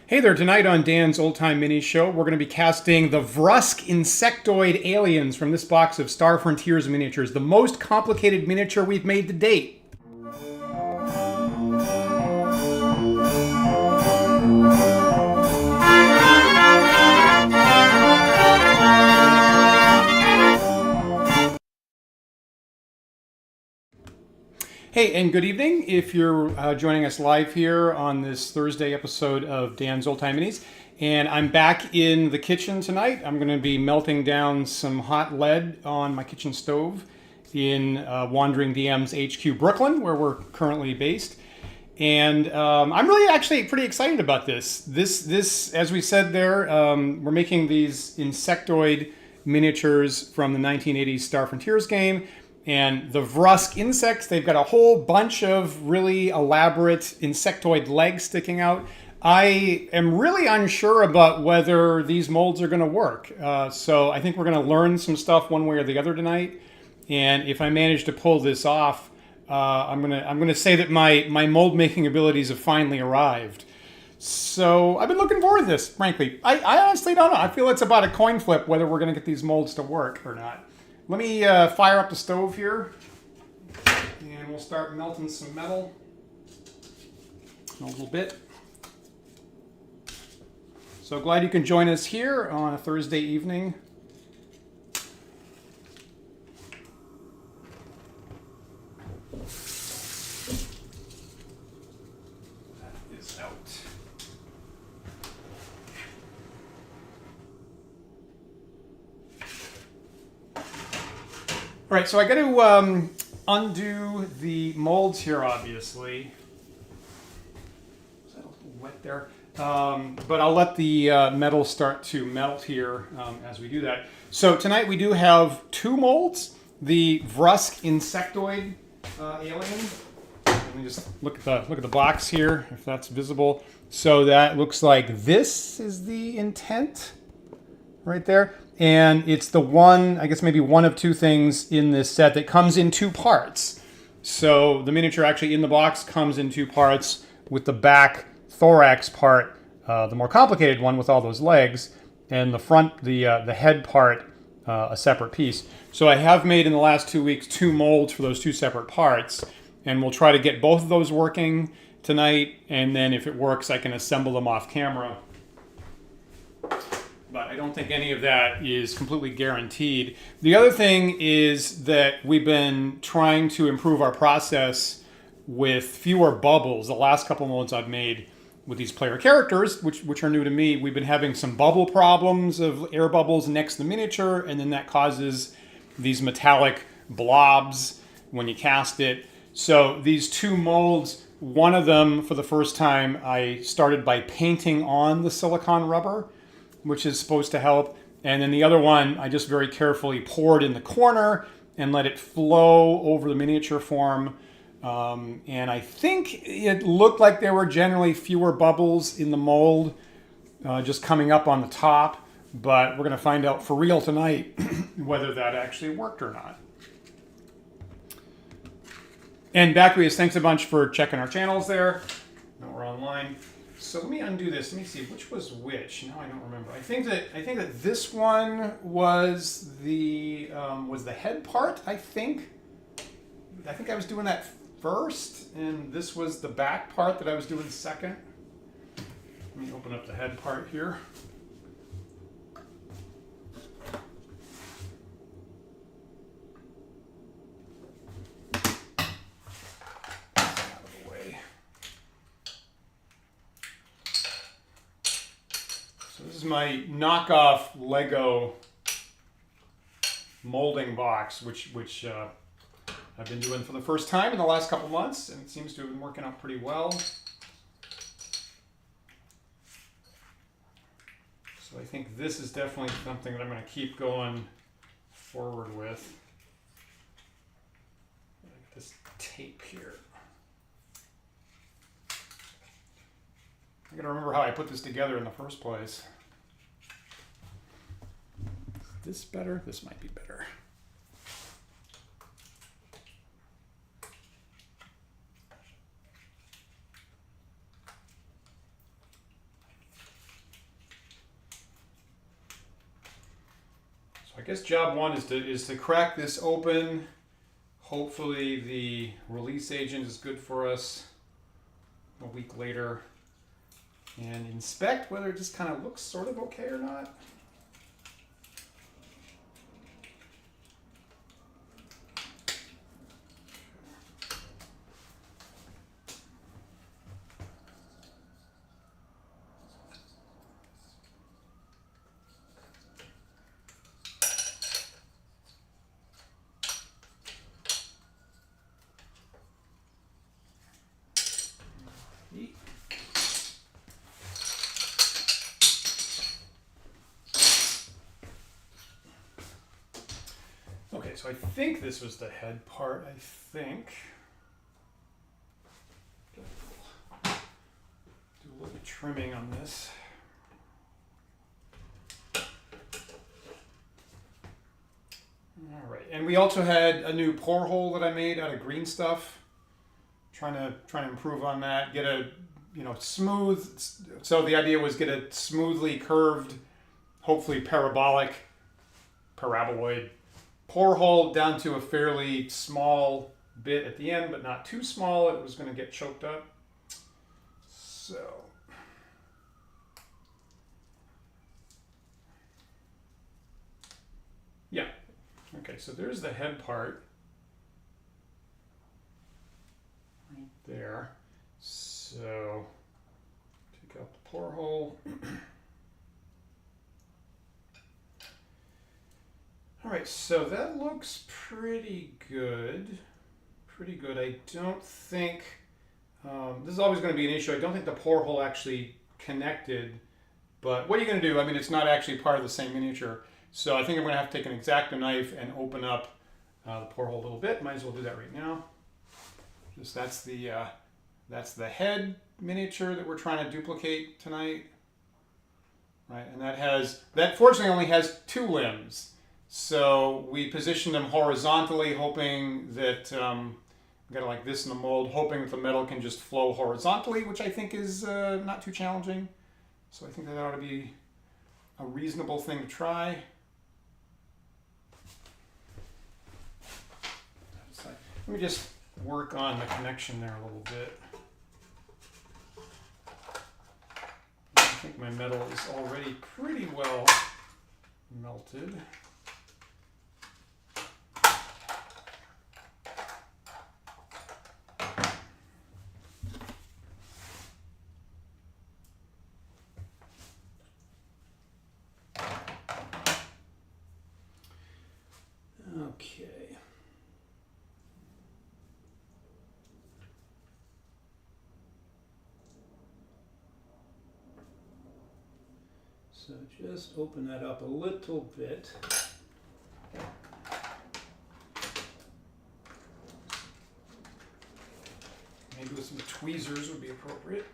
Hey there, tonight on Dan's Old Time Mini Show, we're going to be casting the Vrusk insectoid aliens from this box of Star Frontiers miniatures, the most complicated miniature we've made to date. Hey, and good evening if you're joining us live here on this Thursday episode of Dan's Old Time Minis. And I'm back in the kitchen tonight. I'm going to be melting down some hot lead on my kitchen stove in Wandering DM's HQ Brooklyn, where we're currently based. And I'm really actually pretty excited about this. This, as we said there, we're making these insectoid miniatures from the 1980s Star Frontiers game. And the Vrusk insects, they've got a whole bunch of really elaborate insectoid legs sticking out. I am really unsure about whether these molds are going to work. So I think we're going to learn some stuff one way or the other tonight. And if I manage to pull this off, I'm gonna say that my mold making abilities have finally arrived. So I've been looking forward to this, frankly. I honestly don't know. I feel it's about a coin flip whether we're going to get these molds to work or not. Let me fire up the stove here, and we'll start melting some metal in a little bit. So glad you can join us here on a Thursday evening. That is out. All right, so I got to undo the molds here, obviously. Is that a little wet there? But I'll let the metal start to melt here as we do that. So tonight we do have two molds. The Vrusk insectoid alien. Let me just look at the box here, if that's visible. So that looks like this is the intent right there. And it's the one, I guess maybe one of two things in this set that comes in two parts. So the miniature actually in the box comes in two parts, with the back thorax part, the more complicated one with all those legs, and the front, the head part, a separate piece. So I have made in the last 2 weeks 2 molds for those 2 separate parts, and we'll try to get both of those working tonight, and then if it works I can assemble them off camera. But I don't think any of that is completely guaranteed. The other thing is that we've been trying to improve our process with fewer bubbles. The last couple molds I've made with these player characters, which are new to me, we've been having some bubble problems of air bubbles next to the miniature, and then that causes these metallic blobs when you cast it. So these 2 molds, one of them for the first time I started by painting on the silicone rubber, which is supposed to help. And then the other one, I just very carefully poured in the corner and let it flow over the miniature form. And I think it looked like there were generally fewer bubbles in the mold just coming up on the top. But we're going to find out for real tonight whether that actually worked or not. And Backreus, thanks a bunch for checking our channels there. Now we're online. So let me undo this. Let me see which was which. Now I don't remember. I think that this one was the head part. I think I was doing that first, and this was the back part that I was doing second. Let me open up the head part here. This is my knockoff Lego molding box, which I've been doing for the first time in the last couple months, and it seems to have been working out pretty well. So I think this is definitely something that I'm going to keep going forward with. Get this tape here. I got to remember how I put this together in the first place. Is this better? This might be better. guess job one is to crack this open. Hopefully the release agent is good for us a week later, and inspect whether it just kind of looks sort of okay or not. Okay, so I think this was the head part, I think. Do a little bit of trimming on this. All right, and we also had a new pour hole that I made out of green stuff. Trying to improve on that, get a smooth. So the idea was get a smoothly curved, hopefully paraboloid pour hole down to a fairly small bit at the end, but not too small. It was going to get choked up. So yeah, okay. So there's the head part right there. So take out the pour hole. All right, so that looks pretty good. Pretty good. I don't think, this is always going to be an issue. I don't think the pour hole actually connected, but what are you going to do? I mean, it's not actually part of the same miniature. So I think I'm going to have to take an X-Acto knife and open up the pour hole a little bit. Might as well do that right now. Just that's the head miniature that we're trying to duplicate tonight. Right, and that fortunately only has 2 limbs. So we position them horizontally, hoping that, got it like this in the mold, hoping that the metal can just flow horizontally, which I think is not too challenging. So I think that ought to be a reasonable thing to try. Let me just work on the connection there a little bit. I think my metal is already pretty well melted. Okay. So just open that up a little bit. Maybe with some tweezers would be appropriate.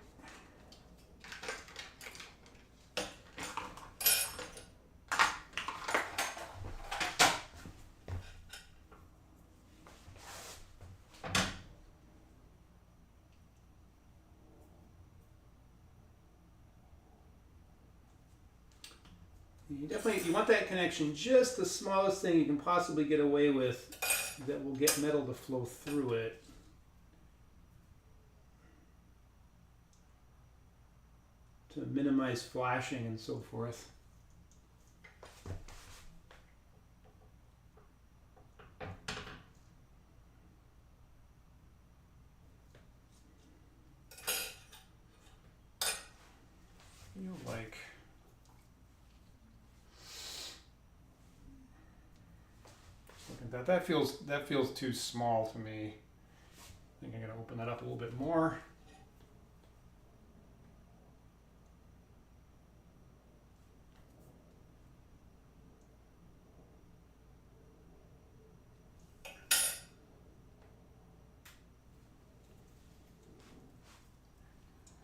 You want that connection just the smallest thing you can possibly get away with that will get metal to flow through it. To minimize flashing and so forth. Feel like that feels too small to me. I think I'm going to open that up a little bit more.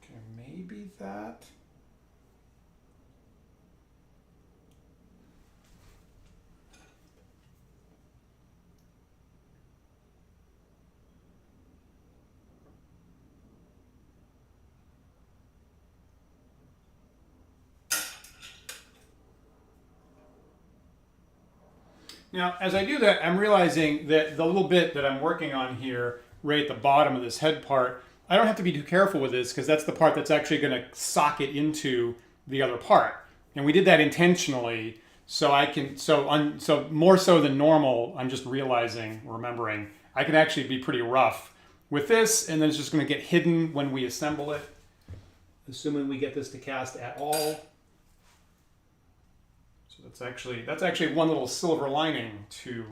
Okay, maybe that. Now, as I do that, I'm realizing that the little bit that I'm working on here, right at the bottom of this head part, I don't have to be too careful with this because that's the part that's actually going to socket into the other part. And we did that intentionally, so I can, so more so than normal, I'm just realizing, remembering, I can actually be pretty rough with this, and then it's just going to get hidden when we assemble it, assuming we get this to cast at all. So that's actually one little silver lining to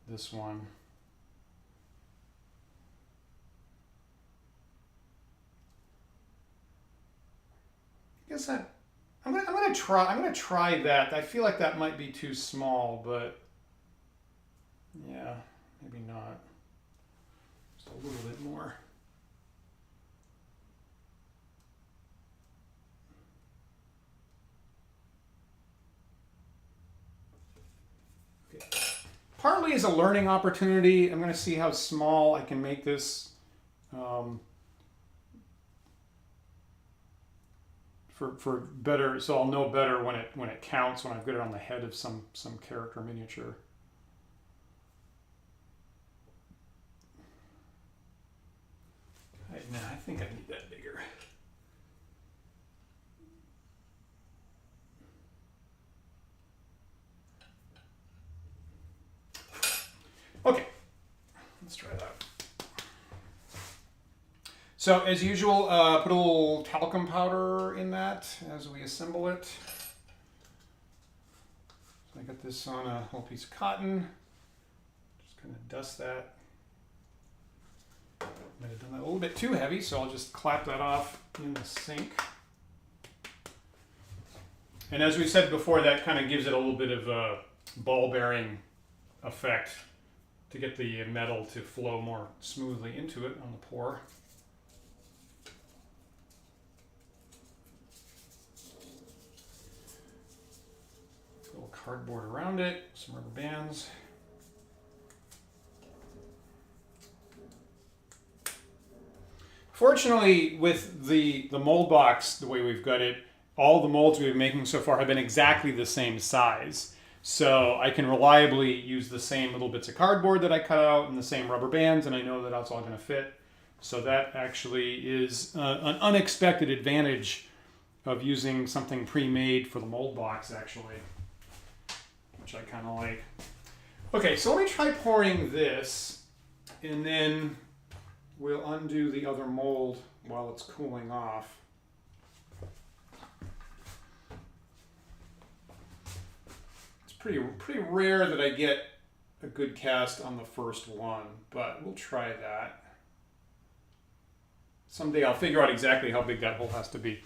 this one. I guess I'm gonna try that. I feel like that might be too small, but yeah, maybe not. Just a little bit more. Okay. Partly as a learning opportunity. I'm going to see how small I can make this. For better, so I'll know better when it counts when I've got it on the head of some character miniature. Nah, I think I need that bigger. Okay, let's try that. So as usual, put a little talcum powder in that as we assemble it. So I got this on a whole piece of cotton. Just kind of dust that. Might have done that a little bit too heavy, so I'll just clap that off in the sink. And as we said before, that kind of gives it a little bit of a ball bearing effect to get the metal to flow more smoothly into it on the pour. A little cardboard around it, some rubber bands. Fortunately, with the mold box, the way we've got it, all the molds we've been making so far have been exactly the same size. So I can reliably use the same little bits of cardboard that I cut out and the same rubber bands, and I know that that's all going to fit. So that actually is an unexpected advantage of using something pre-made for the mold box, actually, which I kind of like. Okay, so let me try pouring this, and then we'll undo the other mold while it's cooling off. It's pretty rare that I get a good cast on the first one, but we'll try that. Someday I'll figure out exactly how big that hole has to be.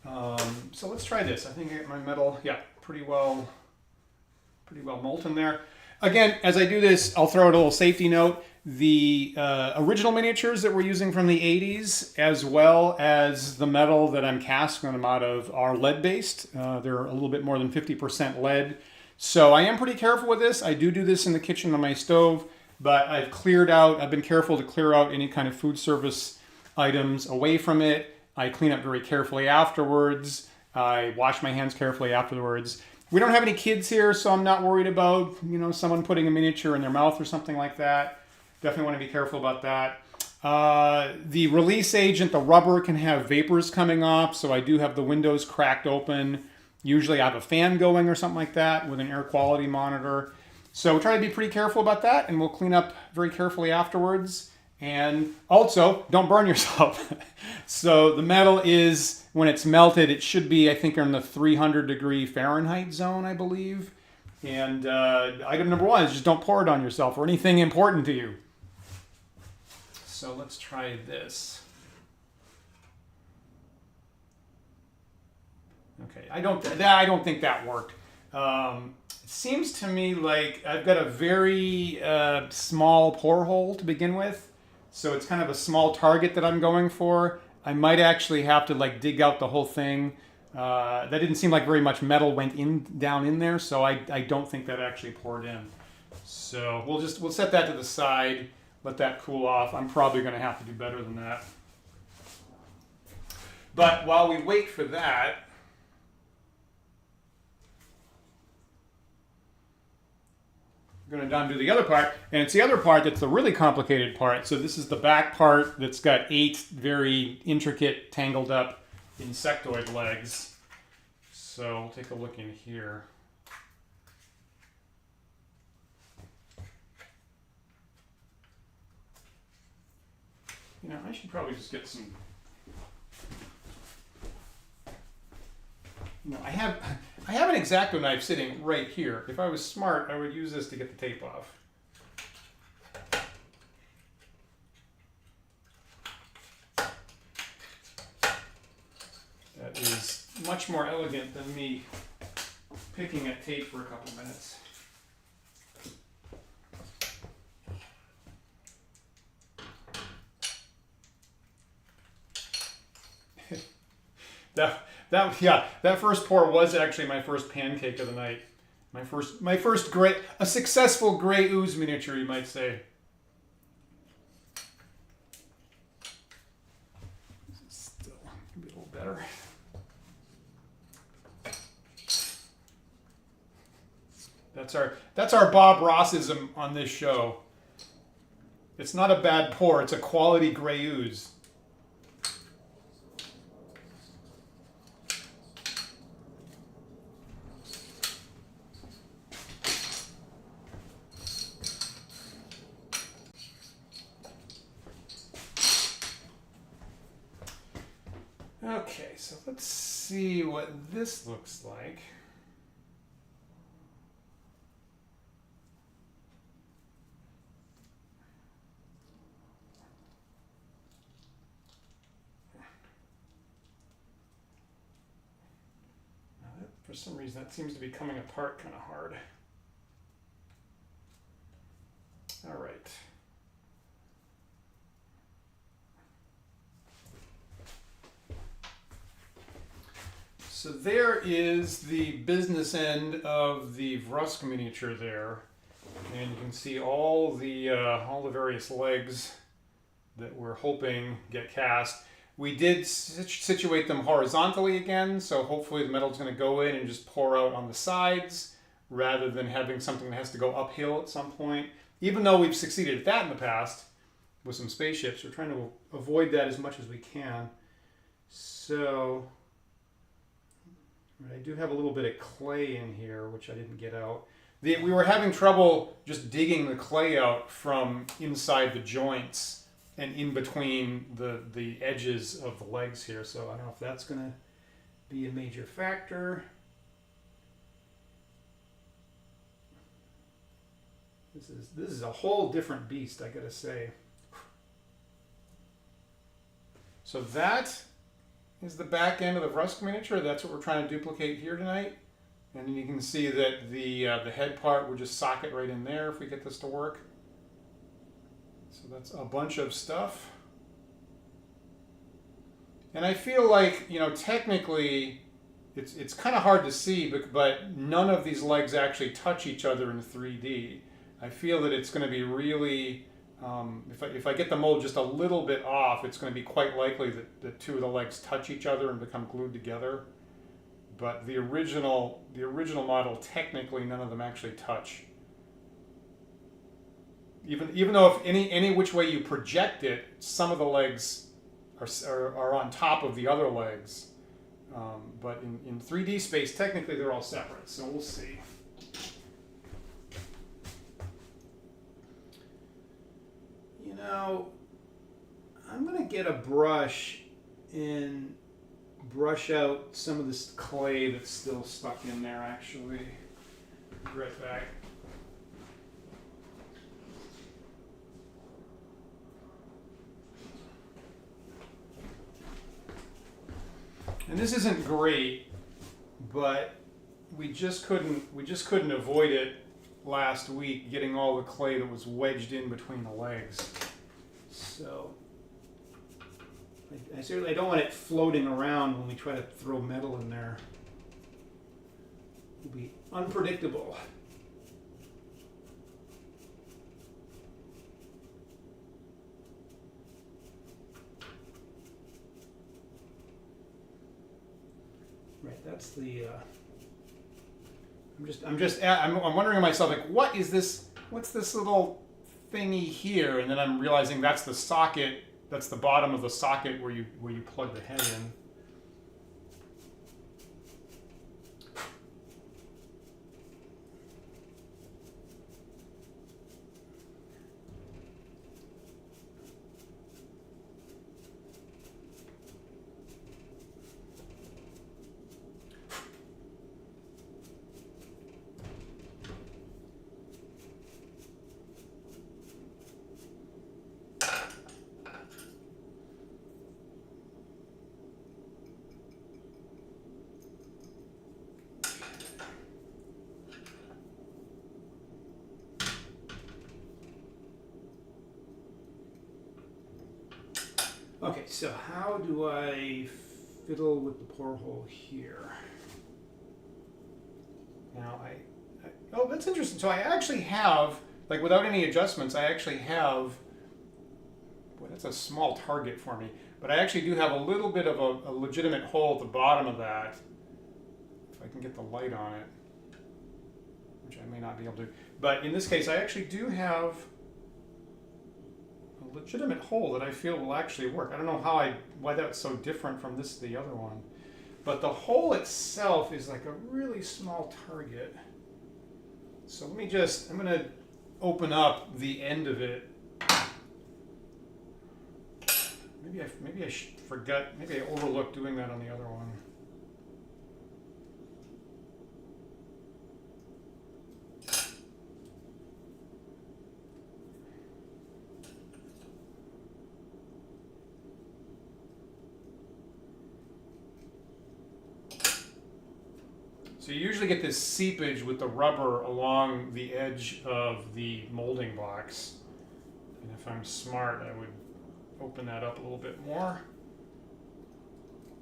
So let's try this. I think I got my metal, yeah, pretty well molten there. Again, as I do this, I'll throw out a little safety note. The original miniatures that we're using from the 80s, as well as the metal that I'm casting them out of, are lead-based. They're a little bit more than 50% lead. So I am pretty careful with this. I do this in the kitchen on my stove, but I've been careful to clear out any kind of food service items away from it. I clean up very carefully afterwards. I wash my hands carefully afterwards. We don't have any kids here, so I'm not worried about, someone putting a miniature in their mouth or something like that. Definitely want to be careful about that. The release agent, the rubber, can have vapors coming off, so I do have the windows cracked open. Usually I have a fan going or something like that with an air quality monitor. So try to be pretty careful about that, and we'll clean up very carefully afterwards. And also, don't burn yourself. So the metal is, when it's melted, it should be, I think, in the 300-degree Fahrenheit zone, I believe. And item number one is just don't pour it on yourself or anything important to you. So let's try this. Okay, I don't think that worked. It seems to me like I've got a very small pour hole to begin with. So it's kind of a small target that I'm going for. I might actually have to dig out the whole thing. That didn't seem like very much metal went down in there, so I don't think that actually poured in. So we'll set that to the side, let that cool off. I'm probably going to have to do better than that. But while we wait for that, I'm going to undo the other part, and it's the other part that's the really complicated part. So this is the back part that's got 8 very intricate, tangled up insectoid legs. So we'll take a look in here. You know, I should probably just get some. You know, I have an X-Acto knife sitting right here. If I was smart, I would use this to get the tape off. That is much more elegant than me picking at tape for a couple minutes. That first pour was actually my first pancake of the night. My first a successful gray ooze miniature, you might say. Still be a little better. That's our Bob Rossism on this show. It's not a bad pour, it's a quality gray ooze. Okay, so let's see what this looks like. Now for some reason, that seems to be coming apart kind of hard. All right. So there is the business end of the Vrusk miniature there, and you can see all the various legs that we're hoping get cast. We did situate them horizontally again, so hopefully the metal's going to go in and just pour out on the sides rather than having something that has to go uphill at some point. Even though we've succeeded at that in the past with some spaceships, we're trying to avoid that as much as we can. So I do have a little bit of clay in here, which I didn't get out. We were having trouble just digging the clay out from inside the joints and in between the edges of the legs here. So I don't know if that's going to be a major factor. This is a whole different beast, I gotta say. So that is the back end of the Vrusk miniature. That's what we're trying to duplicate here tonight. And you can see that the head part would just socket right in there if we get this to work. So that's a bunch of stuff. And I feel like, you know, technically it's kind of hard to see, but none of these legs actually touch each other in 3D. I feel that it's going to be really, if I get the mold just a little bit off, it's going to be quite likely that the two of the legs touch each other and become glued together. But the original model, technically none of them actually touch. Even though if any which way you project it, some of the legs are on top of the other legs. But in 3D space, technically they're all separate. So we'll see. You know, I'm going to get a brush and brush out some of this clay that's still stuck in there, actually. Be right back. And this isn't great, but we just couldn't avoid it last week, getting all the clay that was wedged in between the legs. So I certainly don't want it floating around when we try to throw metal in there. It'll be unpredictable. Right, that's the I'm wondering to myself, like, what is this what's this little thingy here? And then I'm realizing that's the socket. That's the bottom of the socket where you plug the head in. Okay, so how do I fiddle with the porthole here? Now oh, that's interesting. So I actually have, like without any adjustments, I actually have, boy, that's a small target for me, but I actually do have a little bit of a legitimate hole at the bottom of that. If I can get the light on it, which I may not be able to. But in this case, I actually do have a legitimate hole that I feel will actually work. I don't know why that's so different from the other one. But the hole itself is like a really small target. So I'm going to open up the end of it. Maybe I forgot, maybe I overlooked doing that on the other one. So you usually get this seepage with the rubber along the edge of the molding box. And if I'm smart, I would open that up a little bit more,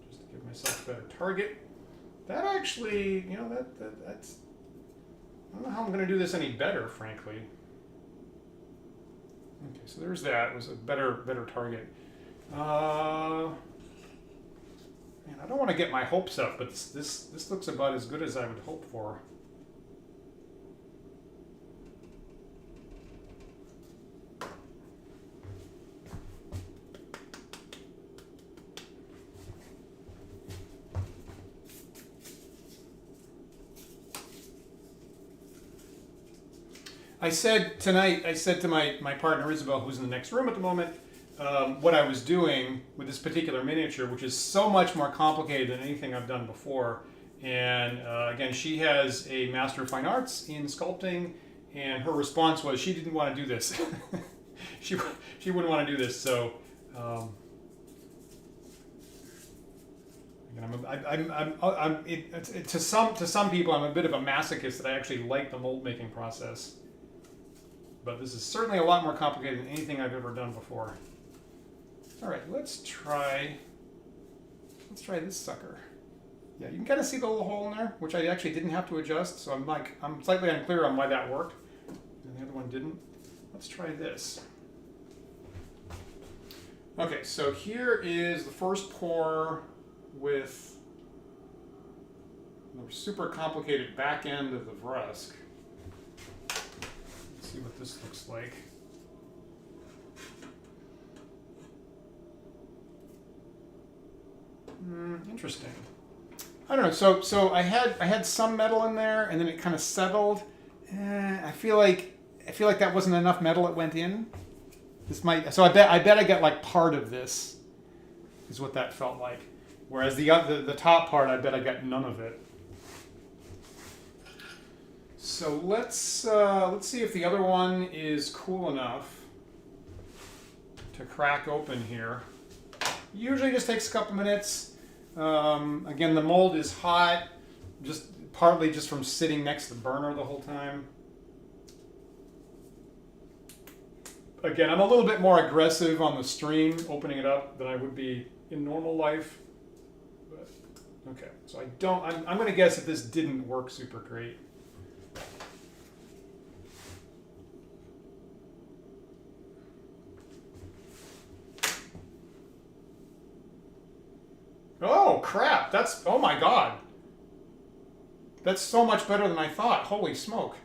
just to give myself a better target. That actually, you know, that's, I don't know how I'm going to do this any better, frankly. Okay, so there's that. It was a better target. Man, I don't want to get my hopes up, but this looks about as good as I would hope for. I said to my partner Isabelle, who's in the next room at the moment, what I was doing with this particular miniature, which is so much more complicated than anything I've done before. And again, she has a Master of Fine Arts in sculpting, and her response was she didn't want to do this. she wouldn't want to do this. So to some people, I'm a bit of a masochist that I actually like the mold making process. But this is certainly a lot more complicated than anything I've ever done before. All right, let's try this sucker. Yeah, you can kind of see the little hole in there, which I actually didn't have to adjust, so I'm slightly unclear on why that worked, and the other one didn't. Let's try this. Okay, so here is the first pour with the super complicated back end of the Vrusk. Let's see what this looks like. Interesting. I don't know. So I had some metal in there, and then it kind of settled. I feel like that wasn't enough metal that went in. This might. So I bet I get like part of this. Is what that felt like. Whereas the top part, I bet I got none of it. So let's see if the other one is cool enough to crack open here. Usually just takes a couple minutes. Again, the mold is hot, partly just from sitting next to the burner the whole time. Again, I'm a little bit more aggressive on the stream, opening it up, than I would be in normal life. But, okay, so I'm going to guess that this didn't work super great. Oh, crap. Oh my God. That's so much better than I thought. Holy smoke.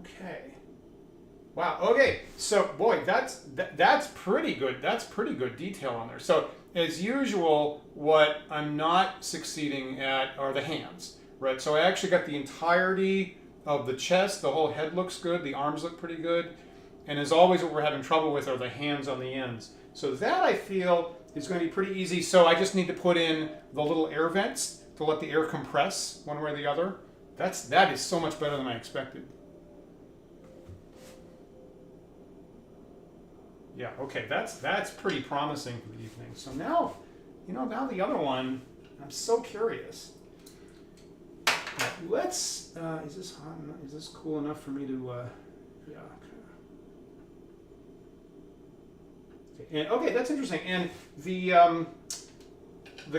Okay. Wow. Okay. So, boy, that's pretty good. That's pretty good detail on there. So, as usual, what I'm not succeeding at are the hands, right? So I actually got the entirety of the chest. The whole head looks good. The arms look pretty good. And as always, what we're having trouble with are the hands on the ends. So that I feel is going to be pretty easy. So I just need to put in the little air vents to let the air compress one way or the other. That is so much better than I expected. Yeah, okay, that's pretty promising for the evening. So now, now the other one, I'm so curious. Let's, is this hot enough? Is this cool enough for me to, yeah. Okay. And, okay, that's interesting. And the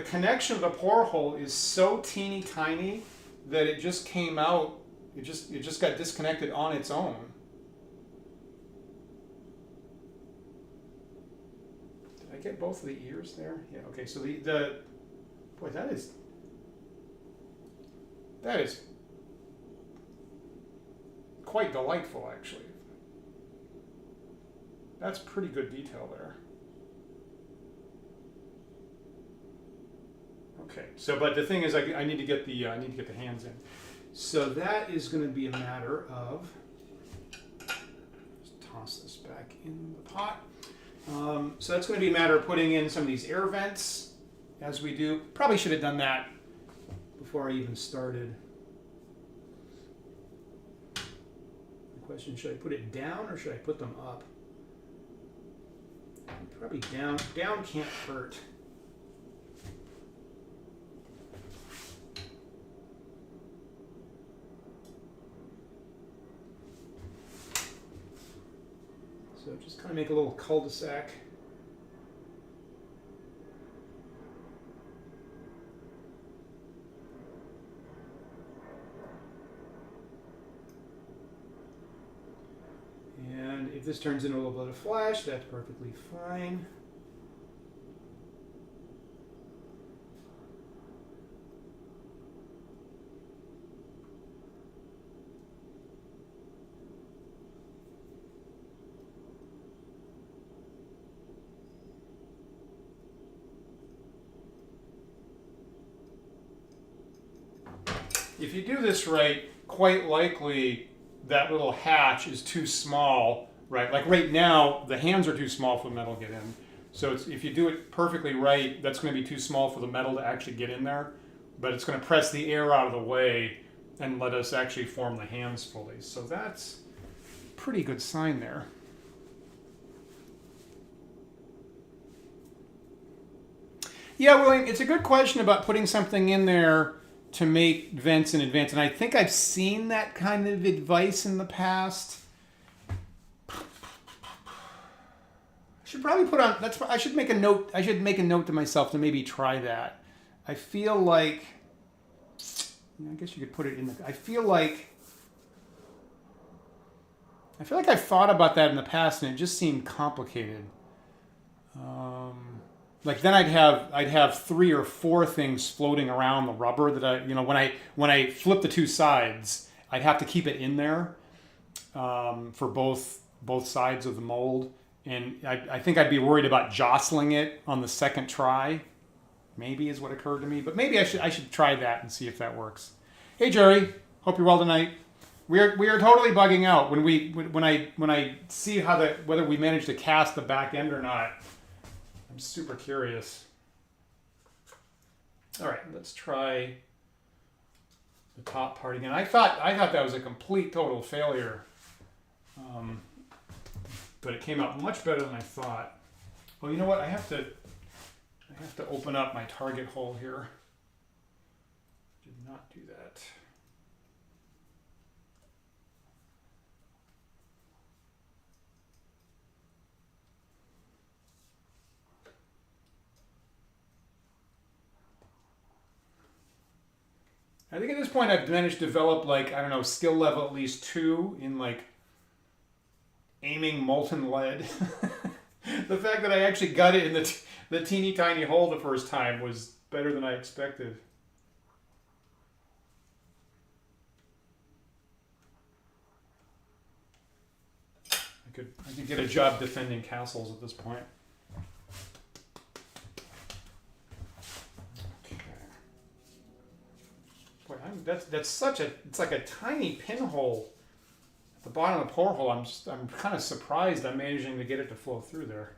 connection of the pore hole is so teeny tiny that it just came out, it just got disconnected on its own. Get both of the ears there? Yeah, okay, so the boy, that is quite delightful, actually. That's pretty good detail there. Okay, so but the thing is, I need to get the hands in. So that is going to be a matter of just toss this back in the pot. So that's going to be a matter of putting in some of these air vents as we do. Probably should have done that before I even started. The question, should I put it down or should I put them up? Probably down. Down can't hurt. So just kind of make a little cul-de-sac. And if this turns into a little bit of flash, that's perfectly fine. If you do this right, quite likely that little hatch is too small, right? Like right now, the hands are too small for the metal to get in. So if you do it perfectly right, that's going to be too small for the metal to actually get in there. But it's going to press the air out of the way and let us actually form the hands fully. So that's a pretty good sign there. Yeah, William, it's a good question about putting something in there to make vents in advance. And I think I've seen that kind of advice in the past. I should probably put on, I should make a note to myself to maybe try that. I feel like, I guess you could put it in I feel like I've thought about that in the past and it just seemed complicated. Like then I'd have 3 or 4 things floating around the rubber that when I flip the 2 sides, I'd have to keep it in there for both sides of the mold, and I think I'd be worried about jostling it on the second try. Maybe is what occurred to me, but maybe I should try that and see if that works. Hey Jerry, hope you're well tonight. We are totally bugging out when I see whether we managed to cast the back end or not. I'm super curious. All right, let's try the top part again. I thought that was a complete total failure, but it came out much better than I thought. Well, you know what? I have to open up my target hole here. Did not do that. I think at this point I've managed to develop skill level at least 2 in aiming molten lead. The fact that I actually got it in the teeny tiny hole the first time was better than I expected. I could get a job defending castles at this point. Okay. Boy, that's such a, it's like a tiny pinhole at the bottom of the porthole. I'm kind of surprised I'm managing to get it to flow through there.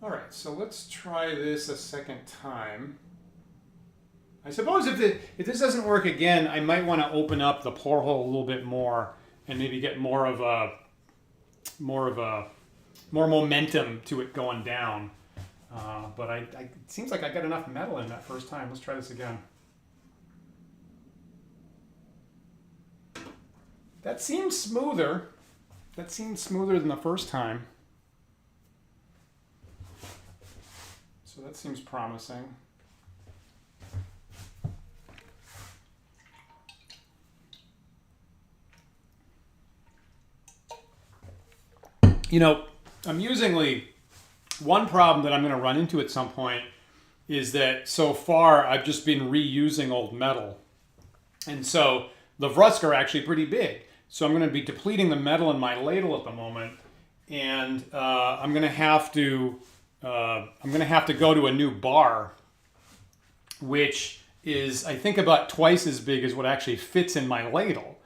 All right, so let's try this a second time. I suppose if this doesn't work again, I might want to open up the porthole a little bit more and maybe get more momentum to it going down. But it seems like I got enough metal in that first time. Let's try this again. That seems smoother. That seems smoother than the first time. So that seems promising. You know, amusingly, one problem that I'm going to run into at some point is that so far I've just been reusing old metal. And so the Vrusk are actually pretty big. So I'm going to be depleting the metal in my ladle at the moment. And I'm going to have to go to a new bar, which is, I think, about twice as big as what actually fits in my ladle.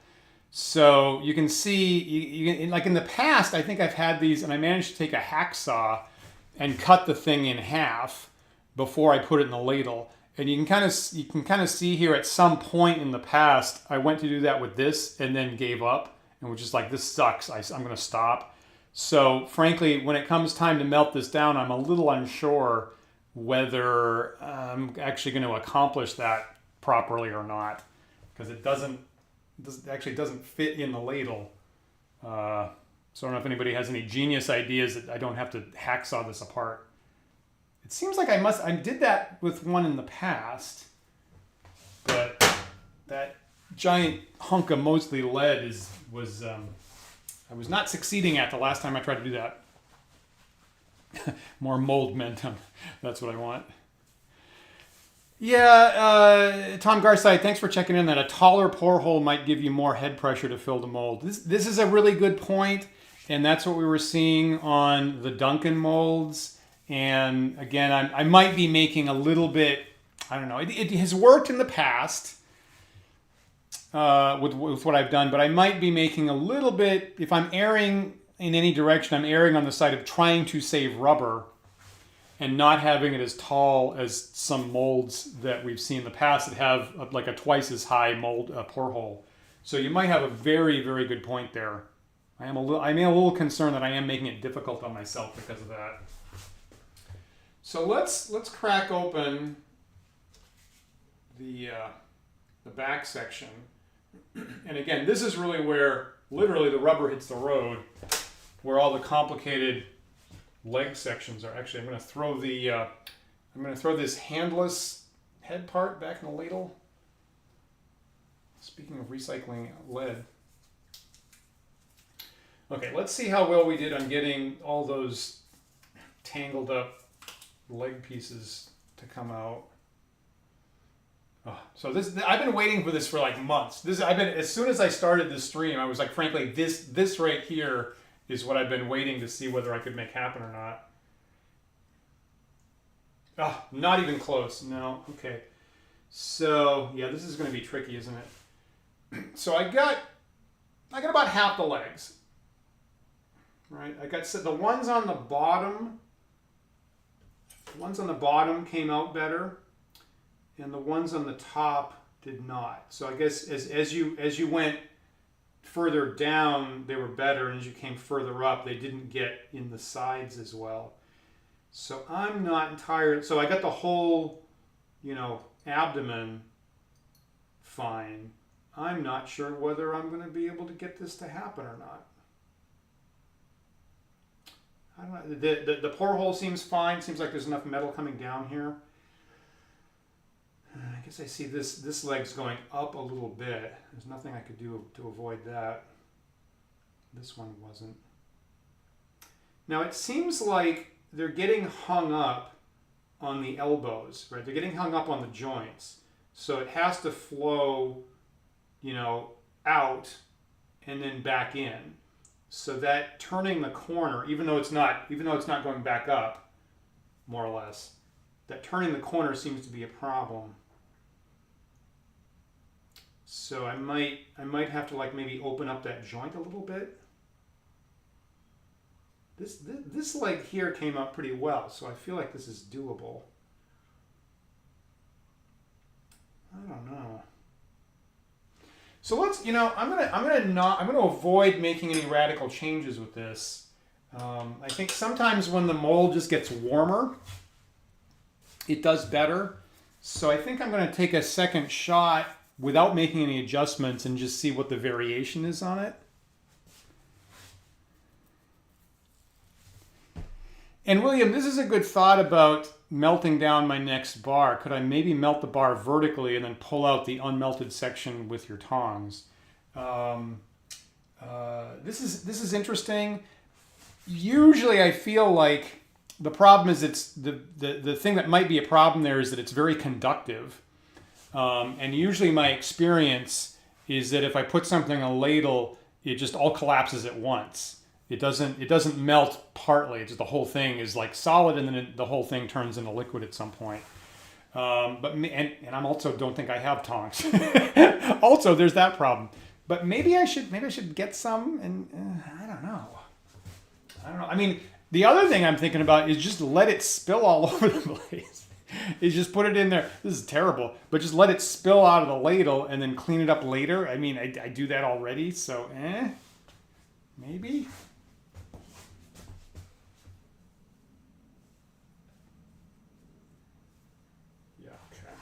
So you can see, like in the past, I think I've had these, and I managed to take a hacksaw and cut the thing in half before I put it in the ladle. And you can kind of see here at some point in the past, I went to do that with this and then gave up and was just like, this sucks. I'm going to stop. So frankly, when it comes time to melt this down, I'm a little unsure whether I'm actually going to accomplish that properly or not, because it actually doesn't fit in the ladle. So I don't know if anybody has any genius ideas that I don't have to hacksaw this apart. It seems like I did that with one in the past, but that giant hunk of mostly lead I was not succeeding at the last time I tried to do that. More mold momentum. That's what I want. Yeah, Tom Garside, thanks for checking in that a taller porthole might give you more head pressure to fill the mold. This is a really good point, and that's what we were seeing on the Duncan molds. And again, I might be making a little bit, I don't know, it has worked in the past with what I've done, but I might be making a little bit, if I'm erring in any direction, I'm erring on the side of trying to save rubber and not having it as tall as some molds that we've seen in the past that have like a twice as high mold porthole. So you might have a very, very good point there. I'm a little concerned that I am making it difficult on myself because of that. So let's crack open the back section. And again, this is really where literally the rubber hits the road, where all the complicated leg sections are. Actually, I'm going to throw this handless head part back in the ladle. Speaking of recycling lead. Okay, let's see how well we did on getting all those tangled up leg pieces to come out. Oh, so I've been waiting for this for like months. As soon as I started this stream, I was like, frankly, this right here is what I've been waiting to see whether I could make happen or not. Oh, not even close. No. Okay. So yeah, this is going to be tricky, isn't it? So I got about half the legs. Right. I got the ones on the bottom. The ones on the bottom came out better, and the ones on the top did not. So I guess as you went further down, they were better, and as you came further up, they didn't get in the sides as well. So I'm not entirely. So I got the whole, abdomen fine. I'm not sure whether I'm going to be able to get this to happen or not. I don't know. The porthole seems fine. Seems like there's enough metal coming down here. I guess I see this leg's going up a little bit. There's nothing I could do to avoid that. This one wasn't. Now it seems like they're getting hung up on the elbows, right? They're getting hung up on the joints. So it has to flow, you know, out and then back in. So that turning the corner, even though it's not going back up, more or less, that turning the corner seems to be a problem. So I might have to like maybe open up that joint a little bit. This leg here came up pretty well, so I feel like this is doable. I don't know. So let's, I'm gonna avoid making any radical changes with this. I think sometimes when the mold just gets warmer, it does better. So I think I'm going to take a second shot without making any adjustments and just see what the variation is on it. And William, this is a good thought about melting down my next bar. Could I maybe melt the bar vertically and then pull out the unmelted section with your tongs? This is interesting. Usually I feel like the problem is it's the thing that might be a problem there is that it's very conductive. And usually my experience is that if I put something in a ladle, it just all collapses at once. It doesn't melt partly. It's just the whole thing is like solid, and then the whole thing turns into liquid at some point. And I'm also don't think I have tongs. Also, there's that problem. But maybe I should get some, and I don't know. I mean, the other thing I'm thinking about is just let it spill all over the place. Is just put it in there. This is terrible, but just let it spill out of the ladle and then clean it up later. I mean, I do that already, so maybe. Yeah, okay.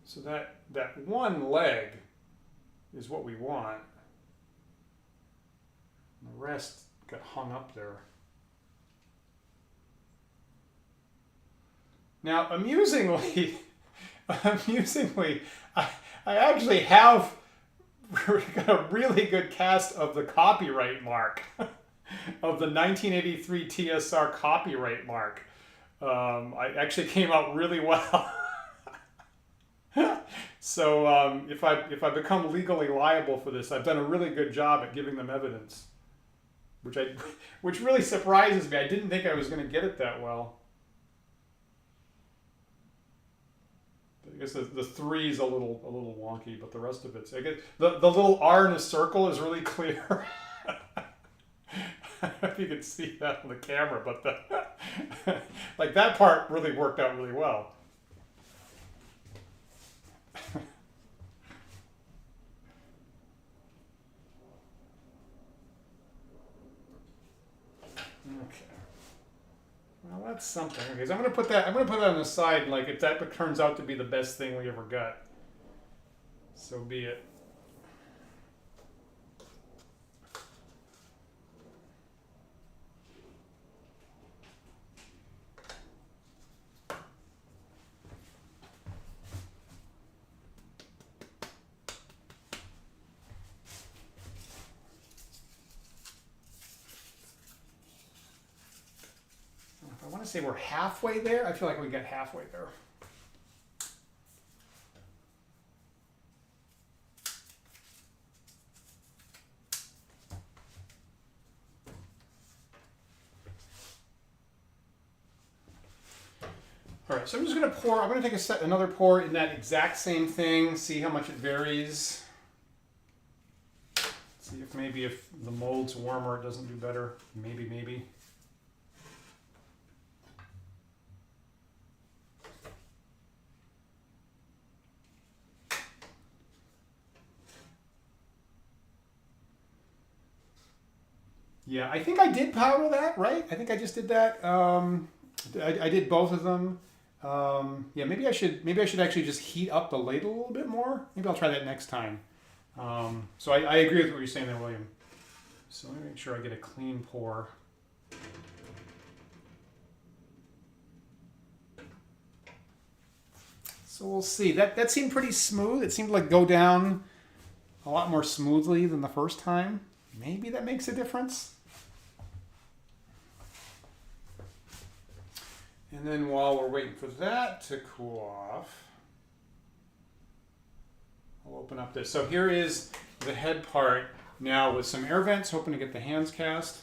So that one leg is what we want. And the rest got hung up there. Now, amusingly, I actually have got a really good cast of the copyright mark, of the 1983 TSR copyright mark. I actually came out really well. So if I become legally liable for this, I've done a really good job at giving them evidence, which really surprises me. I didn't think I was going to get it that well. I guess the 3 is a little wonky, but the rest of it's, I guess the little R in a circle is really clear. I don't know if you can see that on the camera, but like that part really worked out really well. Okay. Well, that's something. Okay, so I'm gonna put that on the side. Like if that turns out to be the best thing we ever got, so be it. I want to say we're halfway there. I feel like we got halfway there. All right, so I'm just going to pour. I'm going to take another pour in that exact same thing, see how much it varies. See if maybe if the mold's warmer, it doesn't do better. Maybe. Yeah, I think I did powder that, right? I think I just did that. I did both of them. Yeah, maybe I should actually just heat up the ladle a little bit more. Maybe I'll try that next time. So I agree with what you're saying there, William. So let me make sure I get a clean pour. So we'll see. That seemed pretty smooth. It seemed like go down a lot more smoothly than the first time. Maybe that makes a difference. And then while we're waiting for that to cool off, I'll open up this. So here is the head part now with some air vents, hoping to get the hands cast.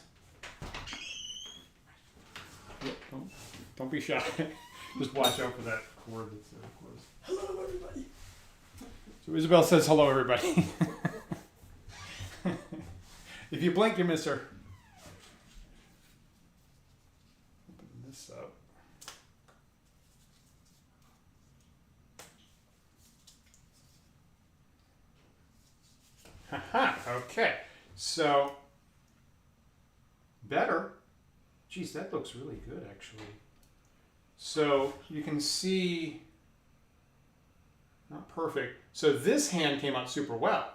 Yep, don't be shy. Just watch out for that cord that's there, of course. Hello, everybody. So Isabelle says hello, everybody. If you blink, you miss her. Open this up. Haha, okay. So, better. Geez, that looks really good, actually. So, you can see, not perfect. So this hand came out super well,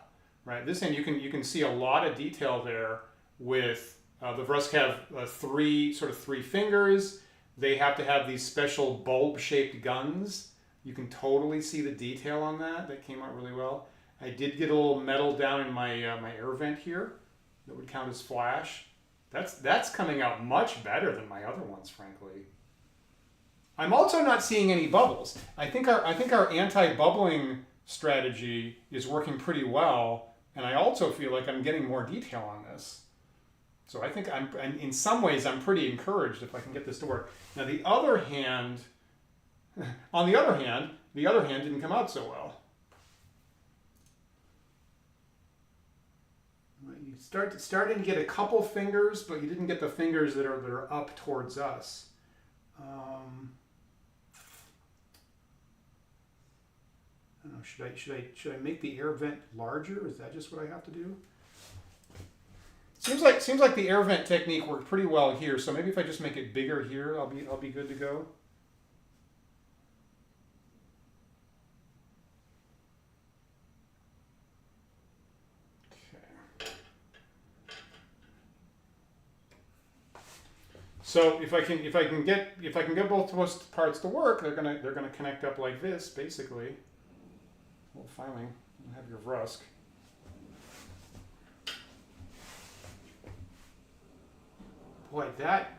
right? This hand, you can see a lot of detail there with, the Vrusk have three fingers. They have to have these special bulb-shaped guns. You can totally see the detail on that. That came out really well. I did get a little metal down in my my air vent here that would count as flash. That's coming out much better than my other ones, frankly. I'm also not seeing any bubbles. I think our anti-bubbling strategy is working pretty well, and I also feel like I'm getting more detail on this. So I think in some ways I'm pretty encouraged if I can get this to work. Now the other hand, on the other hand didn't come out so well. You starting to get a couple fingers, but you didn't get the fingers that are up towards us. I don't know. Should I make the air vent larger? Is that just what I have to do? Seems like the air vent technique worked pretty well here. So maybe if I just make it bigger here, I'll be good to go. So if I can get both parts to work, they're gonna connect up like this, basically. Well, finally, you have your Vrusk. Boy, that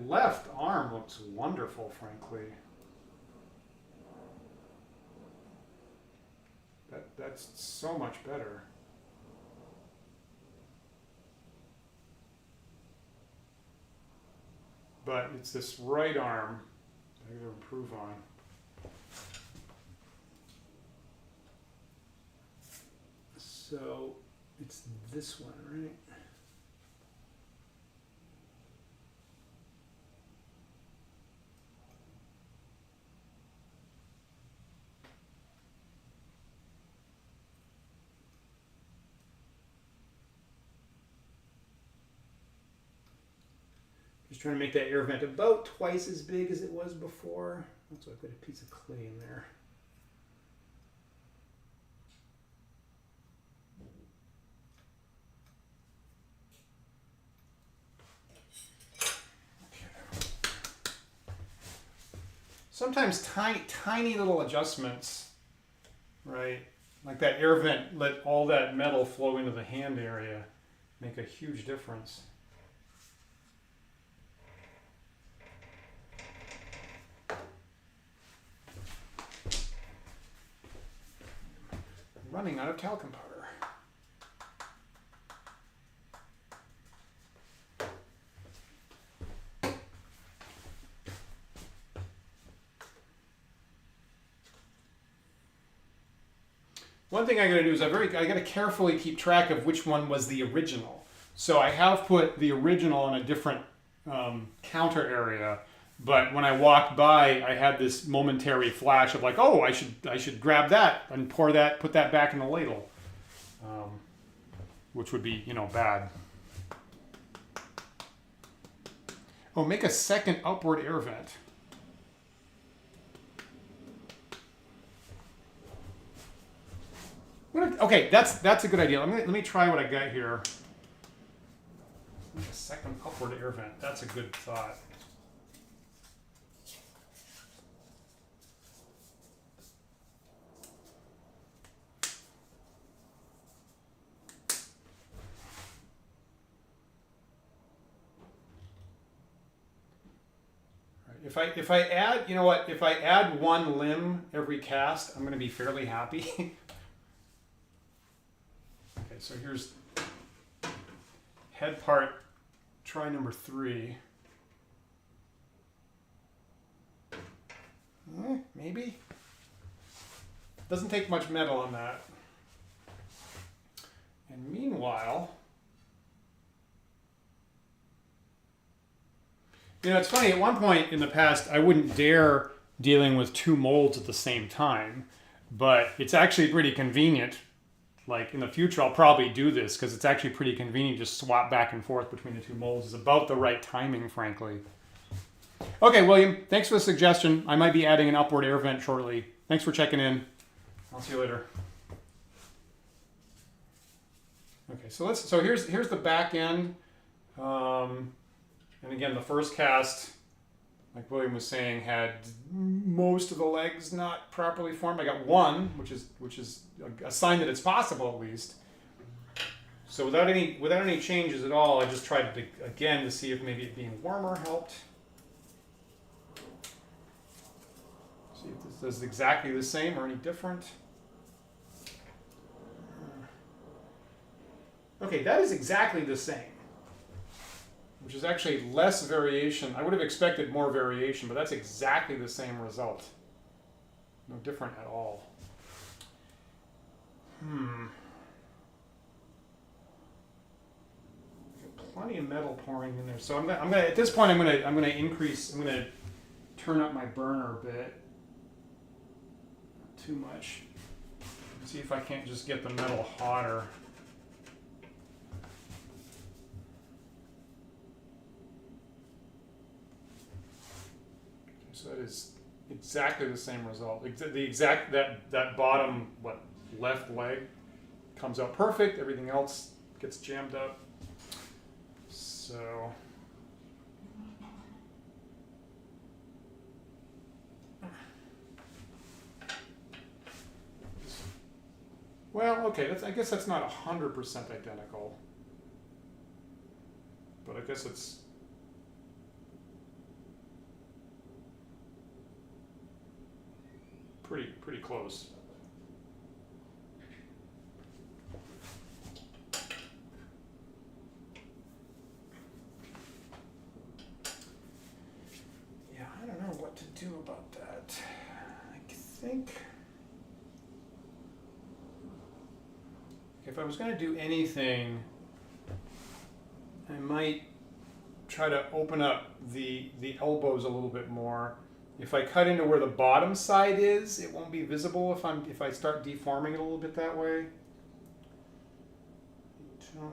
left arm looks wonderful, frankly. That's so much better. But it's this right arm I gotta improve on. So it's this one, right? Just trying to make that air vent about twice as big as it was before. Also, I've got a piece of clay in there. Okay. Sometimes tiny little adjustments, right? Like that air vent, let all that metal flow into the hand area, make a huge difference. Running out of talcum powder. One thing I got to do is I got to carefully keep track of which one was the original. So I have put the original on a different counter area. But when I walked by, I had this momentary flash of like, oh, I should grab that and put that back in the ladle, which would be, bad. Oh, make a second upward air vent. Okay, that's a good idea. Let me try what I got here. Make a second upward air vent. That's a good thought. If I add, you know what, if I add one limb every cast, I'm going to be fairly happy. Okay, so here's head part, try number 3. Maybe. Doesn't take much metal on that. And meanwhile, you know, it's funny, at one point in the past, I wouldn't dare dealing with 2 molds at the same time, but it's actually pretty convenient. Like in the future, I'll probably do this because it's actually pretty convenient to swap back and forth between the 2 molds. It's about the right timing, frankly. Okay, William, thanks for the suggestion. I might be adding an upward air vent shortly. Thanks for checking in. I'll see you later. Okay, so here's the back end. And again, the first cast, like William was saying, had most of the legs not properly formed. I got one, which is a sign that it's possible at least. So without any changes at all, I just tried to, again, to see if maybe it being warmer helped. See if this is exactly the same or any different. Okay, that is exactly the same, which is actually less variation. I would have expected more variation, but that's exactly the same result. No different at all. Plenty of metal pouring in there. So I'm gonna at this point I'm gonna turn up my burner a bit. Not too much. See if I can't just get the metal hotter. So that is exactly the same result. The exact that bottom left leg comes out perfect. Everything else gets jammed up. So well, okay. I guess that's not 100% identical, but I guess it's. Pretty close. Yeah, I don't know what to do about that. I think if I was going to do anything, I might try to open up the elbows a little bit more. If I cut into where the bottom side is, it won't be visible if I start deforming it a little bit that way. I don't know.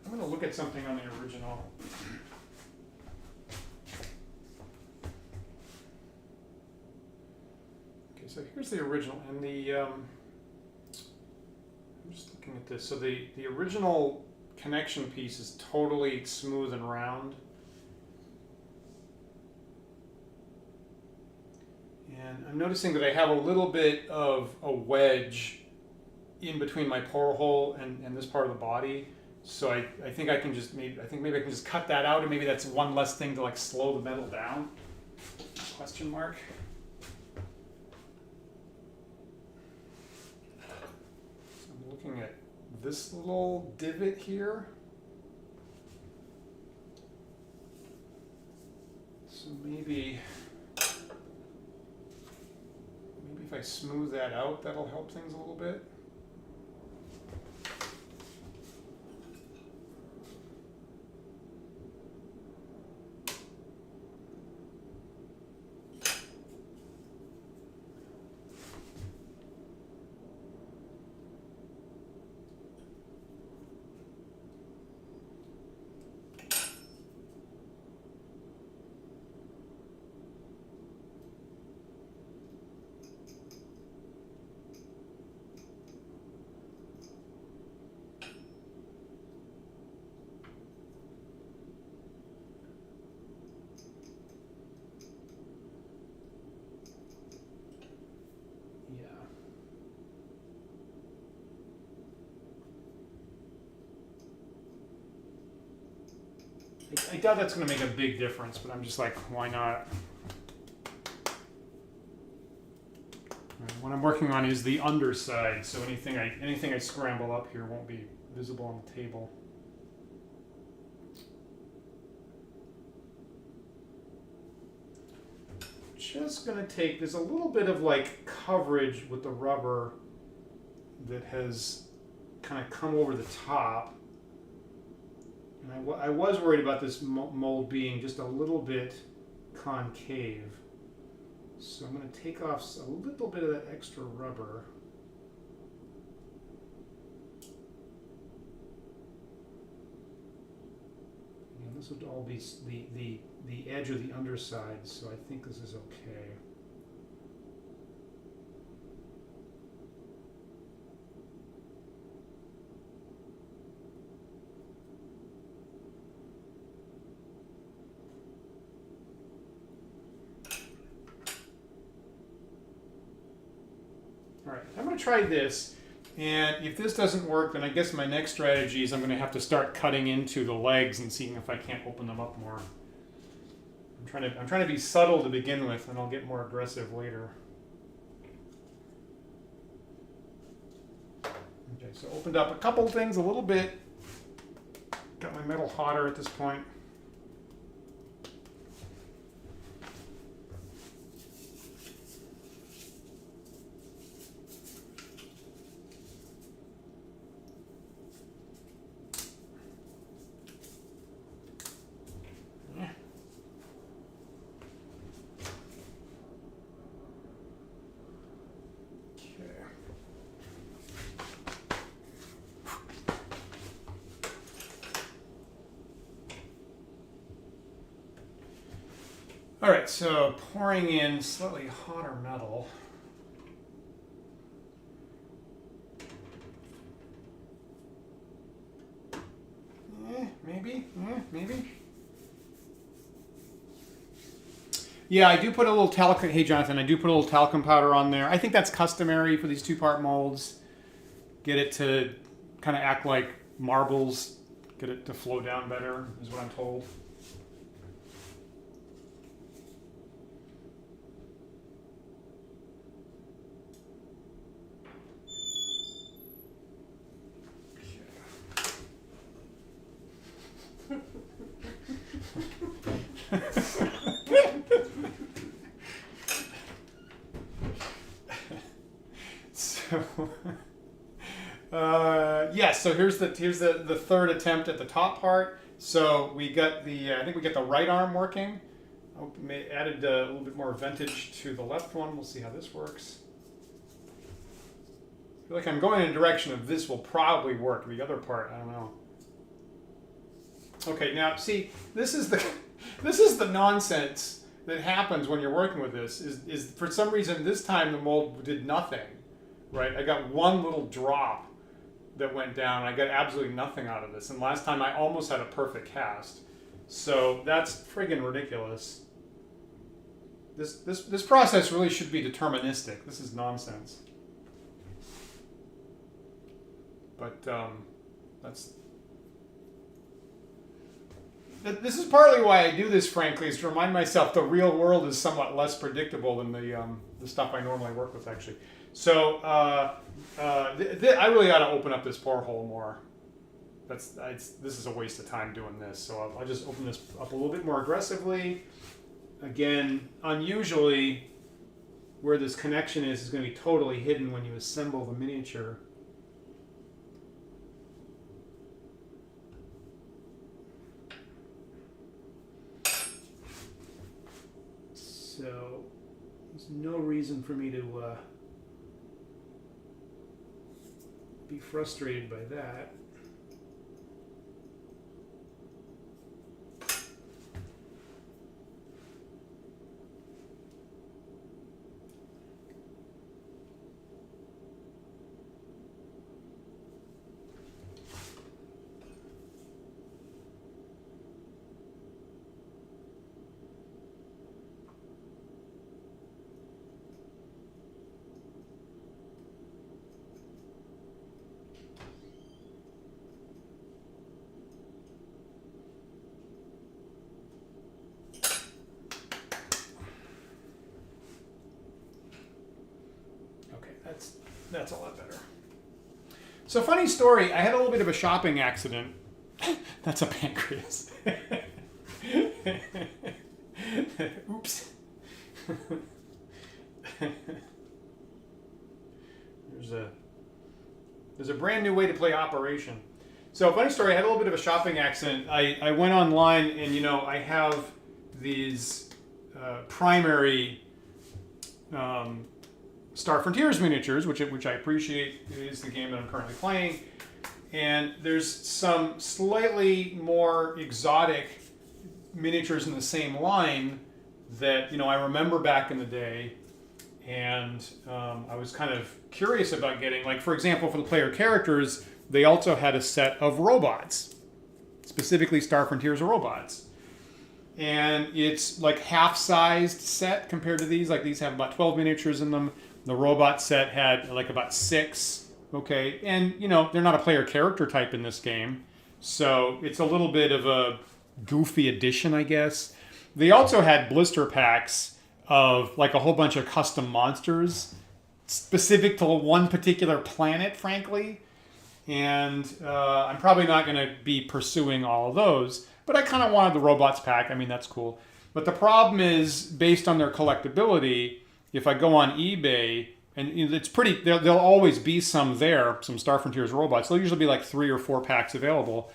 I'm gonna look at something on the original. Okay, so here's the original, and I'm just looking at this. So the original connection piece is totally smooth and round, and I'm noticing that I have a little bit of a wedge in between my pore hole and this part of the body. So I think I can just maybe I can just cut that out, and maybe that's one less thing to like slow the metal down. Question mark. So I'm looking at this little divot here. So maybe if I smooth that out, that'll help things a little bit. I doubt that's going to make a big difference, but I'm just like, why not? What I'm working on is the underside, so anything I scramble up here won't be visible on the table. Just going to take, there's a little bit of like coverage with the rubber that has kind of come over the top. And I was worried about this mold being just a little bit concave. So I'm going to take off a little bit of that extra rubber. And this would all be the edge of the underside, so I think this is okay. All right, I'm going to try this, and if this doesn't work, then I guess my next strategy is I'm going to have to start cutting into the legs and seeing if I can't open them up more. I'm trying to be subtle to begin with, and I'll get more aggressive later. Okay, so opened up a couple things a little bit. Got my metal hotter at this point. All right, so pouring in slightly hotter metal. Maybe. Yeah, I do put a little talcum. Hey, Jonathan, I do put a little talcum powder on there. I think that's customary for these two-part molds. Get it to kind of act like marbles. Get it to flow down better, is what I'm told. So here's the third attempt at the top part. So we got the I think we get the right arm working. I added a little bit more ventage to the left one. We'll see how this works. I feel like I'm going in a direction of this will probably work. The other part, I don't know. Okay, now see, this is the nonsense that happens when you're working with this. Is for some reason this time the mold did nothing, right? I got one little drop that went down. I got absolutely nothing out of this. And last time I almost had a perfect cast. So that's friggin' ridiculous. This process really should be deterministic. This is nonsense. But this is partly why I do this, frankly, is to remind myself the real world is somewhat less predictable than the stuff I normally work with, actually. So I really ought to open up this pore hole more. This is a waste of time doing this. So I'll just open this up a little bit more aggressively. Again, unusually, where this connection is going to be totally hidden when you assemble the miniature. So there's no reason for me to be frustrated by that. that's a lot better. So funny story, I had a little bit of a shopping accident. That's a pancreas. Oops. There's a brand new way to play Operation. So funny story, I had a little bit of a shopping accident. I went online and, you know, I have these primary Star Frontiers miniatures, which I appreciate. It is the game that I'm currently playing. And there's some slightly more exotic miniatures in the same line that, you know, I remember back in the day. And I was kind of curious about getting, like, for example, for the player characters, they also had a set of robots, specifically Star Frontiers robots. And it's like half-sized set compared to these. Like, these have about 12 miniatures in them. The robot set had like about 6. Okay, and you know, they're not a player character type in this game, so it's a little bit of a goofy addition, I guess. They also had blister packs of like a whole bunch of custom monsters specific to one particular planet, frankly. And I'm probably not going to be pursuing all of those, but I kind of wanted the robots pack. I mean, that's cool. But the problem is, based on their collectability, if I go on eBay, and it's pretty, there'll always be some there, some Star Frontiers robots. There'll usually be like 3 or 4 packs available.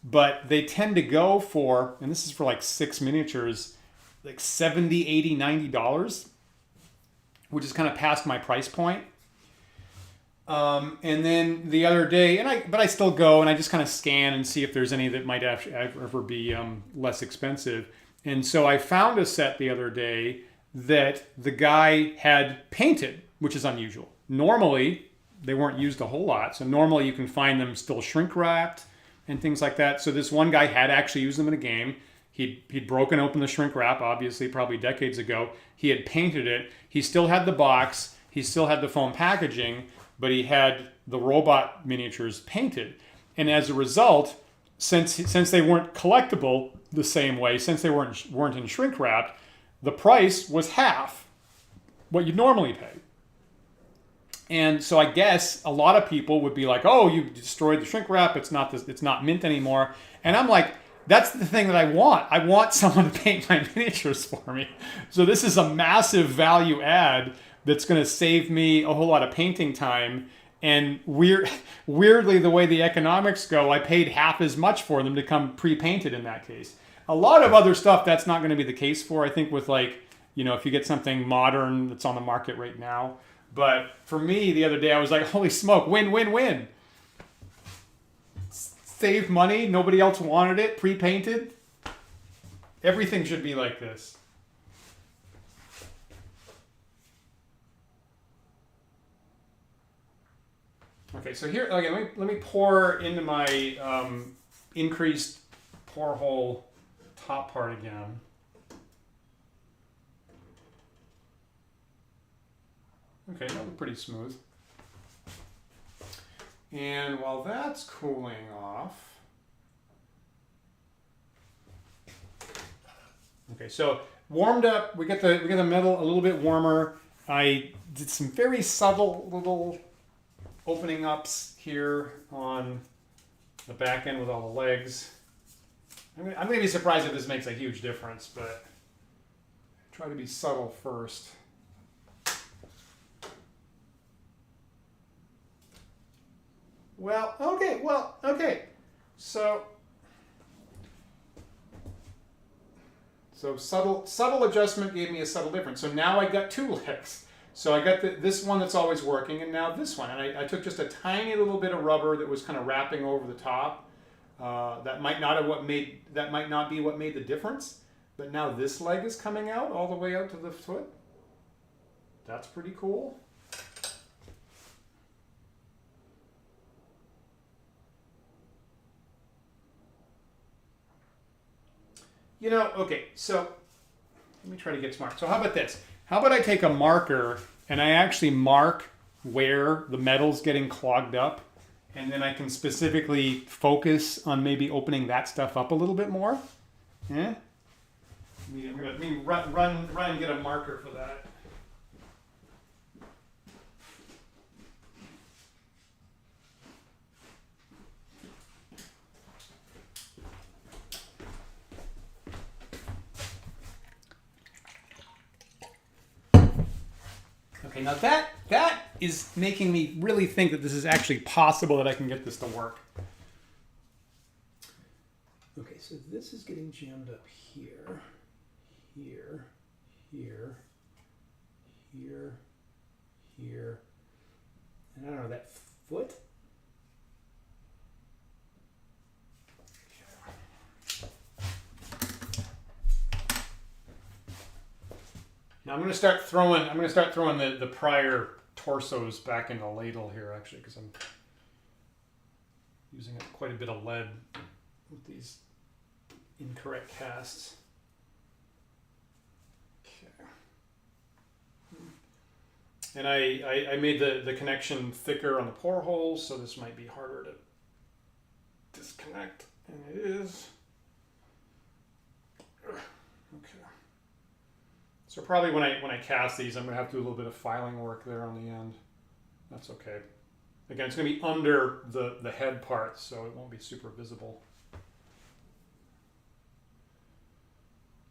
But they tend to go for, and this is for like 6 miniatures, like $70, $80, $90, which is kind of past my price point. And then the other day, but I still go and I just kind of scan and see if there's any that might ever be less expensive. And so I found a set the other day that the guy had painted, which is unusual. Normally, they weren't used a whole lot. So normally you can find them still shrink wrapped and things like that. So this one guy had actually used them in a game. He'd broken open the shrink wrap, obviously, probably decades ago. He had painted it. He still had the box. He still had the foam packaging, but he had the robot miniatures painted. And as a result, since they weren't collectible the same way, since they weren't in shrink wrapped, the price was half what you'd normally pay. And so I guess a lot of people would be like, "Oh, you destroyed the shrink wrap. It's not mint anymore." And I'm like, that's the thing that I want. I want someone to paint my miniatures for me. So this is a massive value add that's going to save me a whole lot of painting time. And weirdly, the way the economics go, I paid half as much for them to come pre-painted in that case. A lot of other stuff that's not going to be the case for, I think, with like, you know, if you get something modern that's on the market right now. But for me, the other day, I was like, holy smoke, win, win, win. Save money. Nobody else wanted it. Pre-painted. Everything should be like this. Okay, so here, okay, let me pour into my increased pour hole top part again. Okay, that was pretty smooth. And while that's cooling off, okay, so warmed up. We get the metal a little bit warmer. I did some very subtle little opening ups here on the back end with all the legs. I'm going to be surprised if this makes a huge difference, but try to be subtle first. Well, okay. So subtle adjustment gave me a subtle difference. So now I got 2 legs. So I got this one that's always working, and now this one. And I took just a tiny little bit of rubber that was kind of wrapping over the top. That might not be what made the difference. But now this leg is coming out all the way out to the foot. That's pretty cool. You know, okay, so let me try to get smart. So how about this? How about I take a marker and I actually mark where the metal's getting clogged up, and then I can specifically focus on maybe opening that stuff up a little bit more? Yeah? Let me run and get a marker for that. Okay, now that is making me really think that this is actually possible that I can get this to work. Okay, so this is getting jammed up here, here, here, here, here, and I don't know, that foot? Now I'm going to start throwing the prior torsos back in the ladle here, actually, because I'm using quite a bit of lead with these incorrect casts. Okay. And I made the connection thicker on the pore holes, so this might be harder to disconnect, and it is. Okay. So probably when I cast these, I'm going to have to do a little bit of filing work there on the end. That's okay. Again, it's going to be under the head part, so it won't be super visible.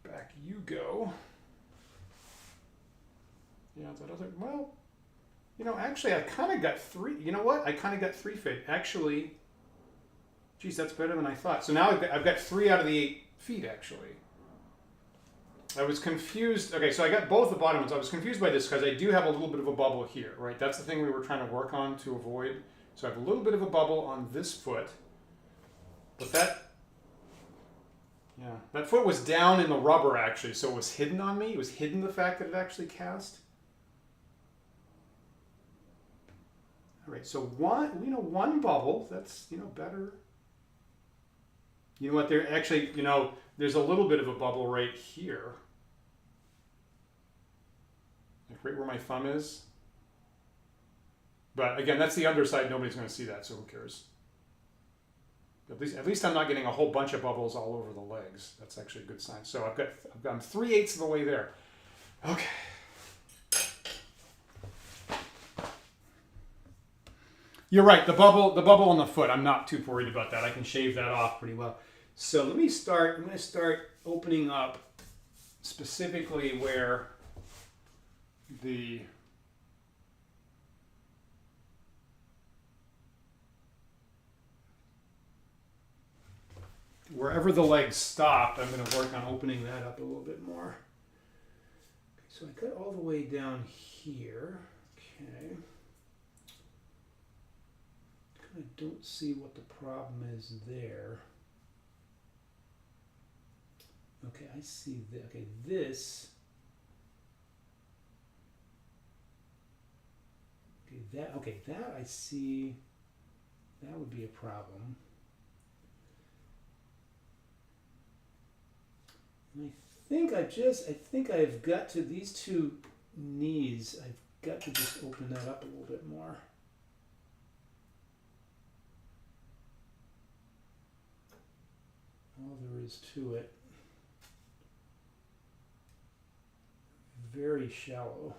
Back you go. Yeah, that other, well, you know, actually I kind of got three. You know what? I kind of got three feet. Actually, geez, that's better than I thought. So now I've got 3 out of the 8 feet, actually. I was confused. Okay, so I got both the bottom ones. I was confused by this because I do have a little bit of a bubble here, right? That's the thing we were trying to work on to avoid. So I have a little bit of a bubble on this foot. But that foot was down in the rubber, actually, so it was hidden on me. It was hidden the fact that it actually cast. All right, so one bubble, that's, better. You know what, there actually, there's a little bit of a bubble right here. Like right where my thumb is. But again, that's the underside. Nobody's going to see that, so who cares? At least I'm not getting a whole bunch of bubbles all over the legs. That's actually a good sign. So I've gone 3/8 of the way there. Okay. You're right. The bubble on the foot. I'm not too worried about that. I can shave that off pretty well. So I'm going to start opening up specifically where wherever the legs stopped, I'm going to work on opening that up a little bit more. Okay, so I got all the way down here. Okay. I don't see what the problem is there. Okay, I see that. Okay, this. Okay, that I see. That would be a problem. And I think I've got to these 2 knees. I've got to just open that up a little bit more. All there is to it. Very shallow.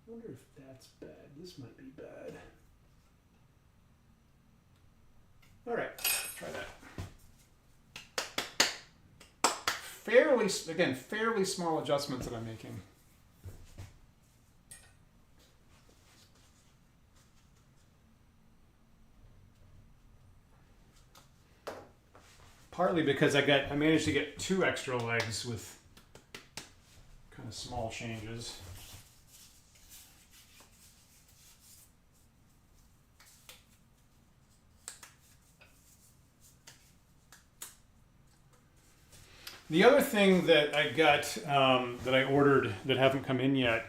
I wonder if that's bad. This might be bad. All right, try that. Fairly small adjustments that I'm making. Partly because I managed to get 2 extra legs with kind of small changes. The other thing that I got, that I ordered that haven't come in yet,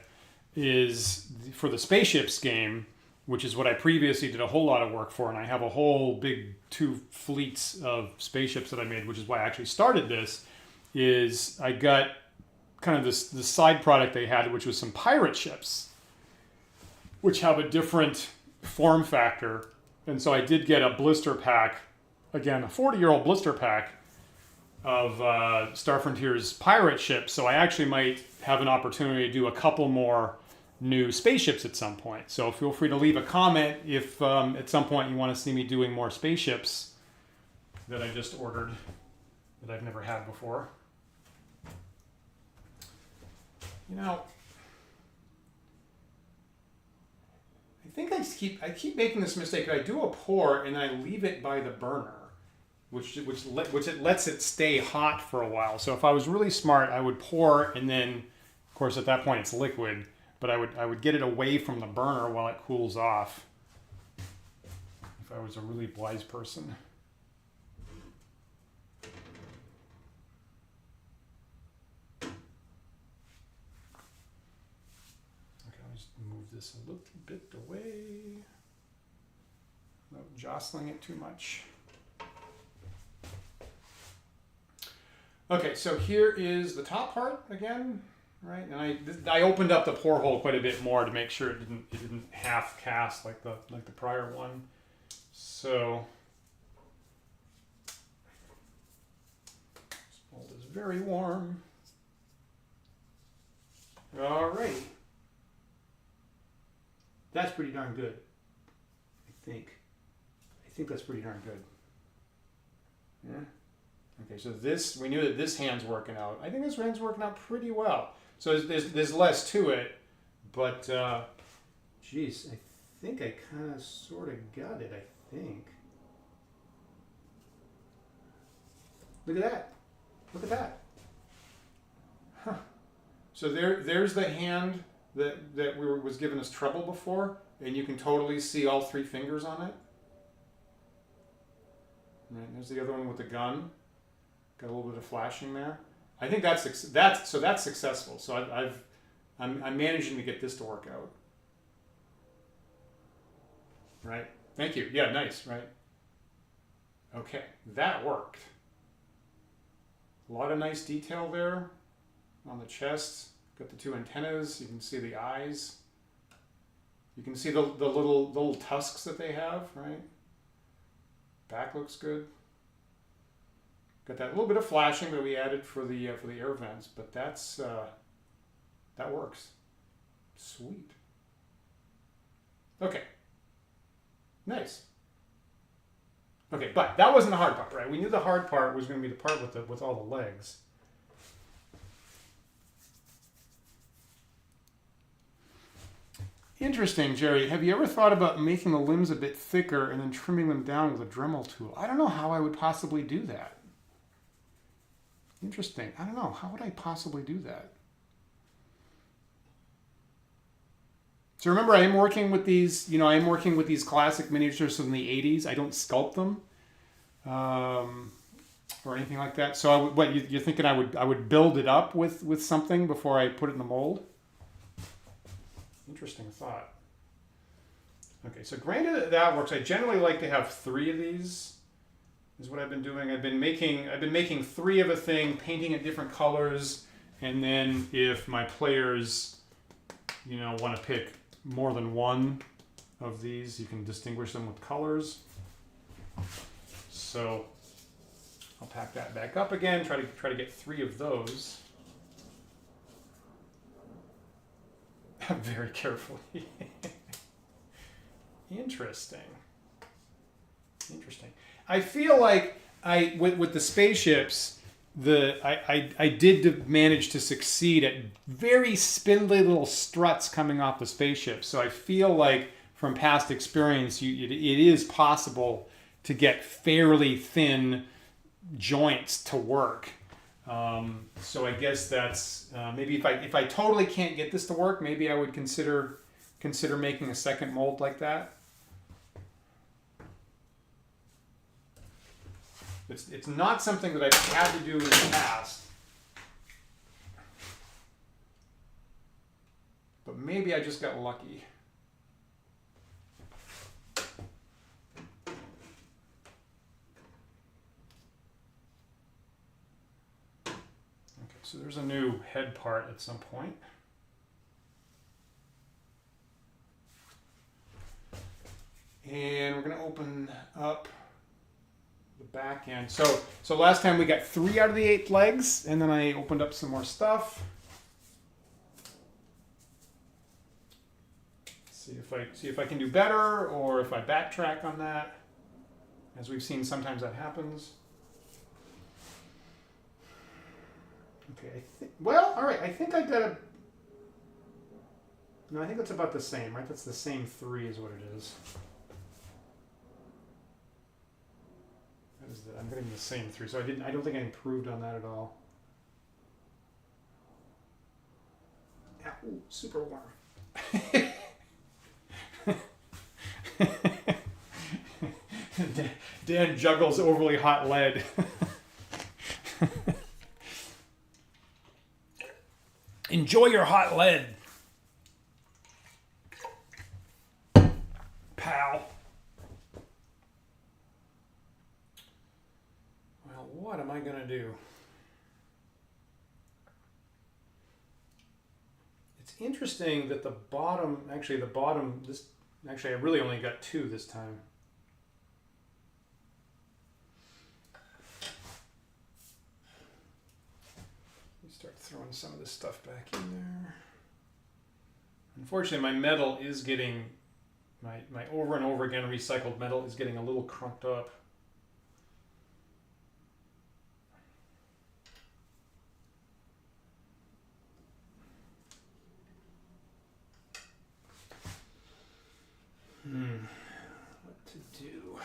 is for the spaceships game. which is what I previously did a whole lot of work for, and I have a whole big 2 fleets of spaceships that I made, which is why I actually started this, is I got kind of this side product they had, which was some pirate ships, which have a different form factor. And so I did get a blister pack, again, a 40-year-old blister pack of Star Frontier's pirate ships. So I actually might have an opportunity to do a couple more new spaceships at some point. So feel free to leave a comment if at some point you want to see me doing more spaceships that I just ordered that I've never had before. You know, I think I keep making this mistake. I do a pour and I leave it by the burner, which it lets it stay hot for a while. So if I was really smart, I would pour, and then, of course, at that point it's liquid. But I would get it away from the burner while it cools off. If I was a really wise person. Okay, I'll just move this a little bit away. Not jostling it too much. Okay, so here is the top part again. Right, and I opened up the pore hole quite a bit more to make sure it didn't half cast like the prior one. So this mold is very warm. All right, that's pretty darn good. I think that's pretty darn good. Yeah. Okay, so this, we knew that this hand's working out. I think this hand's working out pretty well. So there's less to it, but geez, I think I kind of sort of got it, I think. Look at that. Look at that. Huh. So there's the hand that was giving us trouble before, and you can totally see all 3 fingers on it. Right, there's the other one with the gun. Got a little bit of flashing there. I think that's successful. So I'm managing to get this to work out. Right. Thank you. Yeah. Nice. Right. Okay. That worked. A lot of nice detail there on the chest. Got the 2 antennas. You can see the eyes. You can see the little tusks that they have. Right. Back looks good. Got that little bit of flashing that we added for the air vents, but that works. Sweet. Okay. Nice. Okay, but that wasn't the hard part, right? We knew the hard part was going to be the part with all the legs. Interesting, Jerry. Have you ever thought about making the limbs a bit thicker and then trimming them down with a Dremel tool? I don't know how I would possibly do that. Interesting. I don't know. How would I possibly do that? So remember, I am working with these, I am working with these classic miniatures from the 80s. I don't sculpt them or anything like that. So you're thinking I would build it up with something before I put it in the mold? Interesting thought. Okay, so granted that works. I generally like to have 3 of these. Is what I've been doing. I've been making 3 of a thing, painting it different colors, and then if my players, want to pick more than 1 of these, you can distinguish them with colors. So I'll pack that back up again. Try to get 3 of those. Very carefully. Interesting. I feel like with the spaceships, I did manage to succeed at very spindly little struts coming off the spaceship. So I feel like from past experience, it is possible to get fairly thin joints to work. So I guess that's maybe if I totally can't get this to work, maybe I would consider making a second mold like that. It's not something that I've had to do in the past, but maybe I just got lucky. So there's a new head part at some point. And we're going to open up the back end. So last time we got 3 out of the 8 legs, and then I opened up some more stuff. See if I can do better, or if I backtrack on that. As we've seen, sometimes that happens. Okay, well, all right. I think I got a. No, I think that's about the same, right? That's the same 3 is what it is. I'm getting the same 3, so I don't think I improved on that at all. Ooh, super warm. Dan juggles overly hot lead. Enjoy your hot lead, pal. Well, what am I going to do? It's interesting that the bottom, I really only got 2 this time. Start throwing some of this stuff back in there. Unfortunately, my metal is getting, my over and over again recycled metal is getting a little crunked up. What to do?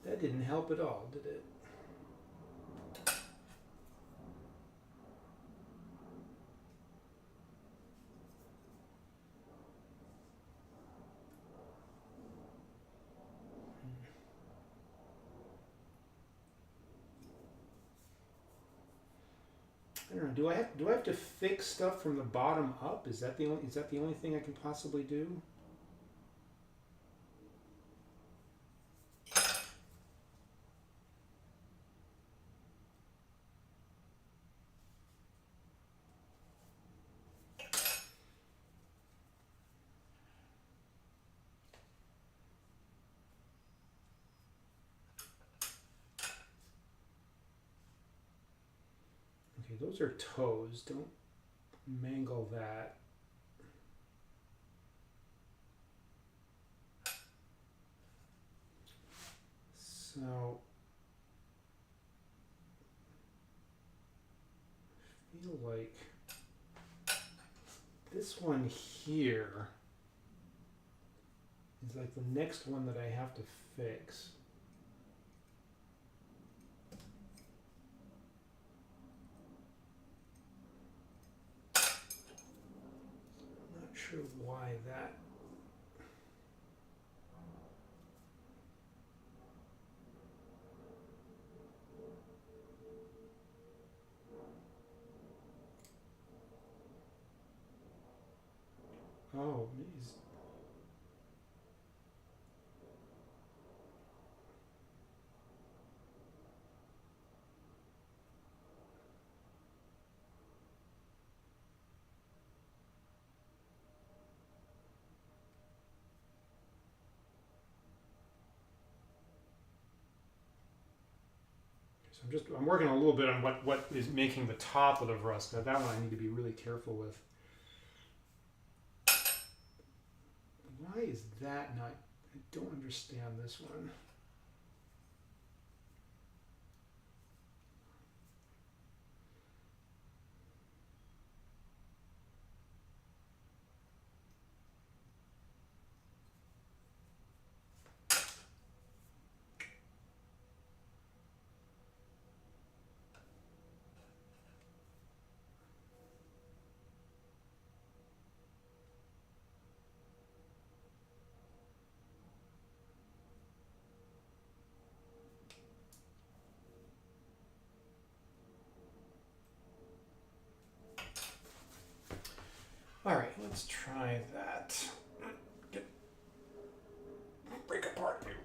That didn't help at all, did it? I don't know. Do I have to fix stuff from the bottom up? Is that the only thing I can possibly do? Okay, those are toes. Don't mangle that. So I feel like this one here is like the next one that I have to fix. I'm not sure why that. Oh, geez. So I'm working a little bit on what is making the top of the Vrusk. That one I need to be really careful with. Why is that not? I don't understand this one. All right, let's try that. Break apart here.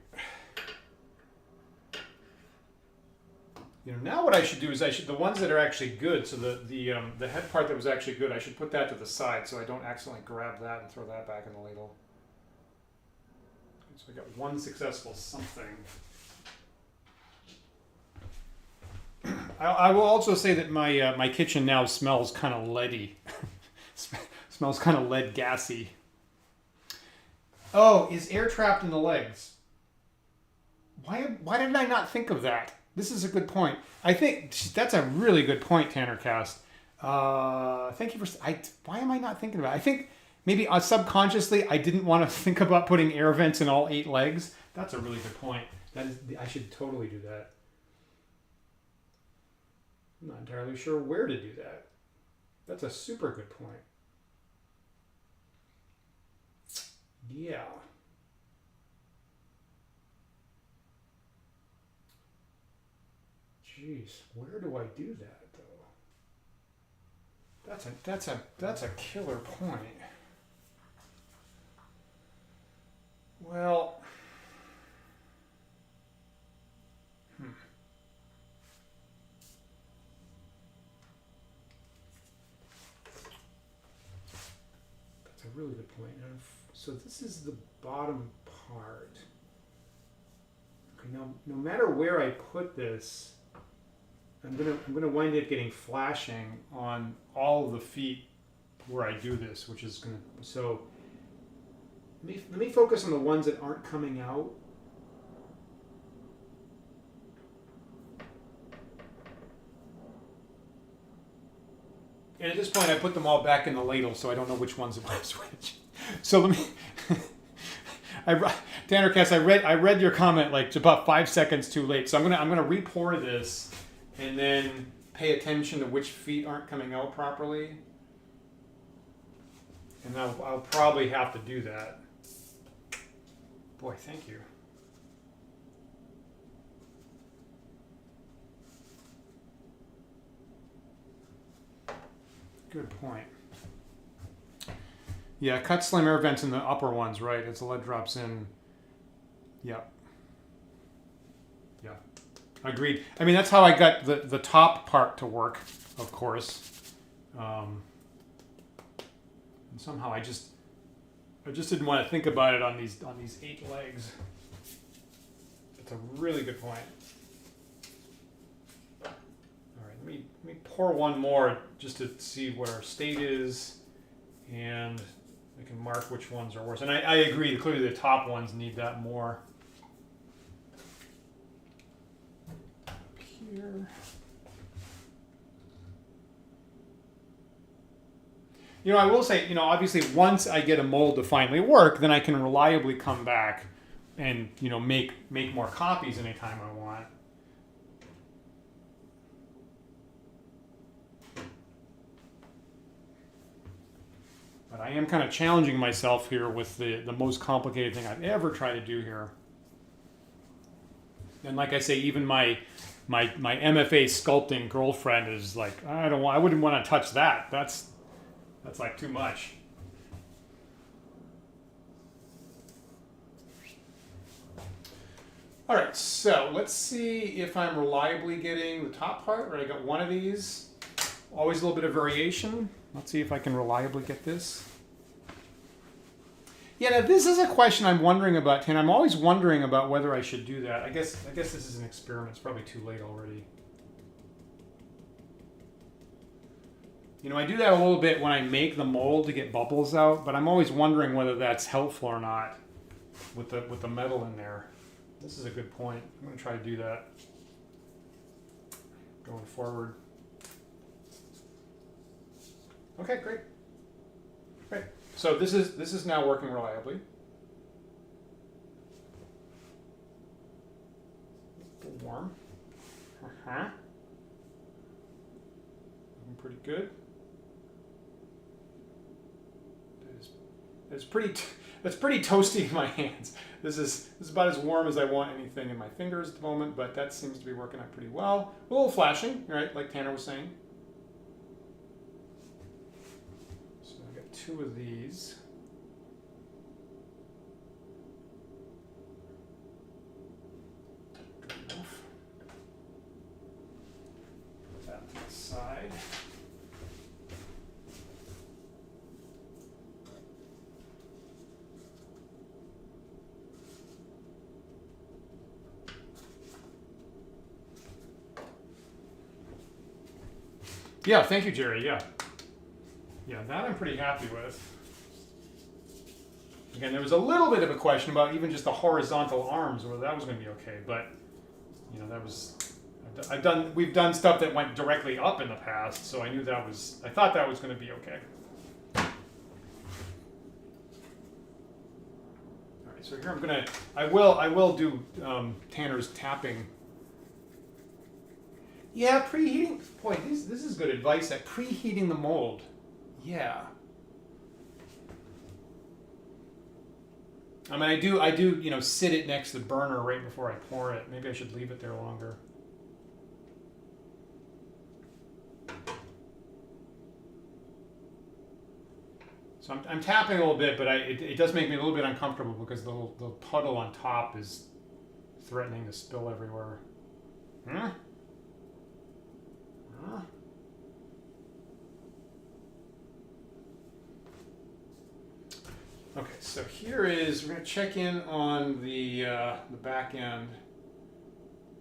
You know, now what I should do is the ones that are actually good. So the head part that was actually good, I should put that to the side so I don't accidentally grab that and throw that back in the ladle. So I got one successful something. I will also say that my kitchen now smells kind of leady. Smells kind of lead gassy. Oh, is air trapped in the legs? Why did I not think of that? This is a good point. I think that's a really good point, Tannercast. Thank you for. Why am I not thinking about it? I think maybe subconsciously I didn't want to think about putting air vents in all 8 legs. That's a really good point. I should totally do that. I'm not entirely sure where to do that. That's a super good point. Yeah. Jeez, where do I do that though? That's a killer point. Well, that's a really good point. So this is the bottom part. Okay, now no matter where I put this, I'm gonna wind up getting flashing on all of the feet where I do this, which is gonna. So let me focus on the ones that aren't coming out. And at this point, I put them all back in the ladle, so I don't know which ones it was which. So let me. Tannercast, I read your comment like about 5 seconds too late, so I'm gonna re-pour this. And then pay attention to which feet aren't coming out properly. And I'll probably have to do that. Boy, thank you. Good point. Yeah, cut slim air vents in the upper ones, right? As the lead drops in. Yep. Yeah. Agreed. I mean, that's how I got the top part to work, of course. And somehow I just didn't want to think about it on these 8 legs. That's a really good point. All right, let me pour one more just to see what our state is, and I can mark which ones are worse. And I agree. Clearly, the top ones need that more. Here. You know, I will say, you know, obviously once I get a mold to finally work, then I can reliably come back and, you know, make more copies anytime I want. But I am kind of challenging myself here with the most complicated thing I've ever tried to do here. And like I say, even my MFA sculpting girlfriend is like, I wouldn't want to touch that. That's like too much. All right, so let's see if I'm reliably getting the top part, right? I got one of these. Always a little bit of variation. Let's see if I can reliably get this. Yeah, now this is a question I'm wondering about, Tan. I'm always wondering about whether I should do that. I guess this is an experiment. It's probably too late already. You know, I do that a little bit when I make the mold to get bubbles out, but I'm always wondering whether that's helpful or not with the metal in there. This is a good point. I'm going to try to do that going forward. Okay, great. Great. So this is now working reliably. A little warm. Looking pretty good. That's pretty toasty in my hands. This is about as warm as I want anything in my fingers at the moment, but that seems to be working out pretty well. A little flashing, right? Like Tanner was saying. So I got 2 of these. Good enough. side. Yeah, thank you, Jerry. Yeah. Yeah, that I'm pretty happy with. Again, there was a little bit of a question about even just the horizontal arms, whether that was going to be okay, but you know, that was we've done stuff that went directly up in the past, so I knew that was, I thought that was going to be okay. All right, so here I'm going to, I will do Tanner's tapping. Yeah, preheating. Boy, this is good advice at preheating the mold. Yeah. I mean, I do, you know, sit it next to the burner right before I pour it. Maybe I should leave it there longer. So I'm tapping a little bit, but it does make me a little bit uncomfortable because the puddle on top is threatening to spill everywhere. Huh? Huh? Okay, so here is, we're going to check in on the back end,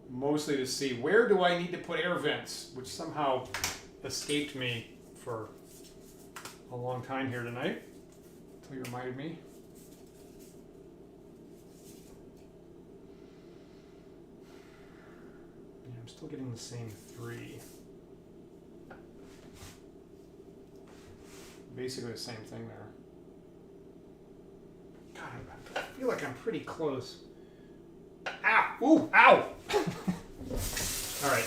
mostly to see where do I need to put air vents, which somehow escaped me for a long time here tonight, until you reminded me. Yeah, I'm still getting the same 3. Basically the same thing there. God, I feel like I'm pretty close. Ow! Ooh! Ow! All right.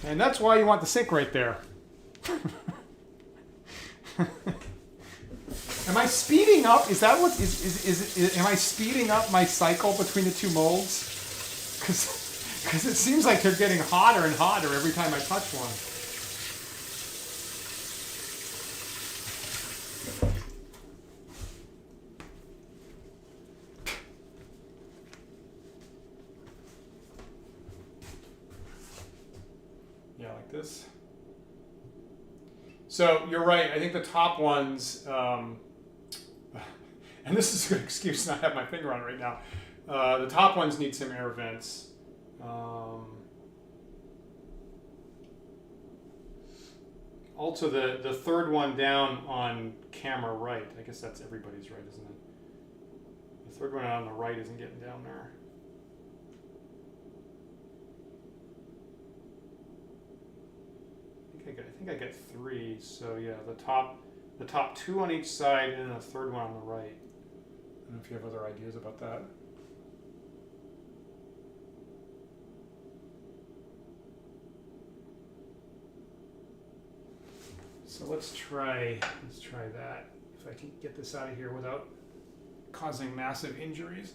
And that's why you want the sink right there. Am I speeding up? Is that what is am I speeding up my cycle between the two molds? Because it seems like they're getting hotter and hotter every time I touch one. Yeah, like this. So you're right. I think the top ones, and this is a good excuse to not have my finger on it right now. The top ones need some air vents. Also, the third one down on camera right. I guess that's everybody's right, isn't it? The third one on the right isn't getting down there. I think I get 3. So yeah, the top 2 on each side, and then a third one on the right. I don't know if you have other ideas about that. So let's try that. If I can get this out of here without causing massive injuries.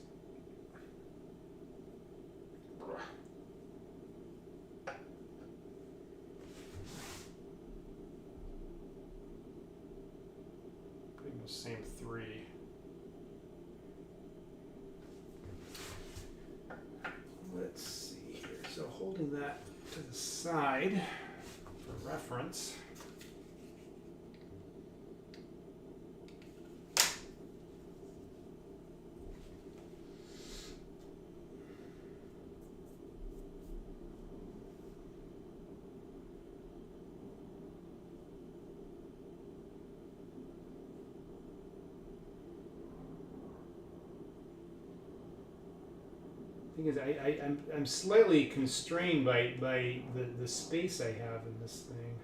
Putting those same 3. Let's see here. So holding that to the side for reference. Thing is, I'm slightly constrained by the space I have in this thing.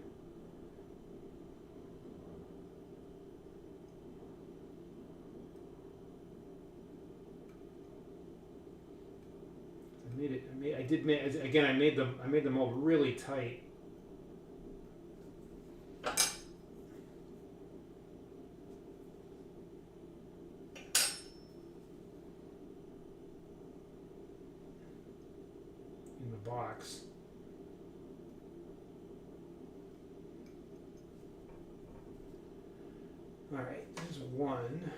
I made the mold really tight. Box. All right, there's one.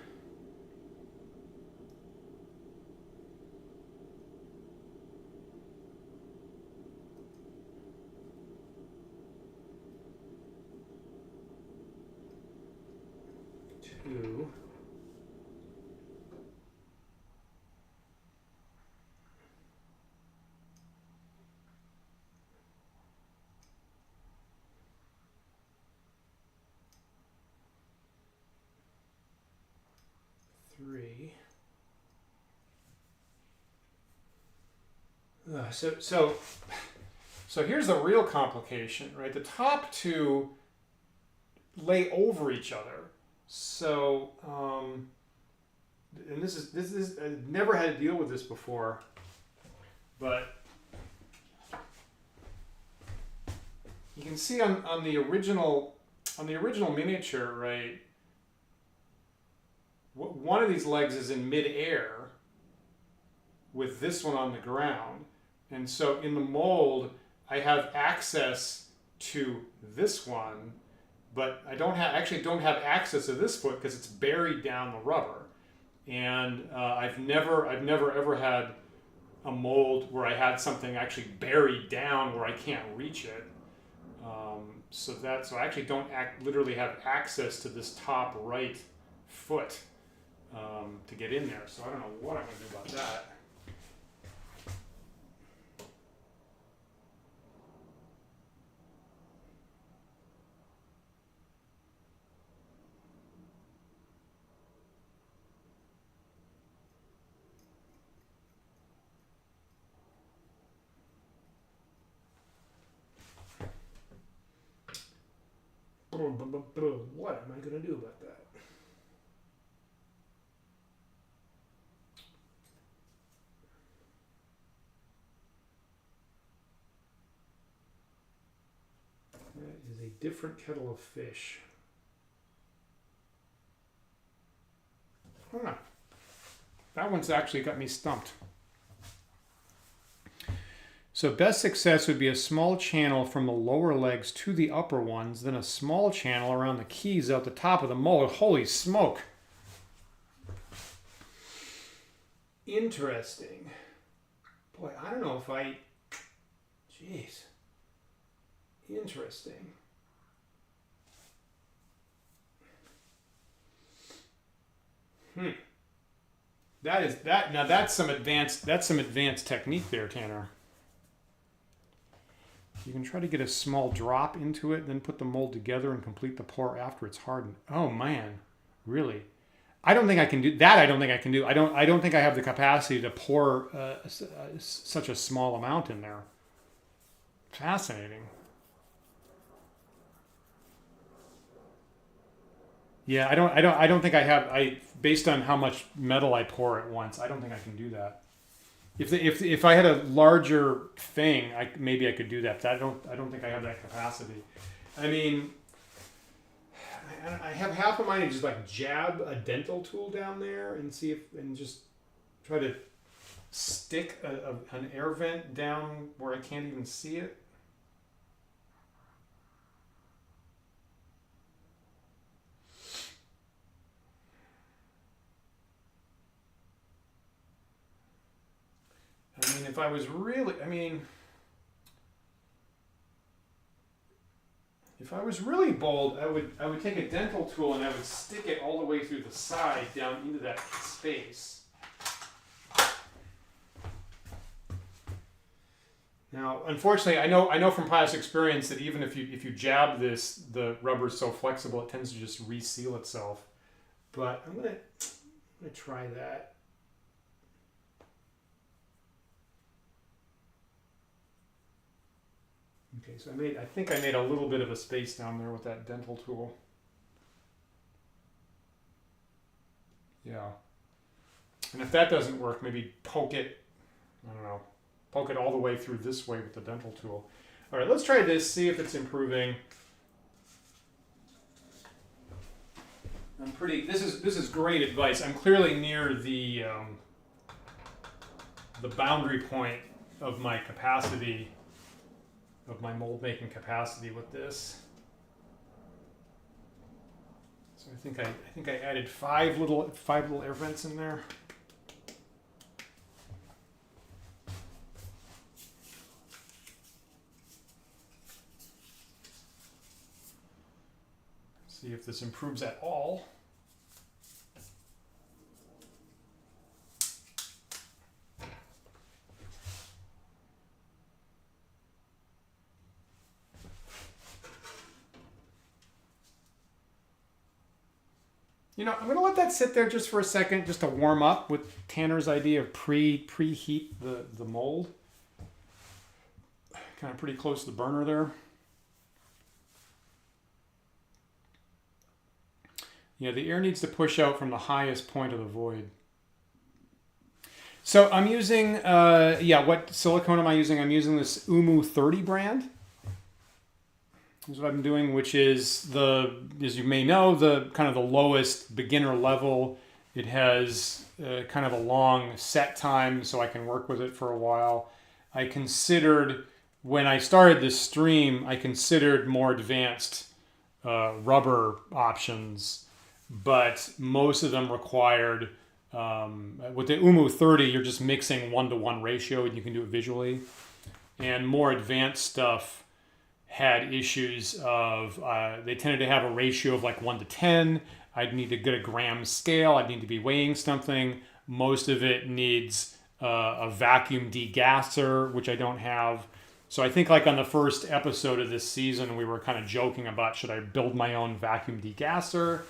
3. So here's the real complication, right? The top two lay over each other. So, and this is I've never had to deal with this before, but you can see on the original miniature, right? One of these legs is in midair with this one on the ground. And so in the mold, I have access to this one, but I actually don't have access to this foot because it's buried down the rubber. And I've never ever had a mold where I had something actually buried down where I can't reach it. So I actually don't literally have access to this top right foot to get in there. So I don't know what I'm going to do about that. What am I going to do about that? That is a different kettle of fish. Huh. That one's actually got me stumped. So best success would be a small channel from the lower legs to the upper ones, then a small channel around the keys out the top of the mold. Holy smoke. Interesting. Boy, I don't know if Jeez. Interesting. Now that's some advanced technique there, Tanner. You can try to get a small drop into it, then put the mold together and complete the pour after it's hardened. Oh man, really? I don't think I can do that. I don't think I can do. I don't think I have the capacity to pour such a small amount in there. Fascinating. Yeah, I don't think I have. Based on how much metal I pour at once, I don't think I can do that. If I had a larger thing, maybe I could do that. But I don't think I have that capacity. I mean, I have half of mine to just like jab a dental tool down there and just try to stick an air vent down where I can't even see it. I mean, if I was really bold, I would take a dental tool and I would stick it all the way through the side down into that space. Now, unfortunately, I know from past experience that even if you jab this, the rubber is so flexible it tends to just reseal itself. But I'm gonna try that. Okay, so I think I made a little bit of a space down there with that dental tool. Yeah. And if that doesn't work, maybe poke it all the way through this way with the dental tool. All right, let's try this, see if it's improving. This is great advice. I'm clearly near the boundary point of my capacity, of my mold making capacity with this. So I think I added five little air vents in there. See if this improves at all. You know, I'm going to let that sit there just for a second, just to warm up with Tanner's idea of preheat the mold. Kind of pretty close to the burner there. Yeah, the air needs to push out from the highest point of the void. So I'm using, what silicone am I using? I'm using this Umu 30 brand. This is what I'm doing, which is as you may know, the kind of the lowest beginner level. It has kind of a long set time, so I can work with it for a while. I considered, when I started this stream, I considered more advanced rubber options, but most of them required, with the Umu 30, you're just mixing 1-to-1 ratio, and you can do it visually. And more advanced stuff had issues of, they tended to have a ratio of like 1-to-10. I'd need to get a gram scale. I'd need to be weighing something. Most of it needs a vacuum degasser, which I don't have. So I think like on the first episode of this season, we were kind of joking about, should I build my own vacuum degasser?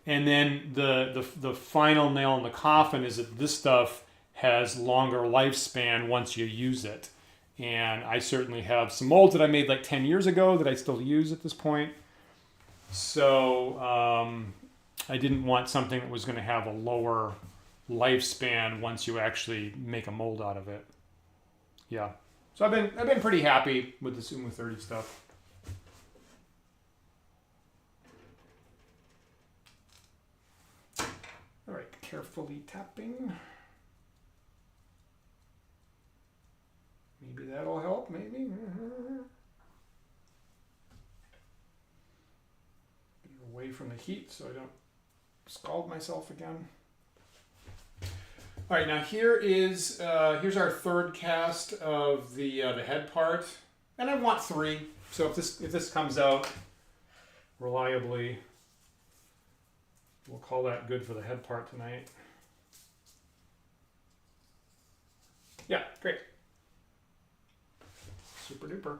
And then the final nail in the coffin is that this stuff has longer lifespan once you use it. And I certainly have some molds that I made like 10 years ago that I still use at this point. So I didn't want something that was going to have a lower lifespan once you actually make a mold out of it. Yeah. So I've been pretty happy with this Umu 30 stuff. All right, carefully tapping. Maybe that'll help, maybe. Be away from the heat so I don't scald myself again. All right, now here's our third cast of the head part, and I want 3. So if this comes out reliably, we'll call that good for the head part tonight. Yeah, great. Super duper.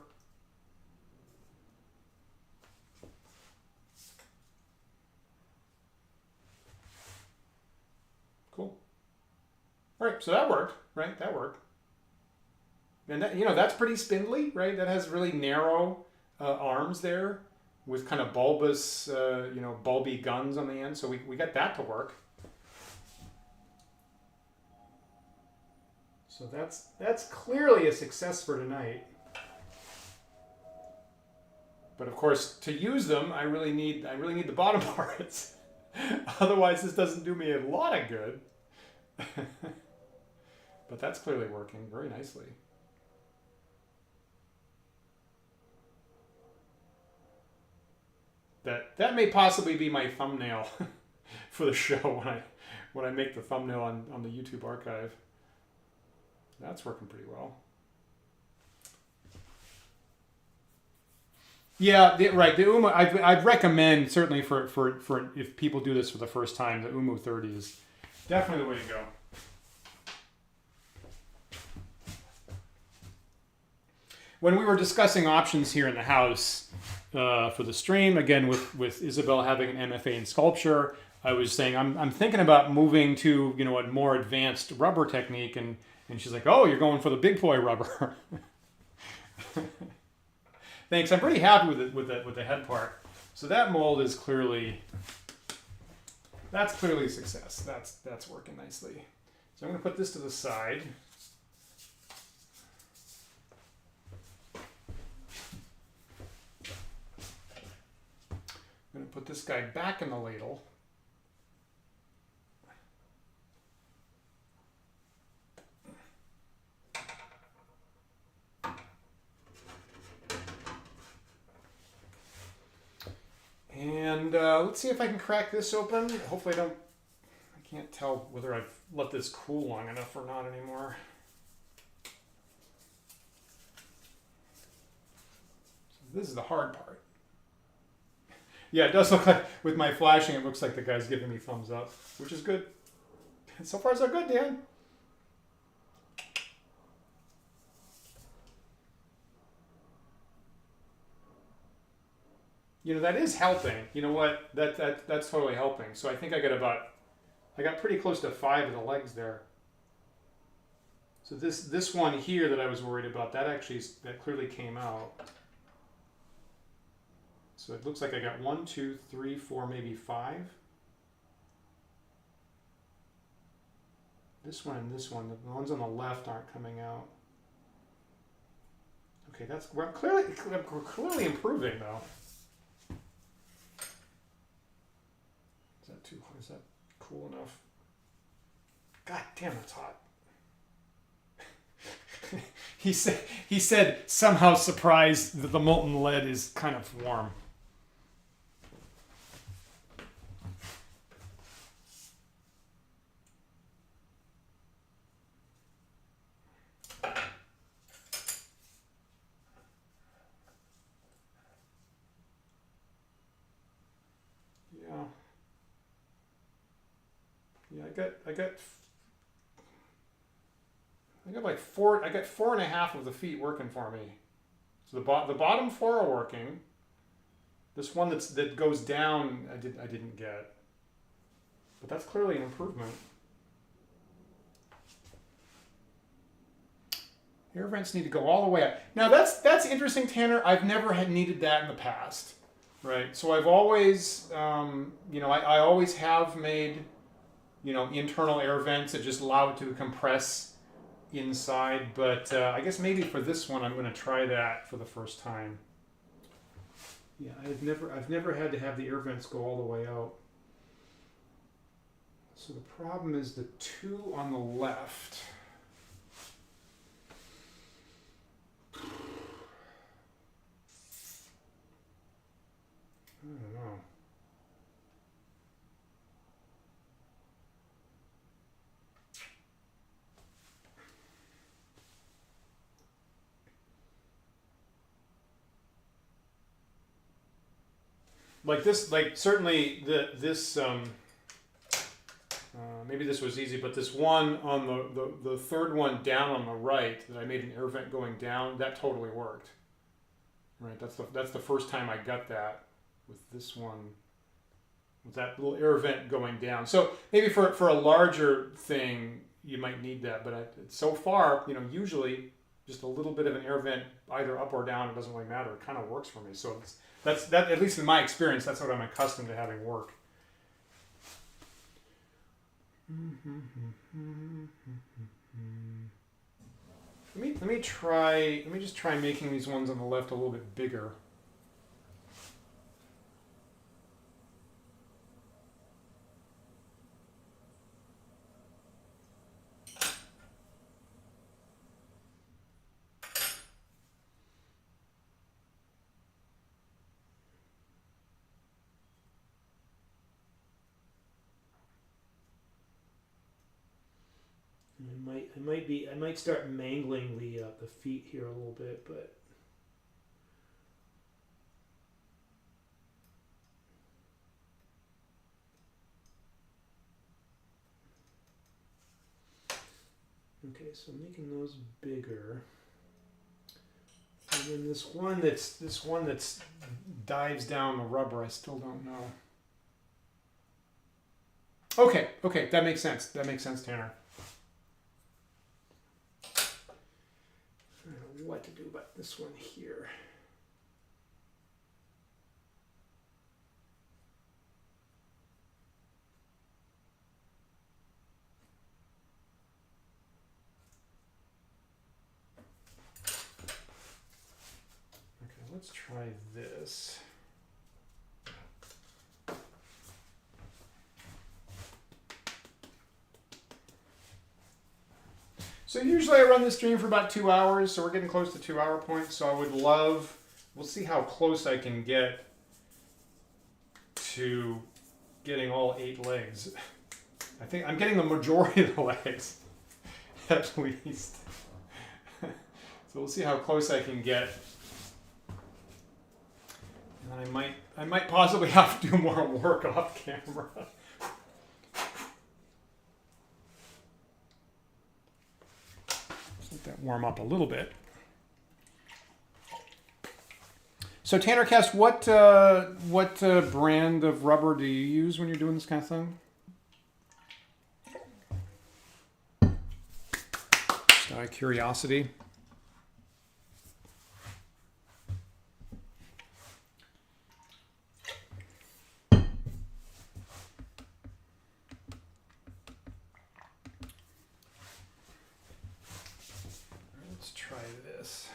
Cool. All right, so that worked, right? That worked. And that, that's pretty spindly, right? That has really narrow arms there with kind of bulbous, bulby guns on the end. So we got that to work. So that's clearly a success for tonight. But of course, to use them, I really need the bottom parts. Otherwise, this doesn't do me a lot of good. But that's clearly working very nicely. That may possibly be my thumbnail for the show when I make the thumbnail on the YouTube archive. That's working pretty well. Yeah, right. The Umu, I'd recommend, certainly for if people do this for the first time, the Umu 30 is definitely the way to go. When we were discussing options here in the house for the stream, again with Isabelle having an MFA in sculpture, I was saying I'm thinking about moving to a more advanced rubber technique, and she's like, oh, you're going for the big boy rubber. Thanks. I'm pretty happy with the head part. So that mold is clearly a success. That's working nicely. So I'm going to put this to the side. I'm going to put this guy back in the ladle. And let's see if I can crack this open. Hopefully I can't tell whether I've let this cool long enough or not anymore. So this is the hard part. Yeah, it does look like, with my flashing, it looks like the guy's giving me thumbs up, which is good. So far so good, Dan. You know, that is helping. You know what? That's totally helping. So I think I got pretty close to 5 of the legs there. So this one here that I was worried about, that clearly came out. So it looks like I got 1, 2, 3, 4, maybe 5. This one and this one, the ones on the left aren't coming out. Okay, we're clearly improving though. Is that cool enough? God damn, it's hot. he said somehow surprised that the molten lead is kind of warm. Yeah, I got like 4. I got 4.5 of the feet working for me. So the bottom 4 are working. This one that goes down, I didn't get, but that's clearly an improvement. Air vents need to go all the way up. Now that's interesting, Tanner. I've never had needed that in the past, right? So I've always, I always have made, internal air vents that just allow it to compress inside. But I guess maybe for this one, I'm going to try that for the first time. Yeah, I've never had to have the air vents go all the way out. So the problem is the 2 on the left. I don't know. Like this, like certainly this maybe this was easy, but this one on the third one down on the right that I made an air vent going down, that totally worked. Right, that's the first time I got that with this one, with that little air vent going down. So maybe for a larger thing you might need that, but so far, usually just a little bit of an air vent either up or down, it doesn't really matter. It kind of works for me. So that's at least in my experience, that's what I'm accustomed to having work. Let me just try making these ones on the left a little bit bigger. I might start mangling the feet here a little bit, but okay. So making those bigger, and then this one that's dives down the rubber, I still don't know. Okay, that makes sense. That makes sense, Tanner. What to do about this one here. Okay, let's try this. So usually I run this stream for about 2 hours, so we're getting close to 2 hour point. So I would love, we'll see how close I can get to getting all 8 legs. I think I'm getting the majority of the legs, at least. So we'll see how close I can get. And I might possibly have to do more work off camera. Let that warm up a little bit. So Tanner Cast, what brand of rubber do you use when you're doing this kind of thing? Just out of curiosity. Let's try this.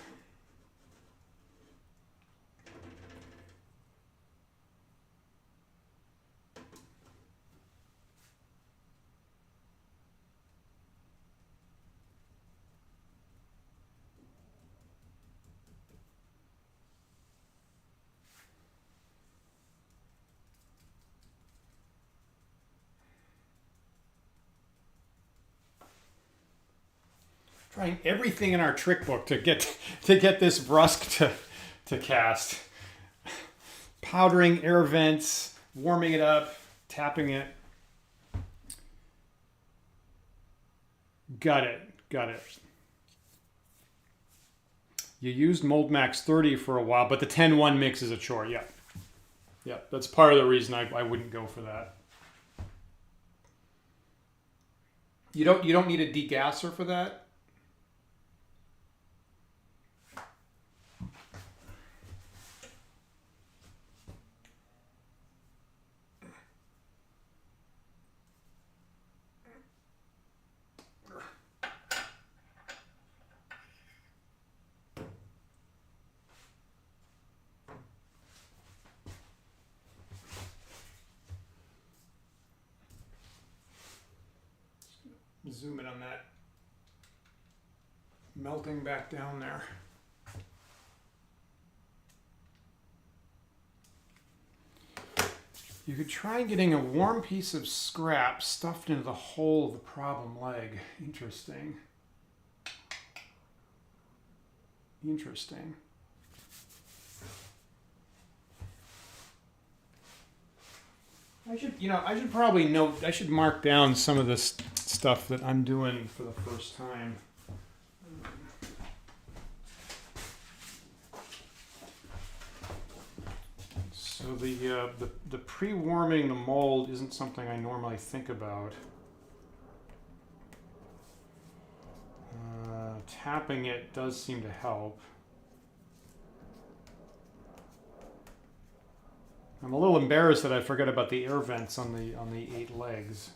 Trying everything in our trick book to get this Vrusk to cast. Powdering air vents, warming it up, tapping it. Got it. You used Mold Max 30 for a while, but the 10-1 mix is a chore. Yeah. That's part of the reason I wouldn't go for that. You don't need a degasser for that. Zoom in on that melting back down there. You could try getting a warm piece of scrap stuffed into the hole of the problem leg. Interesting. I should probably note, I should mark down some of this stuff that I'm doing for the first time. So the pre-warming the mold isn't something I normally think about. Tapping it does seem to help. I'm a little embarrassed that I forgot about the air vents on the 8 legs.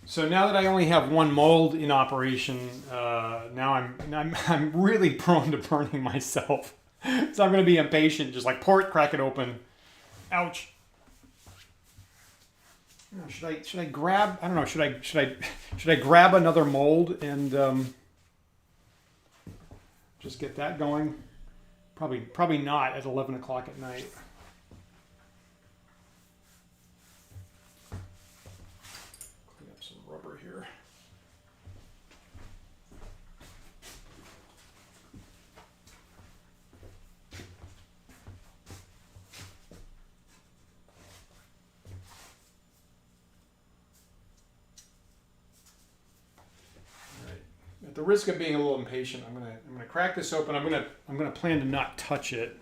So now that I only have one mold in operation, now I'm really prone to burning myself. So I'm going to be impatient, just like pour it, crack it open. Ouch. Should I grab? I don't know. Should I grab another mold and just get that going? Probably not at 11 o'clock at night. Rubber here. All right. At the risk of being a little impatient, I'm gonna crack this open. I'm gonna plan to not touch it.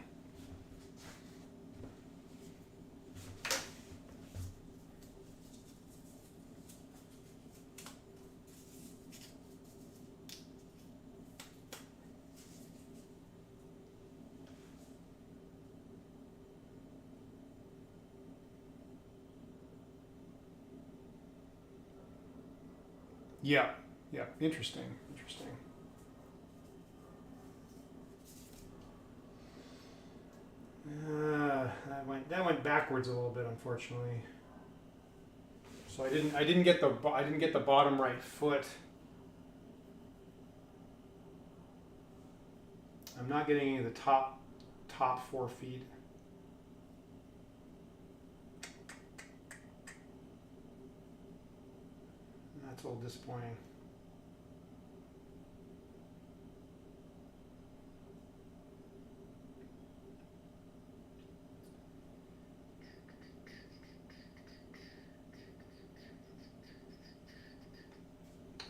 Yeah, interesting. That went backwards a little bit, unfortunately. So I didn't get the bottom right foot. I'm not getting any of the top 4 feet. That's a little disappointing.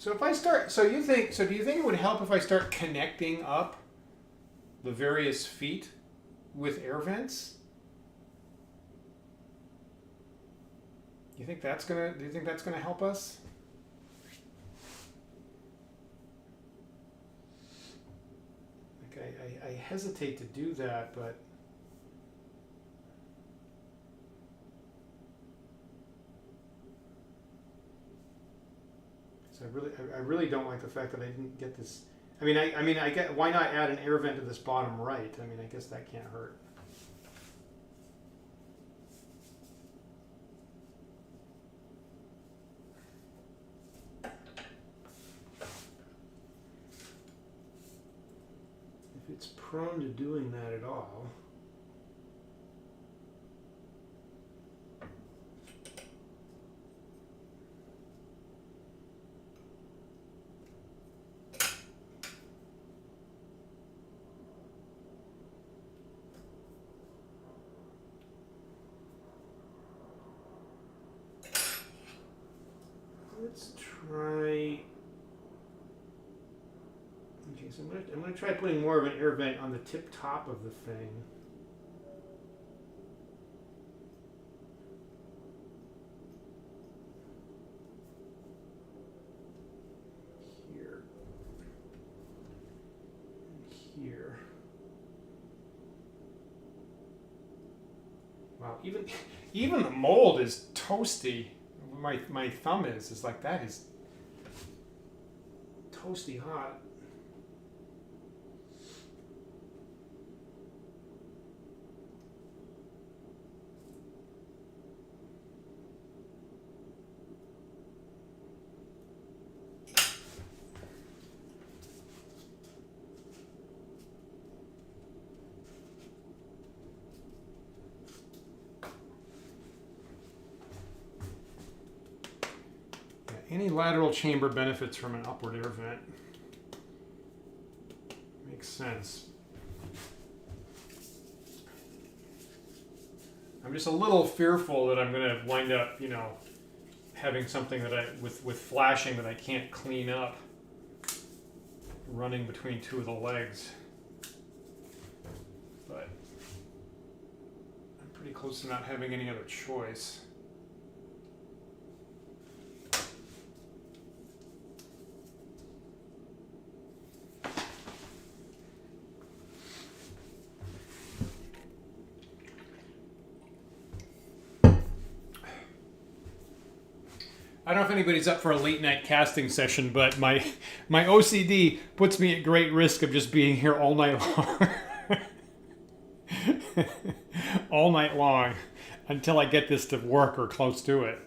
So if I start, so do you think it would help if I start connecting up the various feet with air vents? Do you think that's gonna help us? Like I hesitate to do that, but so I really don't like the fact that I didn't get this. I mean, I get, why not add an air vent to this bottom right? I mean, I guess that can't hurt. If it's prone to doing that at all. Let's try. Okay, so I'm gonna try putting more of an air vent on the tip top of the thing. Here. And here. Wow, even the mold is toasty. My thumb is like, that is toasty hot. Any lateral chamber benefits from an upward air vent. Makes sense. I'm just a little fearful that I'm going to wind up, having something that with flashing that I can't clean up running between two of the legs. But I'm pretty close to not having any other choice. I don't know if anybody's up for a late night casting session, but my OCD puts me at great risk of just being here all night long. All night long until I get this to work or close to it.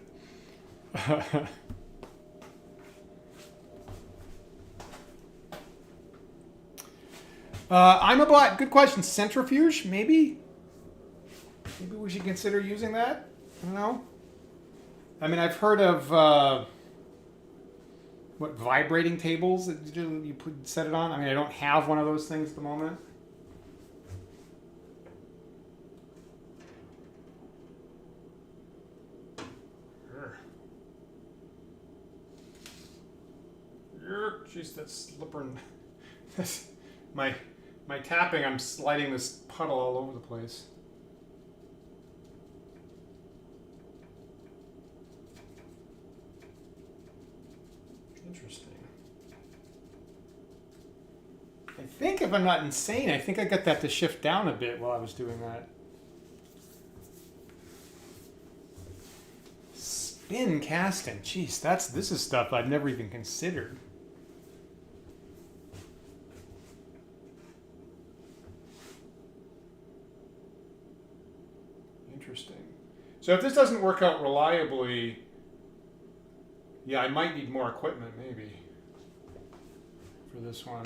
I'm a bot. Good question. Centrifuge, maybe? Maybe we should consider using that? I don't know. I mean, I've heard of vibrating tables that you set it on. I mean, I don't have one of those things at the moment. Jeez, that's slipping. my tapping, I'm sliding this puddle all over the place. Interesting. I think if I'm not insane, I think I got that to shift down a bit while I was doing that. Spin casting. Jeez, this is stuff I've never even considered. Interesting. So if this doesn't work out reliably, yeah, I might need more equipment, maybe, for this one.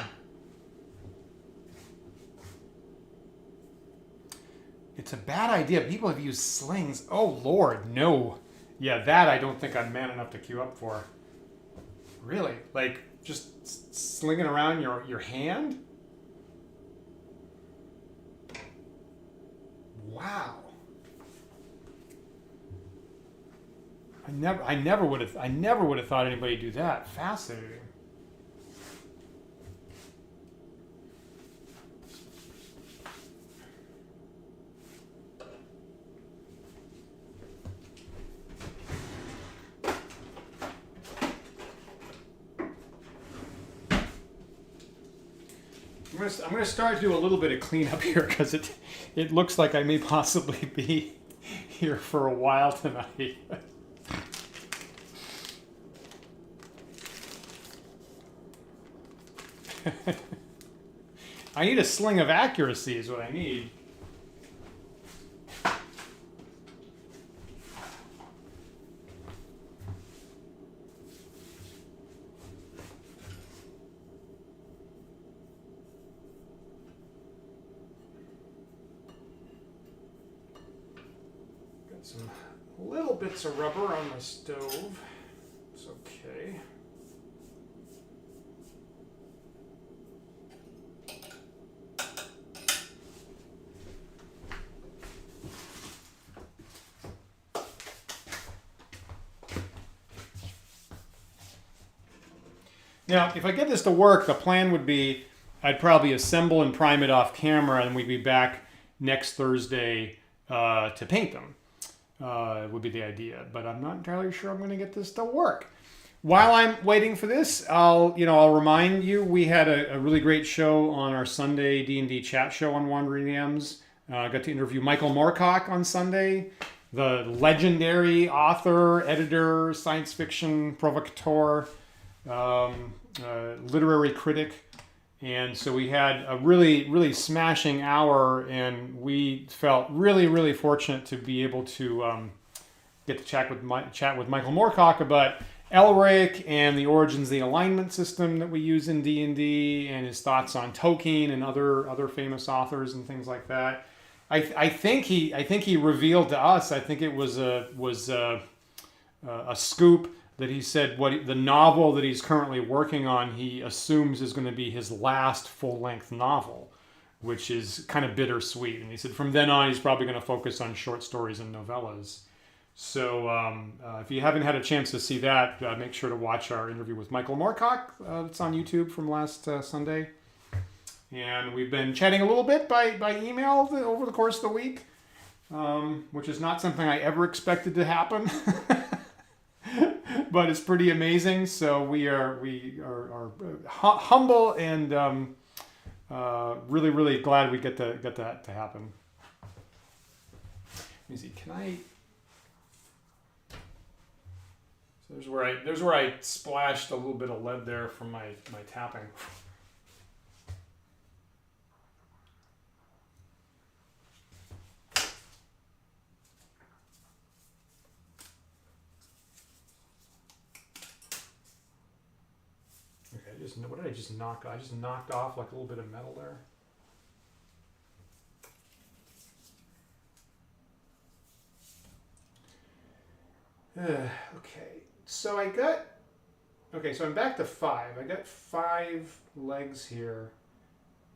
It's a bad idea. People have used slings. Oh, Lord, no. Yeah, that I don't think I'm man enough to queue up for. Really? Like, just slinging around your hand? Wow. I never would have thought anybody'd do that. Fascinating. I'm going to start to do a little bit of cleanup here because it looks like I may possibly be here for a while tonight. I need a sling of accuracy is what I need. Some little bits of rubber on the stove. It's okay. Now, if I get this to work, the plan would be I'd probably assemble and prime it off camera, and we'd be back next Thursday to paint them. Would be the idea, but I'm not entirely sure I'm going to get this to work. While I'm waiting for this, I'll remind you we had a really great show on our Sunday D&D chat show on Wandering Ams. I got to interview Michael Moorcock on Sunday, the legendary author, editor, science fiction provocateur, literary critic. And so we had a really, really smashing hour, and we felt really, really fortunate to be able to get to chat with Michael Moorcock about Elric and the origins of the alignment system that we use in D&D, and his thoughts on Tolkien and other famous authors and things like that. I think he revealed to us. I think it was a scoop that he said the novel that he's currently working on, he assumes is going to be his last full-length novel, which is kind of bittersweet. And he said from then on, he's probably going to focus on short stories and novellas. So if you haven't had a chance to see that, make sure to watch our interview with Michael Moorcock. It's on YouTube from last Sunday. And we've been chatting a little bit by email over the course of the week, which is not something I ever expected to happen. But it's pretty amazing. So we are humble and really, really glad we get that to happen. Let me see. Can I? So there's where I splashed a little bit of lead there from my tapping. What did I just knock off? I just knocked off like a little bit of metal there. Okay, so I'm back to 5. I got 5 legs here,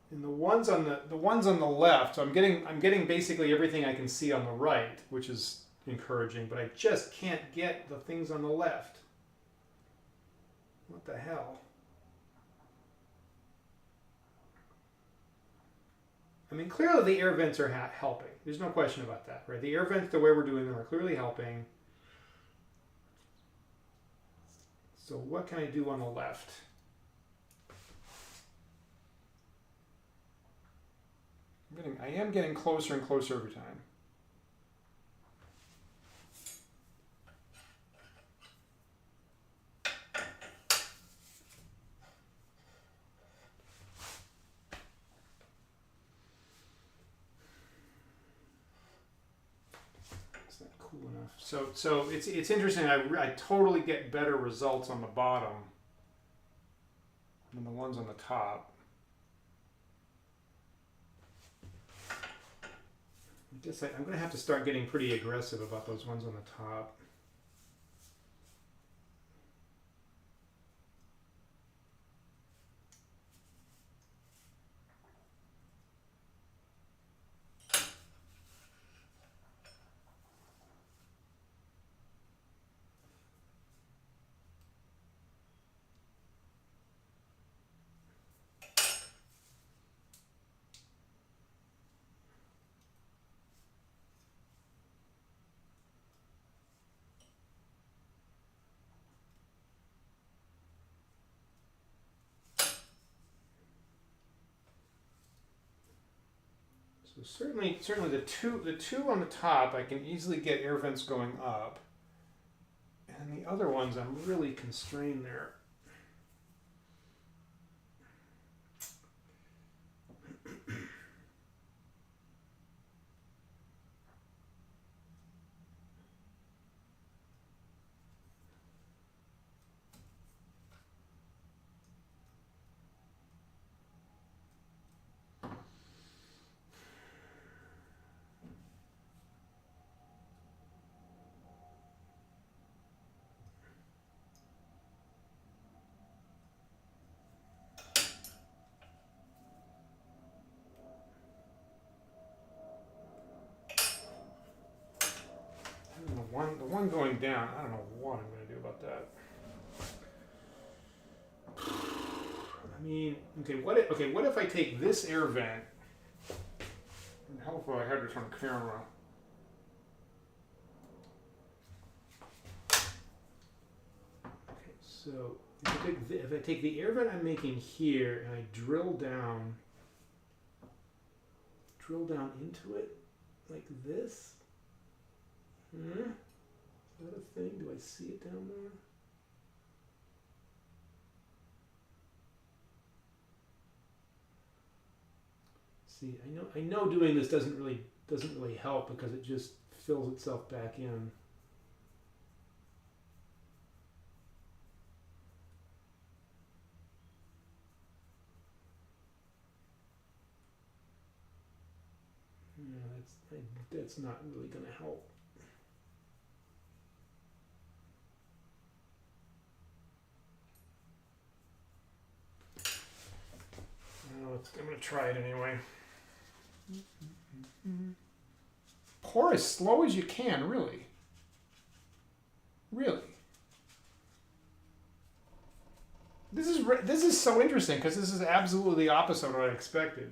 and the ones on the left. So I'm getting basically everything I can see on the right, which is encouraging. But I just can't get the things on the left. What the hell? I mean, clearly the air vents are helping. There's no question about that, right? The air vents, the way we're doing them, are clearly helping. So what can I do on the left? I am getting closer and closer every time. So it's interesting. I totally get better results on the bottom than the ones on the top. I guess I'm going to have to start getting pretty aggressive about those ones on the top. So certainly the two on the top, I can easily get air vents going up. And the other ones, I'm really constrained there. The one going down, I don't know what I'm going to do about that. I mean, what if I take this air vent, and hopefully I have this on camera. Okay, so if I take the air vent I'm making here and I drill down into it like this. Is that a thing? Do I see it down there? See, I know doing this doesn't really help because it just fills itself back in. Yeah, that's not really going to help. I'm going to try it anyway. Pour as slow as you can, really. Really. This is so interesting because this is absolutely the opposite of what I expected.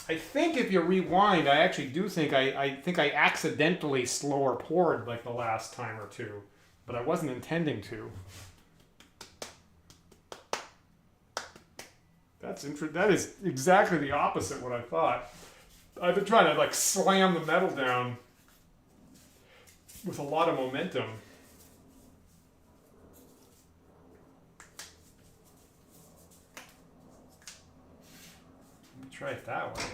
I think if you rewind, I actually do think I accidentally slower poured like the last time or two, but I wasn't intending to. That is exactly the opposite of what I thought. I've been trying to like slam the metal down with a lot of momentum. Let me try it that way.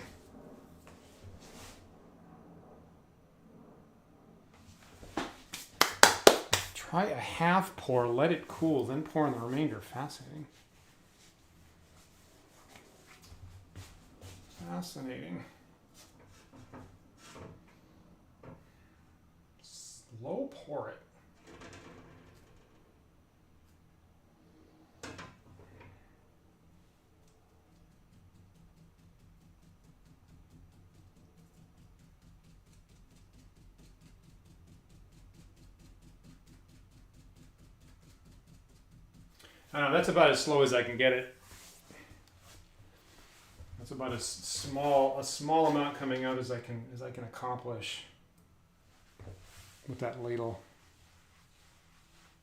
Try a half pour, let it cool, then pour in the remainder. Fascinating. Fascinating. Slow pour it. I don't know, that's about as slow as I can get it. That's about as small amount coming out as I can accomplish with that ladle.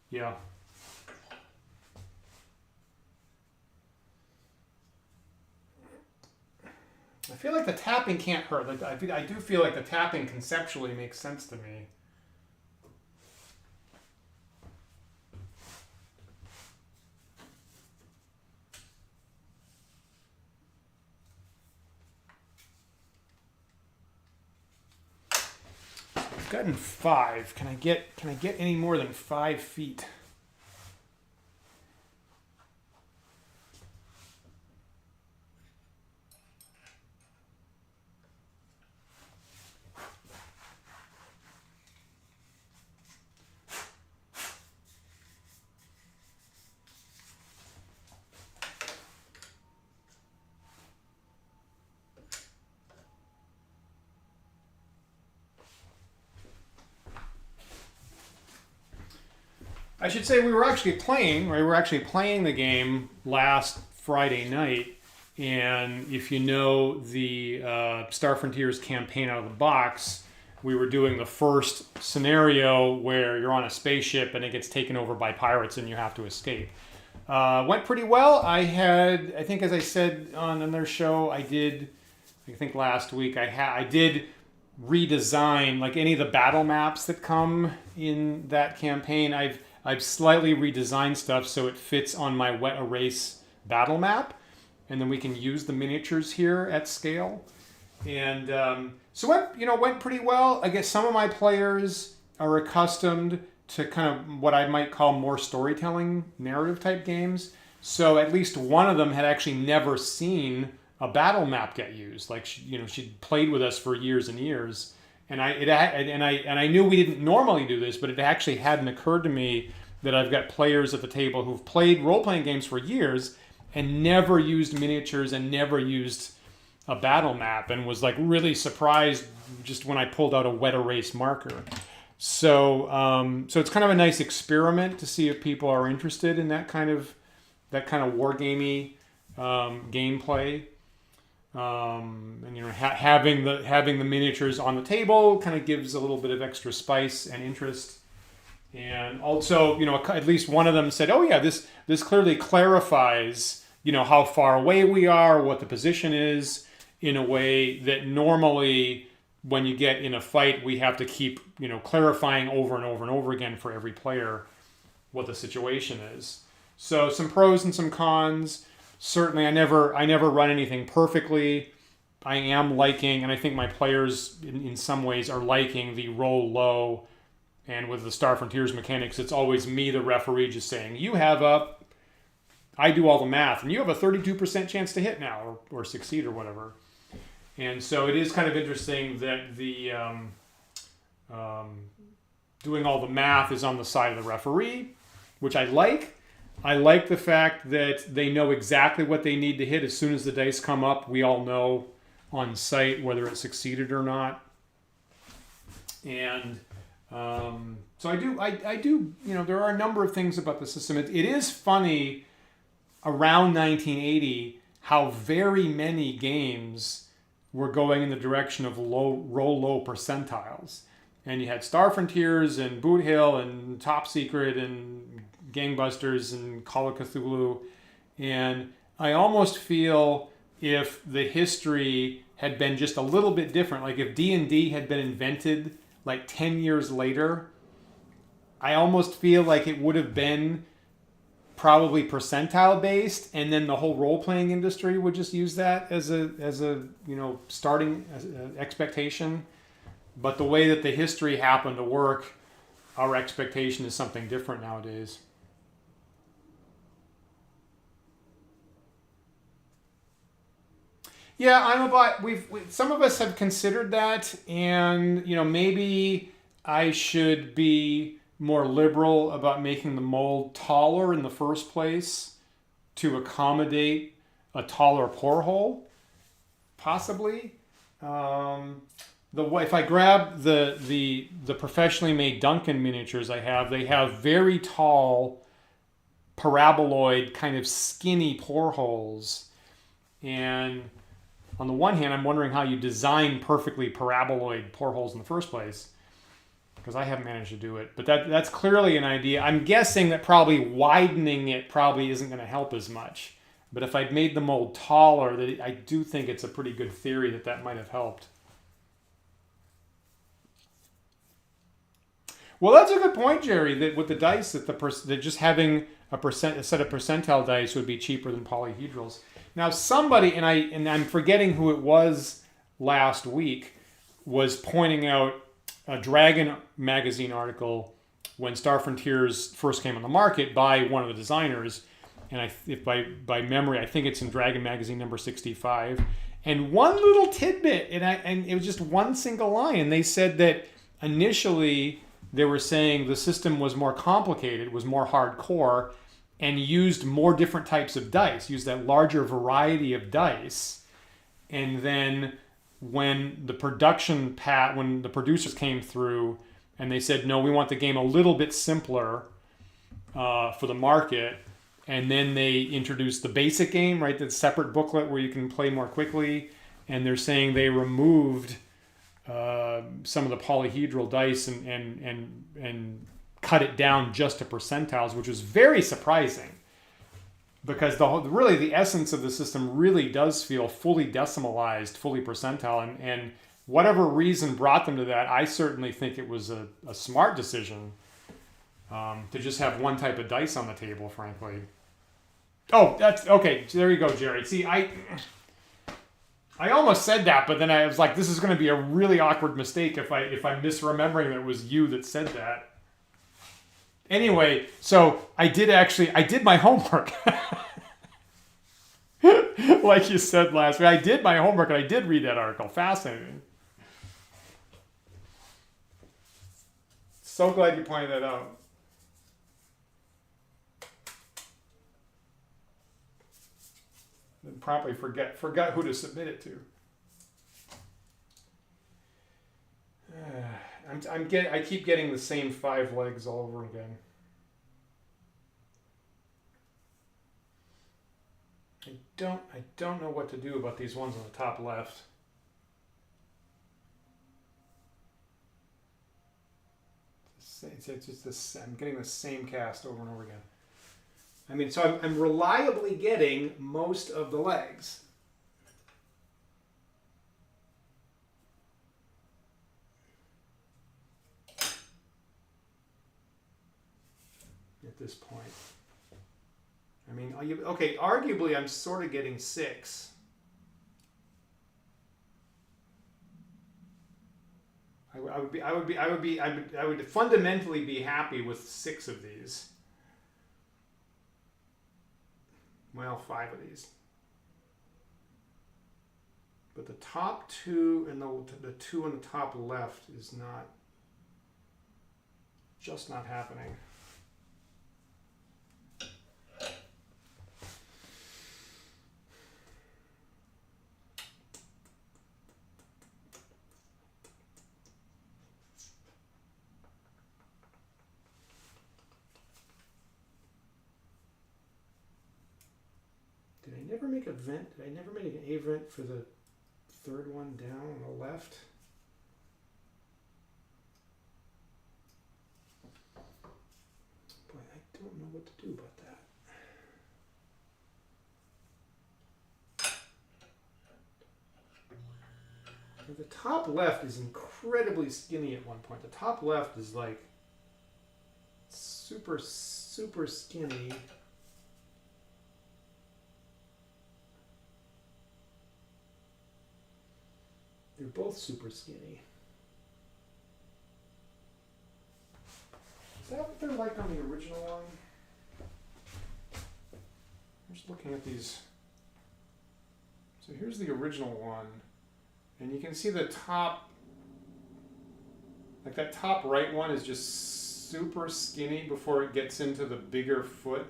Yeah. I feel like the tapping can't hurt. Like I do feel like the tapping conceptually makes sense to me. I've gotten 5. Can I get any more than 5 feet? I should say we were actually playing, right? We were actually playing the game last Friday night, and if you know the Star Frontiers campaign out of the box, we were doing the first scenario where you're on a spaceship and it gets taken over by pirates and you have to escape. Went pretty well. I think as I said on another show, I I think last week I did redesign like any of the battle maps that come in that campaign. I've slightly redesigned stuff so it fits on my wet erase battle map, and then we can use the miniatures here at scale. And so it went pretty well. I guess some of my players are accustomed to kind of what I might call more storytelling, narrative type games. So at least one of them had actually never seen a battle map get used. Like she'd played with us for years and years, and I knew we didn't normally do this, but it actually hadn't occurred to me that I've got players at the table who've played role-playing games for years and never used miniatures and never used a battle map, and was like really surprised just when I pulled out a wet erase marker. So it's kind of a nice experiment to see if people are interested in that kind of wargamey gameplay. And having the miniatures on the table kind of gives a little bit of extra spice and interest. And also, at least one of them said, "Oh yeah, this clearly clarifies, how far away we are, what the position is, in a way that normally when you get in a fight, we have to keep, clarifying over and over and over again for every player what the situation is." So some pros and some cons. Certainly, I never run anything perfectly. I am liking, and I think my players in some ways are liking the roll low. And with the Star Frontiers mechanics, it's always me, the referee, just saying, I do all the math, and you have a 32% chance to hit now, or succeed, or whatever. And so it is kind of interesting that the doing all the math is on the side of the referee, which I like. I like the fact that they know exactly what they need to hit as soon as the dice come up. We all know on site whether it succeeded or not. And so I do, there are a number of things about the system. It is funny around 1980 how very many games were going in the direction of roll low percentiles. And you had Star Frontiers and Boot Hill and Top Secret and Gangbusters and Call of Cthulhu. And I almost feel if the history had been just a little bit different, like if D&D had been invented like 10 years later, I almost feel like it would have been probably percentile based, and then the whole role-playing industry would just use that as a starting expectation. But the way that the history happened to work, our expectation is something different nowadays. Yeah, some of us have considered that, and maybe I should be more liberal about making the mold taller in the first place to accommodate a taller pore hole, possibly. If I grab the professionally made Duncan miniatures they have very tall paraboloid kind of skinny pore holes, and on the one hand, I'm wondering how you design perfectly paraboloid pore holes in the first place, because I haven't managed to do it. But that's clearly an idea. I'm guessing that probably widening it probably isn't going to help as much. But if I'd made the mold taller, I do think it's a pretty good theory that might have helped. Well, that's a good point, Jerry, that with the dice, that just having a set of percentile dice would be cheaper than polyhedrals. Now, somebody, and I'm forgetting who it was last week, was pointing out a Dragon magazine article when Star Frontiers first came on the market by one of the designers, and if by memory, I think it's in Dragon magazine number 65. And one little tidbit, and it was just one single line. They said that initially they were saying the system was more complicated, was more hardcore, and used more different types of dice, used that larger variety of dice. And then when the producers came through and they said, no, we want the game a little bit simpler for the market, and then they introduced the basic game, right, the separate booklet where you can play more quickly, and they're saying they removed some of the polyhedral dice and cut it down just to percentiles, which was very surprising. because really the essence of the system really does feel fully decimalized, fully percentile, and whatever reason brought them to that, I certainly think it was a smart decision to just have one type of dice on the table, frankly. Oh, that's okay. There you go, Jerry. See, I almost said that, but then I was like, this is going to be a really awkward mistake if I'm misremembering that it was you that said that. Anyway, so I did my homework. Like you said last week, I did my homework and I did read that article. Fascinating. So glad you pointed that out. And promptly forgot who to submit it to. I keep getting the same 5 legs all over again. I don't know what to do about these ones on the top left. It's just this. I'm getting the same cast over and over again. I mean, so I'm reliably getting most of the legs. At this point. I mean, okay, arguably I'm sort of getting 6. I would fundamentally be happy with 6 of these. Well, 5 of these. But the top 2 and the 2 on the top left is just not happening. Did I never make a vent? Did I never make an A vent for the 3rd one down on the left? Boy, I don't know what to do about that. The top left is incredibly skinny at one point. The top left is like super, super skinny. They're both super skinny. Is that what they're like on the original one? I'm just looking at these. So here's the original one. And you can see the top, like that top right one is just super skinny before it gets into the bigger foot.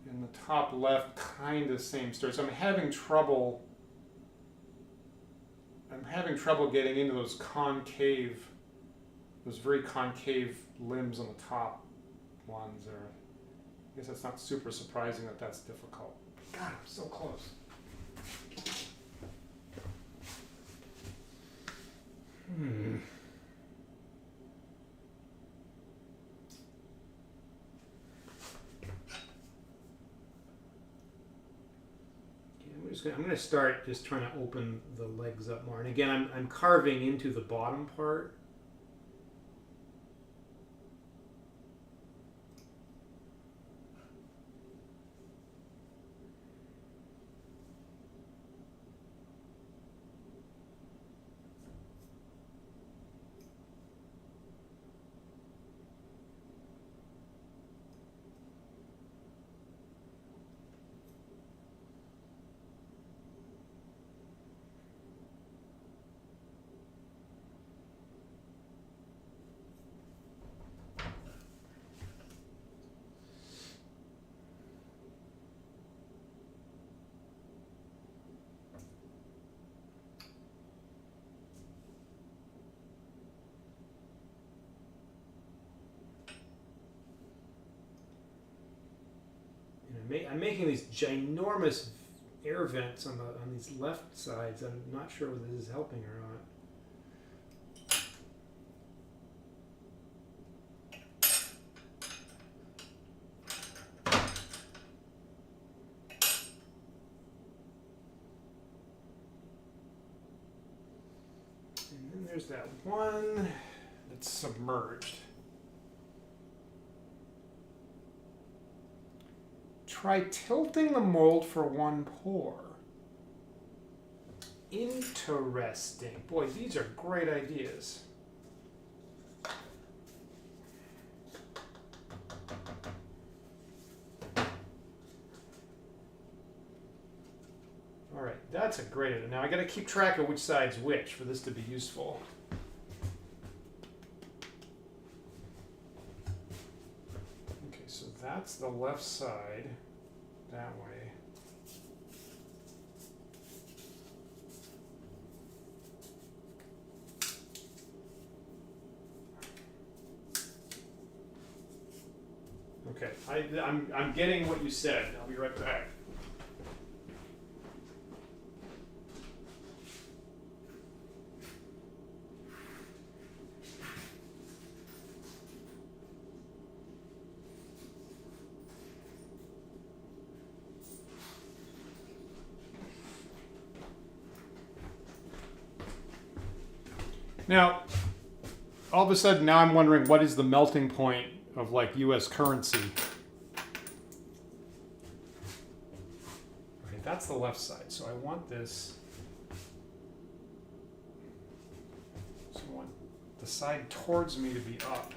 And the top left, kind of same story. So I'm having trouble getting into those very concave limbs on the top ones. I guess that's not super surprising that that's difficult. God, I'm so close. I'm going to start just trying to open the legs up more. And again, I'm carving into the bottom part. I'm making these ginormous air vents on these left sides. I'm not sure whether this is helping or not. there's that one that's submerged. Try tilting the mold for one pour. Interesting. Boy, these are great ideas. All right, that's a great idea. Now I got to keep track of which side's which for this to be useful. Okay, so that's the left side that way. Okay, I'm getting what you said. I'll be right back. Now, all of a sudden, now I'm wondering what is the melting point of like U.S. currency. Okay, that's the left side. So I want this. So I want the side towards me to be up.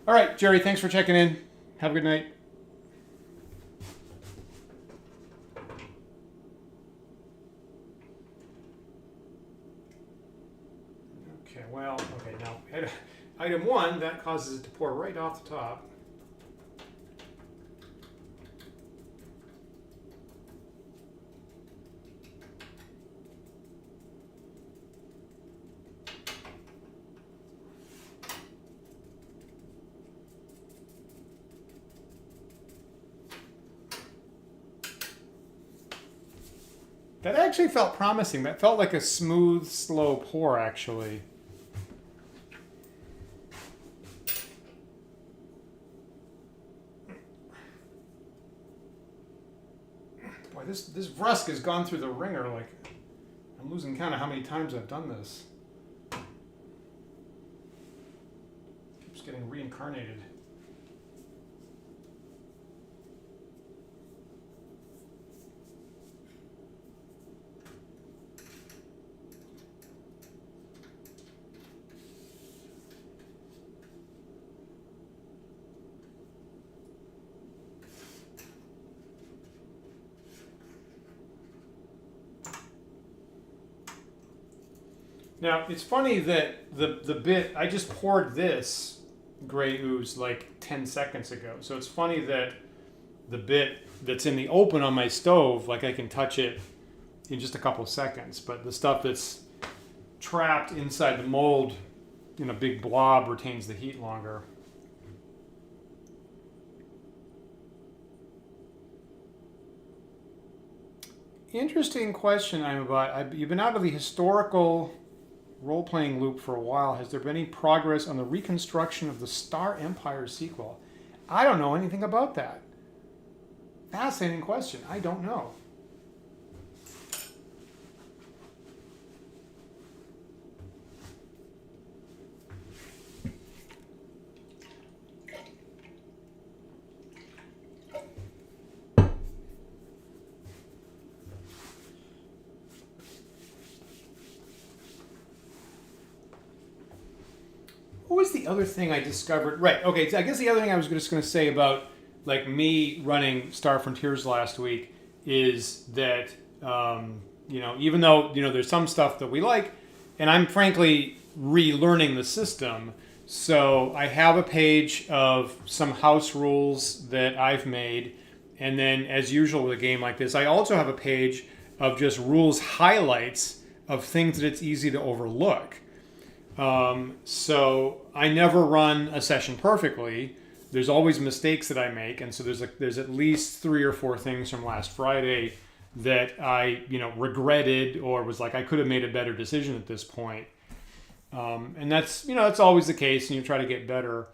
All right, Jerry, thanks for checking in. Have a good night. Okay, well, okay, now item 1, that causes it to pour right off the top. That actually felt promising. That felt like a smooth, slow pour, actually. Boy, this Vrusk has gone through the ringer. Like, I'm losing count of how many times I've done this. Keeps getting reincarnated. Now, it's funny that the bit, I just poured this gray ooze like 10 seconds ago. So it's funny that the bit that's in the open on my stove, like I can touch it in just a couple of seconds. But the stuff that's trapped inside the mold in a big blob retains the heat longer. Interesting question, you've been out of the historical role-playing loop for a while. Has there been any progress on the reconstruction of the Star Empire sequel? I don't know anything about that. Fascinating question. I don't know. What was the other thing I discovered? Right, okay, so I guess the other thing I was just going to say about like me running Star Frontiers last week is that, even though, there's some stuff that we like, and I'm frankly relearning the system, so I have a page of some house rules that I've made, and then as usual with a game like this, I also have a page of just rules highlights of things that it's easy to overlook. So I never run a session perfectly. There's always mistakes that I make, and so there's at least 3 or 4 things from last Friday that I regretted or was like I could have made a better decision at this point. And that's always the case, and you try to get better.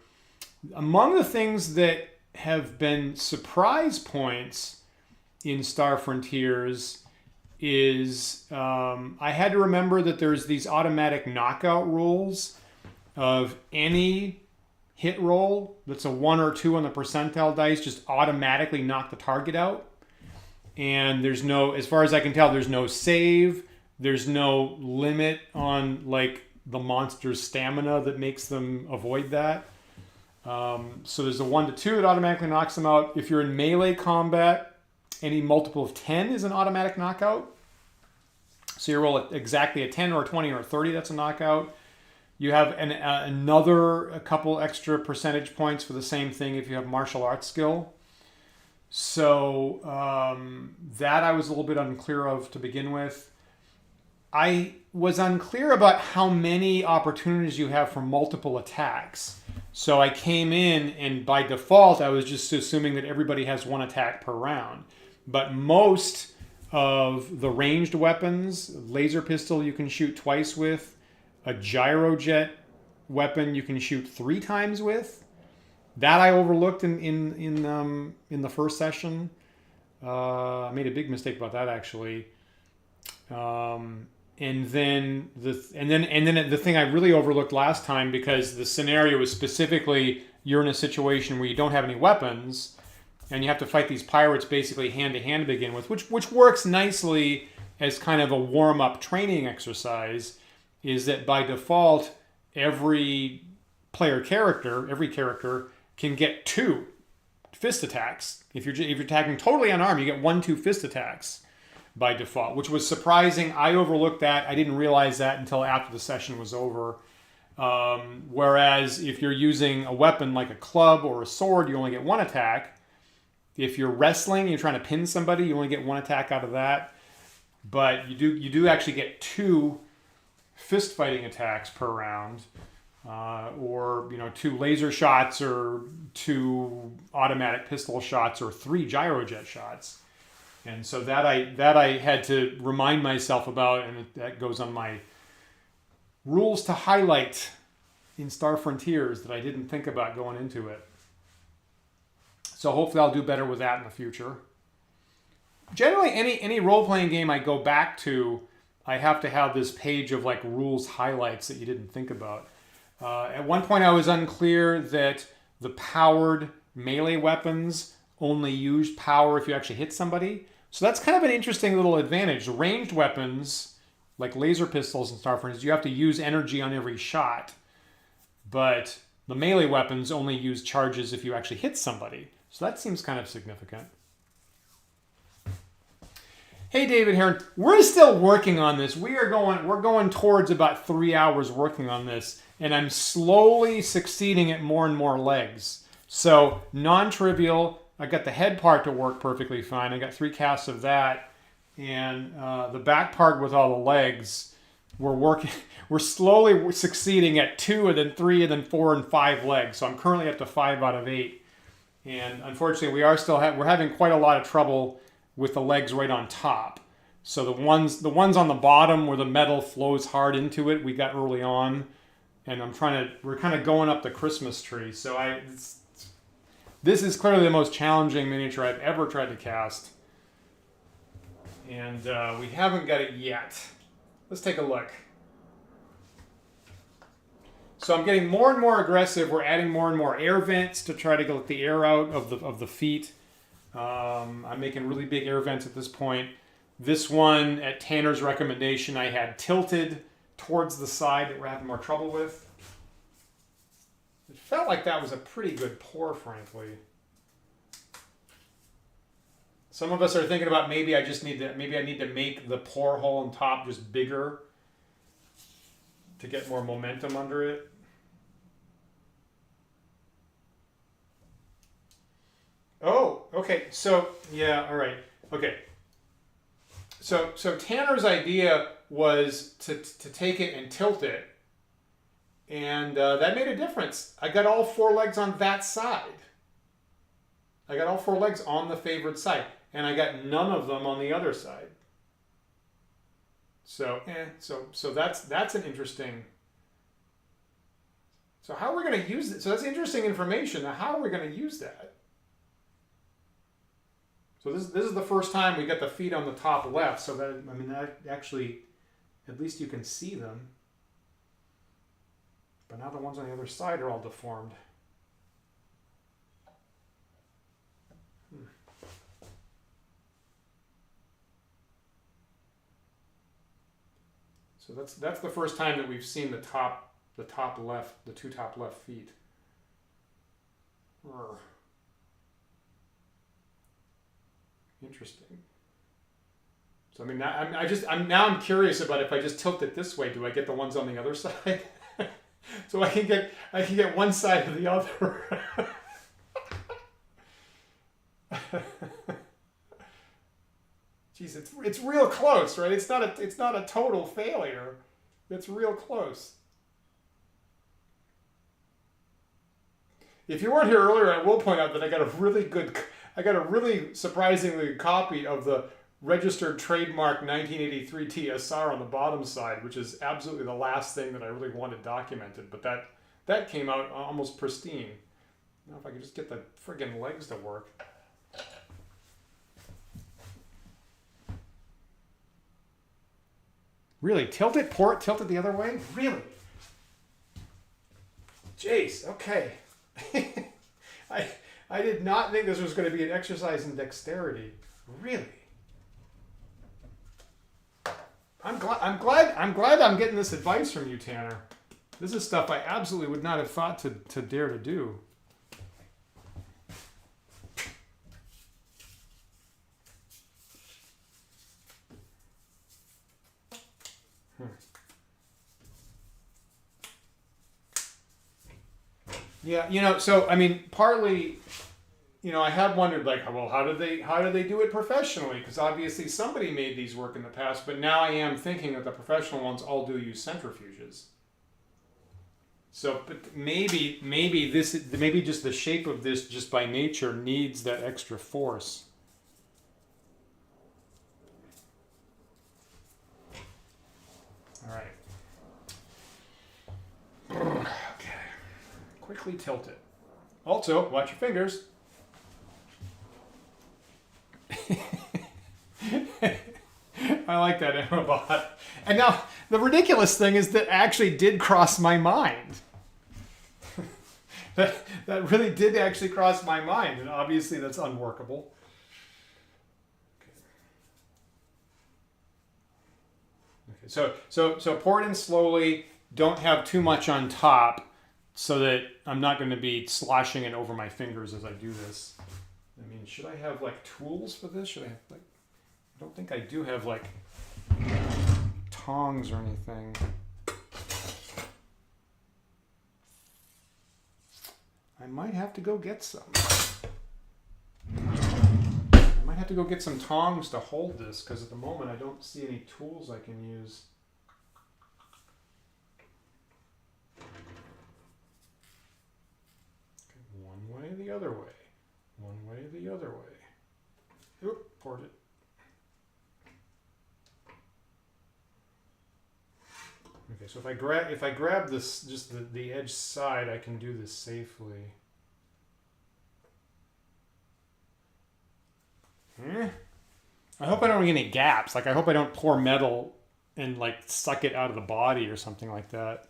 Among the things that have been surprise points in Star Frontiers is I had to remember that there's these automatic knockout rules of any hit roll that's a 1 or 2 on the percentile dice just automatically knock the target out. And there's no, as far as I can tell, there's no save. There's no limit on like the monster's stamina that makes them avoid that. So there's a 1 to 2 that automatically knocks them out. If you're in melee combat, any multiple of 10 is an automatic knockout. So you roll exactly a 10 or a 20 or a 30, that's a knockout. You have a couple extra percentage points for the same thing if you have martial arts skill. So that I was a little bit unclear of to begin with. I was unclear about how many opportunities you have for multiple attacks. So I came in and by default I was just assuming that everybody has 1 attack per round. But most of the ranged weapons, laser pistol you can shoot twice with, a gyrojet weapon you can shoot 3 times with. That I overlooked in the first session. I made a big mistake about that actually. And then the thing I really overlooked last time, because the scenario was specifically you're in a situation where you don't have any weapons and you have to fight these pirates basically hand to hand to begin with, which works nicely as kind of a warm-up training exercise, is that by default every character can get 2 fist attacks. If you're attacking totally unarmed, you get 1-2 fist attacks by default, which was surprising. I overlooked that. I didn't realize that until after the session was over. Whereas if you're using a weapon like a club or a sword, you only get 1 attack. If you're wrestling, you're trying to pin somebody, you only get 1 attack out of that. But you do actually get 2 fist fighting attacks per round, or 2 laser shots, or 2 automatic pistol shots, or 3 gyrojet shots. And so that I had to remind myself about, and that goes on my rules to highlight in Star Frontiers that I didn't think about going into it. So hopefully I'll do better with that in the future. Generally, any role-playing game I go back to, I have to have this page of like rules highlights that you didn't think about. At one point I was unclear that the powered melee weapons only use power if you actually hit somebody. So that's kind of an interesting little advantage. Ranged weapons, like laser pistols and Star Frontiers, you have to use energy on every shot. But the melee weapons only use charges if you actually hit somebody. So that seems kind of significant. Hey, David Heron, we're still working on this. We're going towards about 3 hours working on this, and I'm slowly succeeding at more and more legs. So non-trivial. I got the head part to work perfectly fine. I got 3 casts of that, and the back part with all the legs, we're slowly succeeding at 2, and then 3, and then 4 and 5 legs. So I'm currently up to 5 out of 8, and unfortunately we're having quite a lot of trouble with the legs right on top. So the ones on the bottom where the metal flows hard into it, we got early on, and we're kind of going up the Christmas tree. So this is clearly the most challenging miniature I've ever tried to cast. And we haven't got it yet. Let's take a look. So I'm getting more and more aggressive. We're adding more and more air vents to try to get the air out of the feet. I'm making really big air vents at this point. This one, at Tanner's recommendation, I had tilted towards the side that we're having more trouble with. It felt like that was a pretty good pour, frankly. Some of us are thinking about maybe I need to make the pour hole on top just bigger to get more momentum under it. Oh, okay. So, yeah, all right. Okay. So Tanner's idea was to take it and tilt it. And that made a difference. I got all 4 legs on that side. I got all 4 legs on the favored side. And I got none of them on the other side. So that's an interesting So how are we going to use it? So that's interesting information. Now, how are we going to use that? So this is the first time we get the feet on the top left. So that, I mean, that actually, at least you can see them. But now the ones on the other side are all deformed. So that's the first time that we've seen the top left, the two top left feet. Interesting. So I mean, I'm curious about if I just tilt it this way, do I get the ones on the other side? So I can get one side or the other. Jeez, it's real close, right? It's not a total failure. It's real close. If you weren't here earlier, I will point out that I got a really surprisingly good copy of the registered trademark 1983 TSR on the bottom side, which is absolutely the last thing that I really wanted documented. But that came out almost pristine. Now if I could just get the friggin' legs to work. Really? Tilt it the other way? Really? Jeez, okay. I did not think this was going to be an exercise in dexterity. Really? I'm glad I'm getting this advice from you, Tanner. This is stuff I absolutely would not have thought to dare to do. Yeah, so I mean, partly, I had wondered, like, well, how did they do it professionally? Because obviously somebody made these work in the past, but now I am thinking that the professional ones all do use centrifuges. So, but maybe just the shape of this, just by nature, needs that extra force. All right. Quickly tilt it. Also, watch your fingers. I like that, Emma. And now, the ridiculous thing is that actually did cross my mind. that really did actually cross my mind, and obviously that's unworkable. Okay, so pour it in slowly. Don't have too much on top, so that I'm not going to be sloshing it over my fingers as I do this. I mean, should I have like tools for this? Should I have like? I don't think I do have like tongs or anything. I might have to go get some. I might have to go get some tongs to hold this, because at the moment I don't see any tools I can use. One way, the other way. One way, the other way. Oop, poured it. Okay, so if I grab this, just the edge side, I can do this safely. I hope I don't get any gaps. Like, I hope I don't pour metal and like suck it out of the body or something like that.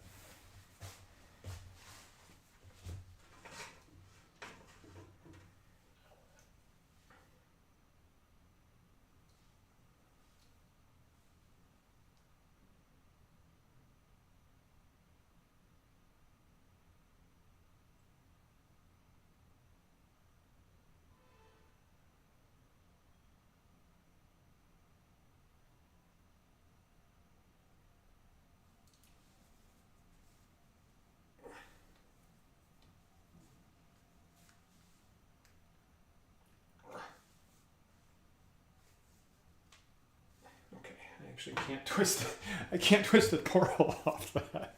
Actually I can't twist the portal off that.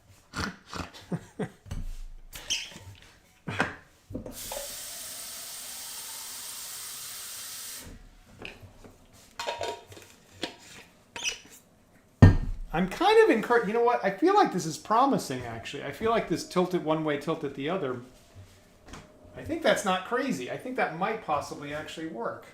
I'm kind of encouraged. You know what? I feel like this is promising, actually. I feel like this tilted one way, tilted the other. I think that's not crazy. I think that might possibly actually work.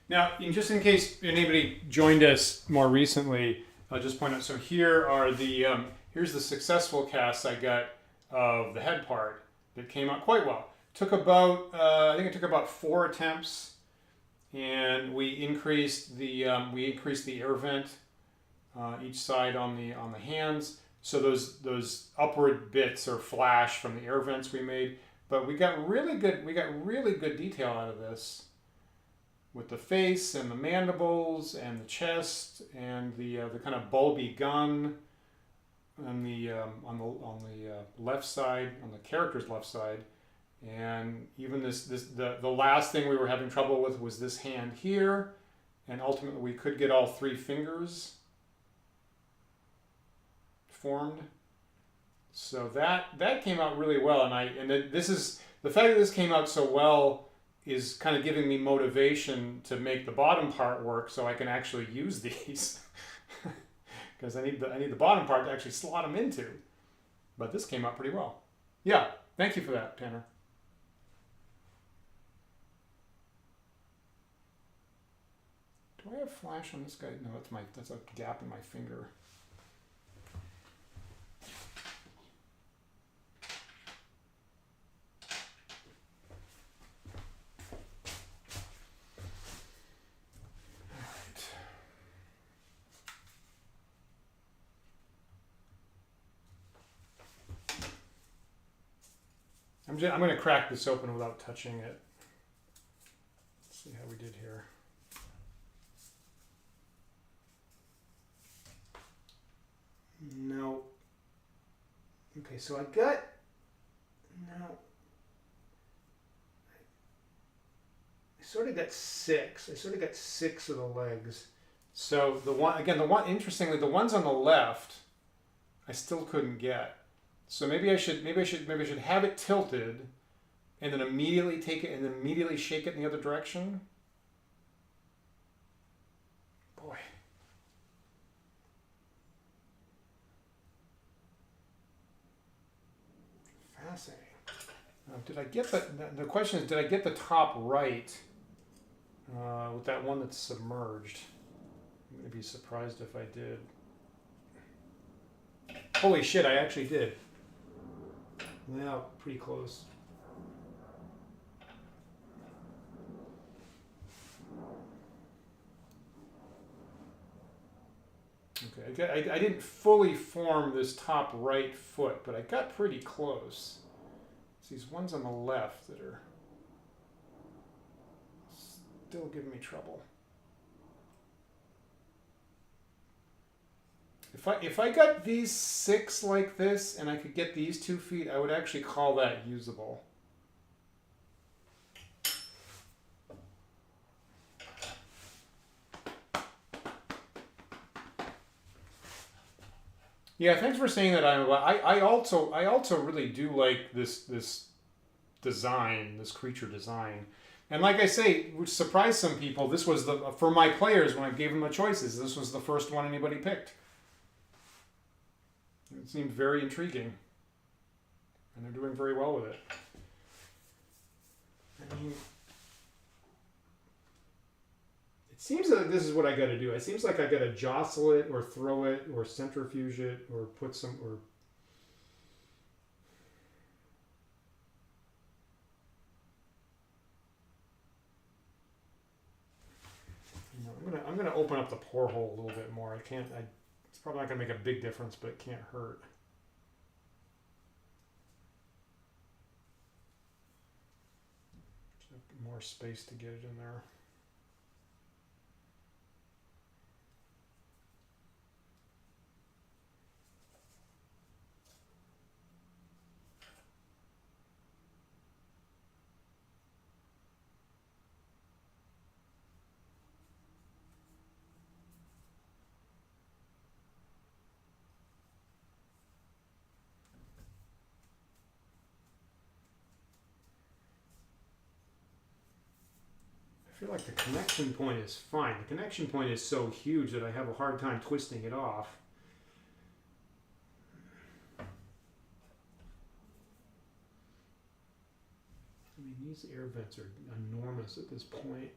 Now, just in case anybody joined us more recently, I'll just point out. So here are the here's the successful cast I got of the head part that came out quite well. Took about I think it took about 4 attempts, and we increased the air vent each side on the hands. So those upward bits are flash from the air vents we made, but we got really good detail out of this, with the face and the mandibles and the chest and the kind of bulby gun on the left side, on the character's left side, and even the last thing we were having trouble with was this hand here, and ultimately we could get all 3 fingers formed. So that came out really well, and this is the fact that this came out so well is kind of giving me motivation to make the bottom part work so I can actually use these. Because I need the bottom part to actually slot them into. But this came out pretty well. Yeah, thank you for that, Tanner. Do I have flash on this guy? No, that's a gap in my finger. I'm going to crack this open without touching it. Let's see how we did here. No. Okay, so I sort of got 6. I sort of got 6 of the legs. So interestingly, the ones on the left, I still couldn't get. So maybe I should have it tilted, and then immediately take it and then immediately shake it in the other direction. Boy. Fascinating. Did I get the question is, did I get the top right with that one that's submerged? I'm going to be surprised if I did. Holy shit, I actually did. Yeah, pretty close. Okay, I didn't fully form this top right foot, but I got pretty close. It's these ones on the left that are still giving me trouble. If I got these 6 like this and I could get these 2 feet, I would actually call that usable. Yeah, thanks for saying that. I also really do like this design, this creature design. And like I say, which surprised some people, this was for my players when I gave them the choices, this was the first one anybody picked. It seemed very intriguing, and they're doing very well with it. I mean, it seems like this is what I got to do. It seems like I got to jostle it, or throw it, or centrifuge it, or put some, or I'm gonna open up the pore hole a little bit more. It's probably not gonna make a big difference, but it can't hurt. Just more space to get it in there. feel like the connection point is fine. The connection point is so huge that I have a hard time twisting it off. I mean, these air vents are enormous at this point.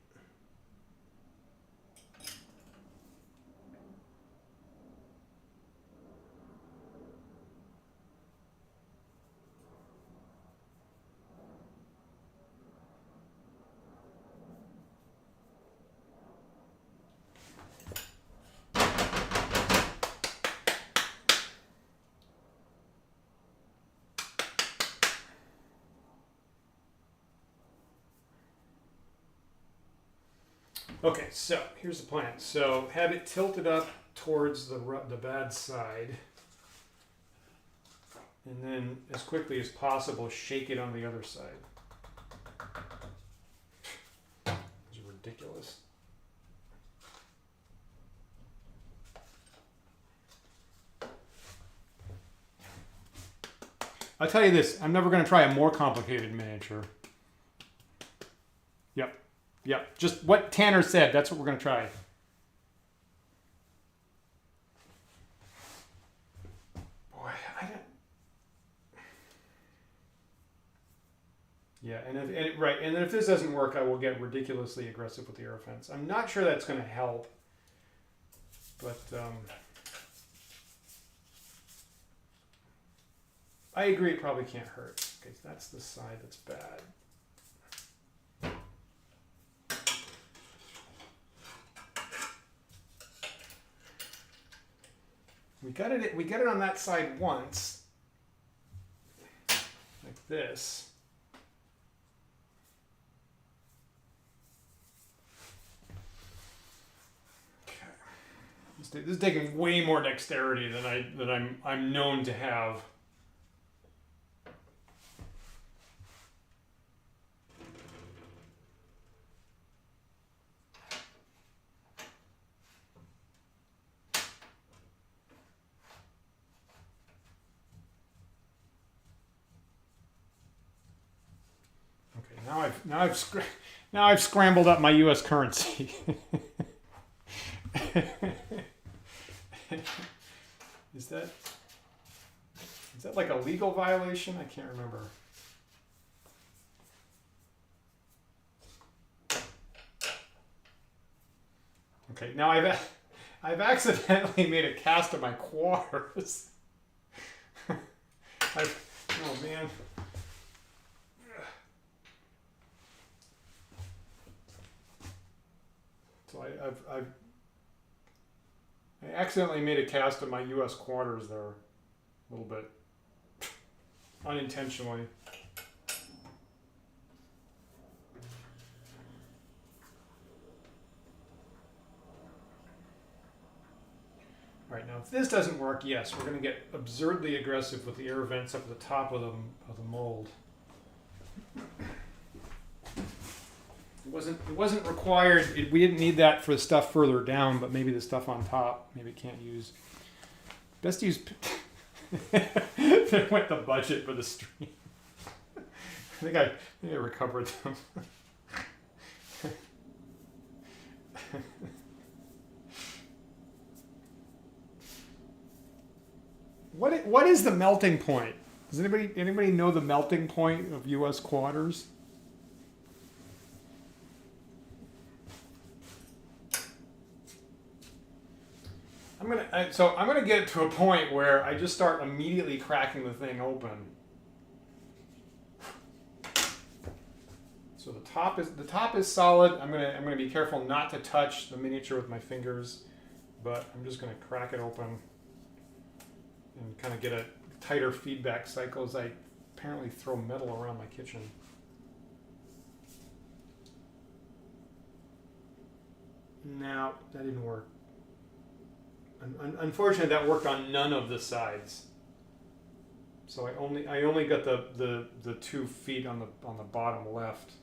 Okay, so here's the plan. So have it tilted up towards the bad side, and then as quickly as possible shake it on the other side. It's ridiculous. I'll tell you this, I'm never going to try a more complicated miniature. Yep. Yep, just what Tanner said, that's what we're going to try. Boy, I don't... Yeah, right, and then if this doesn't work, I will get ridiculously aggressive with the air fence. I'm not sure that's going to help, but I agree it probably can't hurt. Okay, so that's the side that's bad. We got it on that side once, like this. Okay. This is taking way more dexterity than I'm known to have. Now I've scrambled up my U.S. currency. Is that like a legal violation? I can't remember. Okay, now I've accidentally made a cast of my quarters. Oh man. So I accidentally made a cast of my U.S. quarters there, a little bit, unintentionally. All right, now if this doesn't work, yes, we're going to get absurdly aggressive with the air vents up at the top of the mold. It wasn't required. We didn't need that for the stuff further down, but maybe the stuff on top, maybe can't use. Best use. There went the budget for the stream. I think I recovered them. What is the melting point? Does anybody know the melting point of U.S. quarters? I'm gonna get it to a point where I just start immediately cracking the thing open. So the top is solid. I'm gonna be careful not to touch the miniature with my fingers, but I'm just gonna crack it open and kind of get a tighter feedback cycle as I apparently throw metal around my kitchen. No, that didn't work. Unfortunately, that worked on none of the sides. So I only got the 2 feet on the bottom left.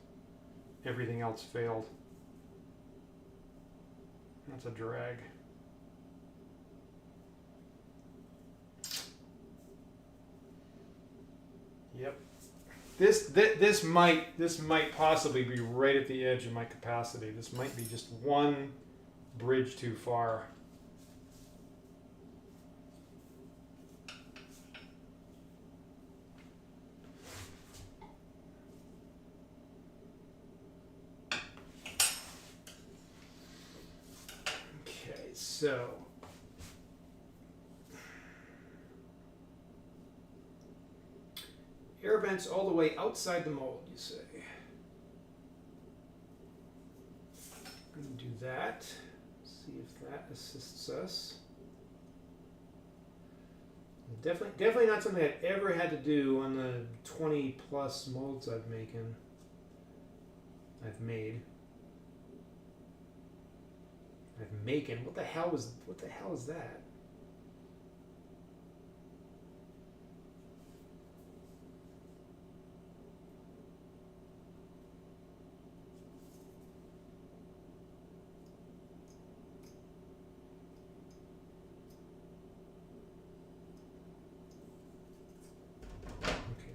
Everything else failed. That's a drag. Yep. This might possibly be right at the edge of my capacity. This might be just one bridge too far. Okay, so air vents all the way outside the mold, you say. I'm going to do that. See if that assists us. Definitely not something I've ever had to do on the 20 plus molds I've made. What the hell is that?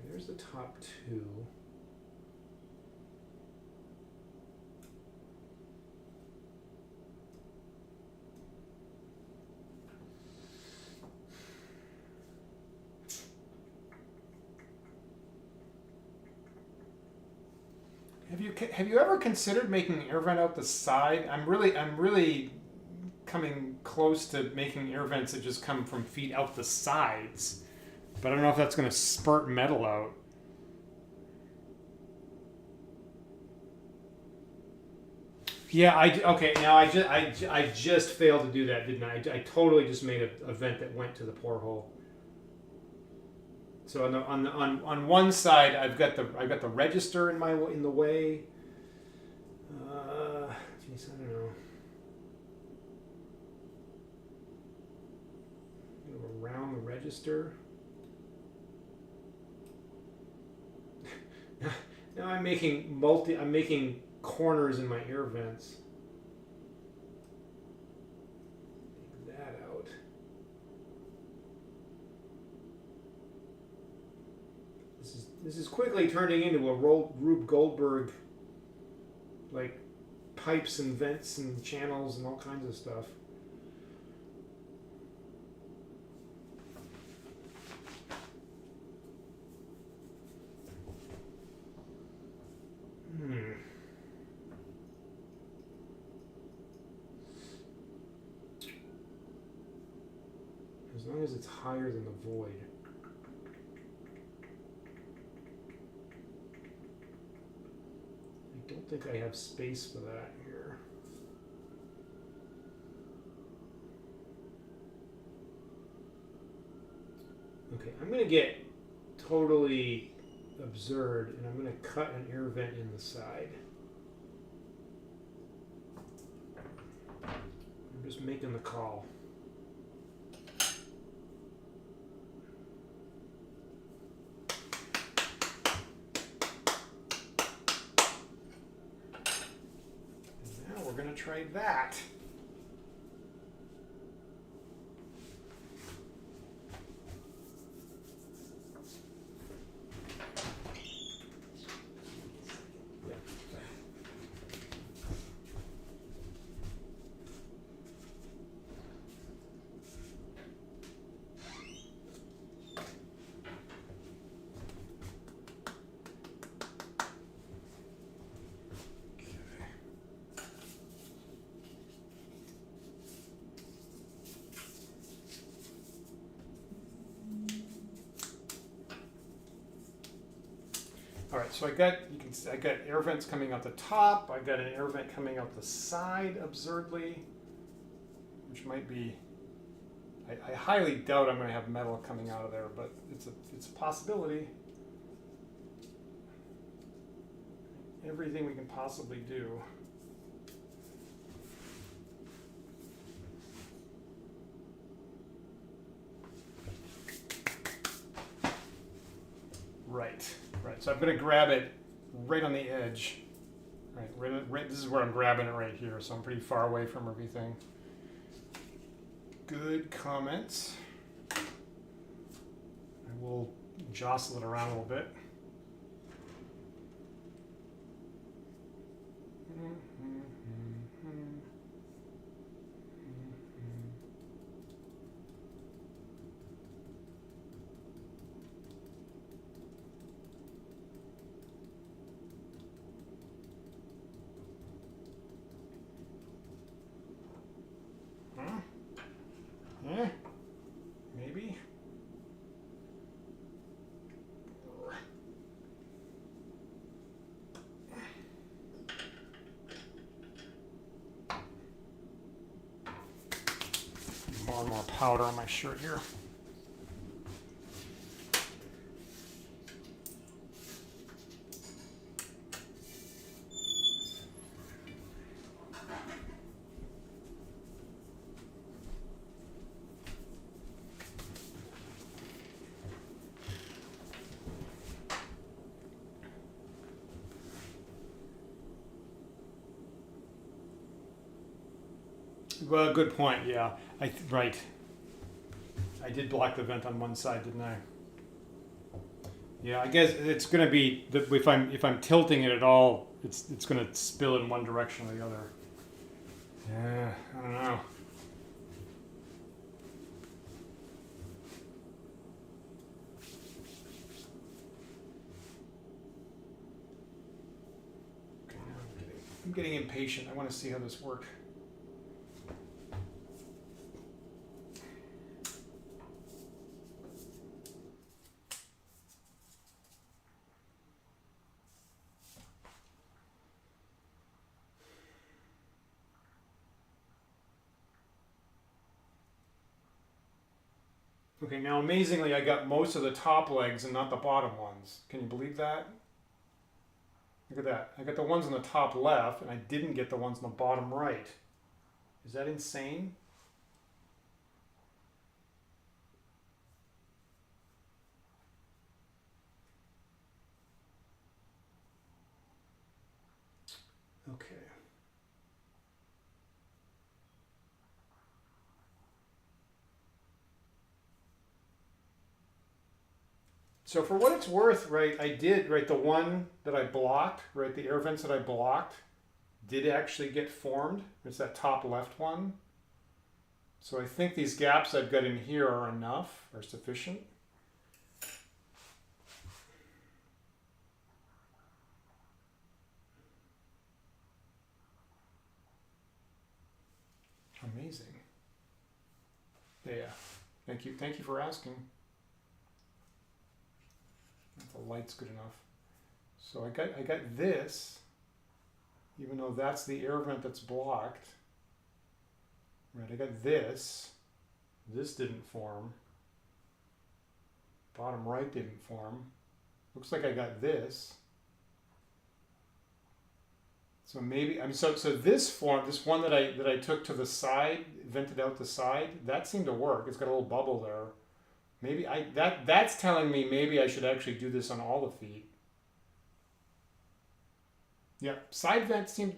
There's the top two. Have you ever considered making an air vent out the side? I'm really coming close to making air vents that just come from feet out the sides. But I don't know if that's going to spurt metal out. Yeah, I just failed to do that, didn't I? I totally just made a vent that went to the porthole. So on one side, I've got the register in the way. Geez, I don't know. Go around the register. Now I'm making corners in my air vents. Take that out. This is quickly turning into a Rube Goldberg, like pipes and vents and channels and all kinds of stuff. As long as it's higher than the void. I don't think I have space for that here. Okay, I'm going to get totally absurd and I'm going to cut an air vent in the side. I'm just making the call. Try that. Alright, so I got air vents coming out the top, I got an air vent coming out the side absurdly, which might be, I highly doubt I'm going to have metal coming out of there, but it's a possibility. Everything we can possibly do. Right. So I'm going to grab it right on the edge. Right, this is where I'm grabbing it right here, so I'm pretty far away from everything. Good comments. I will jostle it around a little bit. Yeah, maybe. More and more powder on my shirt here. Well, good point. Yeah, right. I did block the vent on one side, didn't I? Yeah, I guess it's going to be if I'm tilting it at all, it's going to spill in one direction or the other. Yeah, I don't know. Okay, now I'm getting impatient. I want to see how this works. Okay, now amazingly, I got most of the top legs and not the bottom ones. Can you believe that? Look at that. I got the ones on the top left, and I didn't get the ones on the bottom right. Is that insane? Okay. So for what it's worth, right, I did, right, the one that I blocked, right, the air vents that I blocked did actually get formed. It's that top left one. So I think these gaps I've got in here are enough, are sufficient. Amazing. Yeah. Thank you for asking. The light's good enough. So I got this, even though that's the air vent that's blocked. Right, I got this. This didn't form. Bottom right didn't form. Looks like I got this. So maybe so this form, this one that I took to the side, vented out the side, that seemed to work. It's got a little bubble there. Maybe that's telling me maybe I should actually do this on all the feet. Yeah, side vent seemed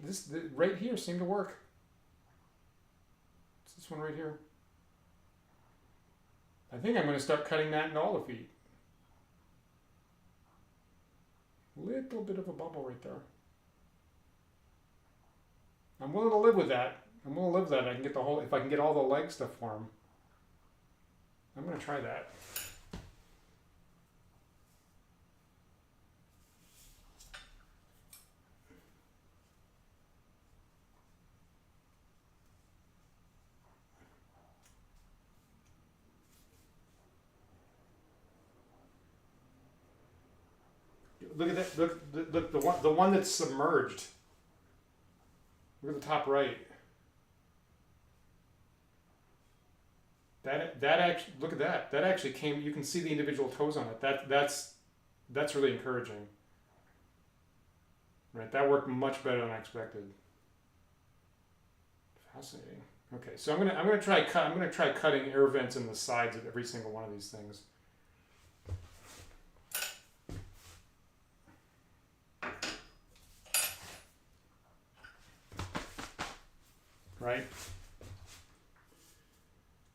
right here seemed to work. It's this one right here. I think I'm going to start cutting that in all the feet. Little bit of a bubble right there. I'm willing to live with that. I'm willing to live with that. I can get the whole, if I can get all the legs to form. I'm going to try that. Look at that. Look the one that's submerged. Look at the top right. That actually, look at that. That actually came. You can see the individual toes on it. That's really encouraging. Right, that worked much better than I expected. Fascinating. Okay, so I'm gonna try cutting air vents in the sides of every single one of these things. Right.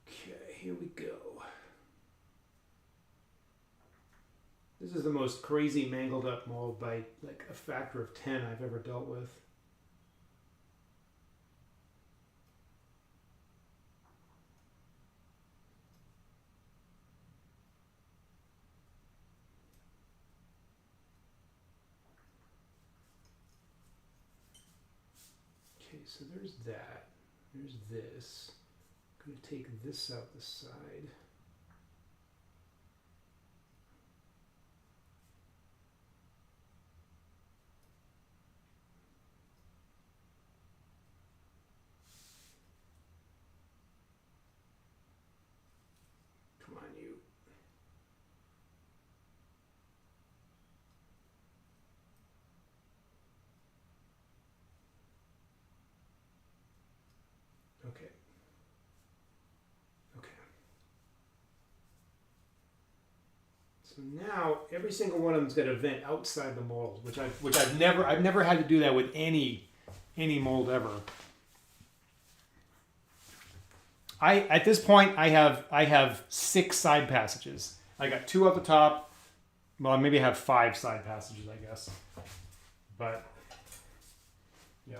Okay, here we go. This is the most crazy mangled up mold by like a factor of 10 I've ever dealt with. so there's that. There's this. I'm going to take this out the side. Come on, you. Okay. Okay. So now every single one of them's got a vent outside the mold, which I've never had to do that with any mold ever. At this point I have 6 side passages. I got 2 up the top. Well, maybe I have 5 side passages, I guess. But yeah.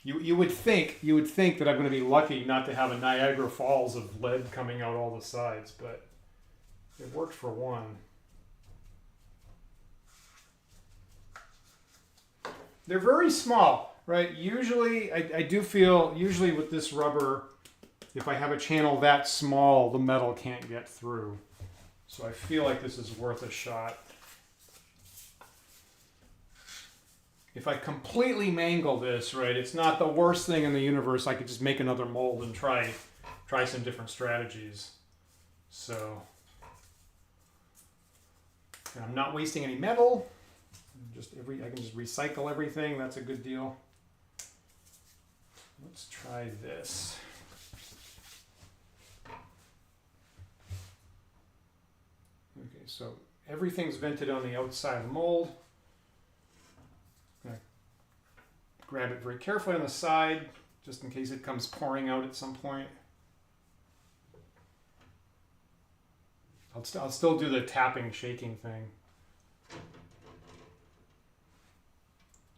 You would think that I'm going to be lucky not to have a Niagara Falls of lead coming out all the sides, but it worked for one. They're very small, right? Usually, I do feel, usually with this rubber, if I have a channel that small, the metal can't get through. So I feel like this is worth a shot. If I completely mangle this, right, it's not the worst thing in the universe. I could just make another mold and try some different strategies. So, and I'm not wasting any metal. I can just recycle everything. That's a good deal. Let's try this. Okay, so everything's vented on the outside of the mold. Grab it very carefully on the side, just in case it comes pouring out at some point. I'll still do the tapping, shaking thing.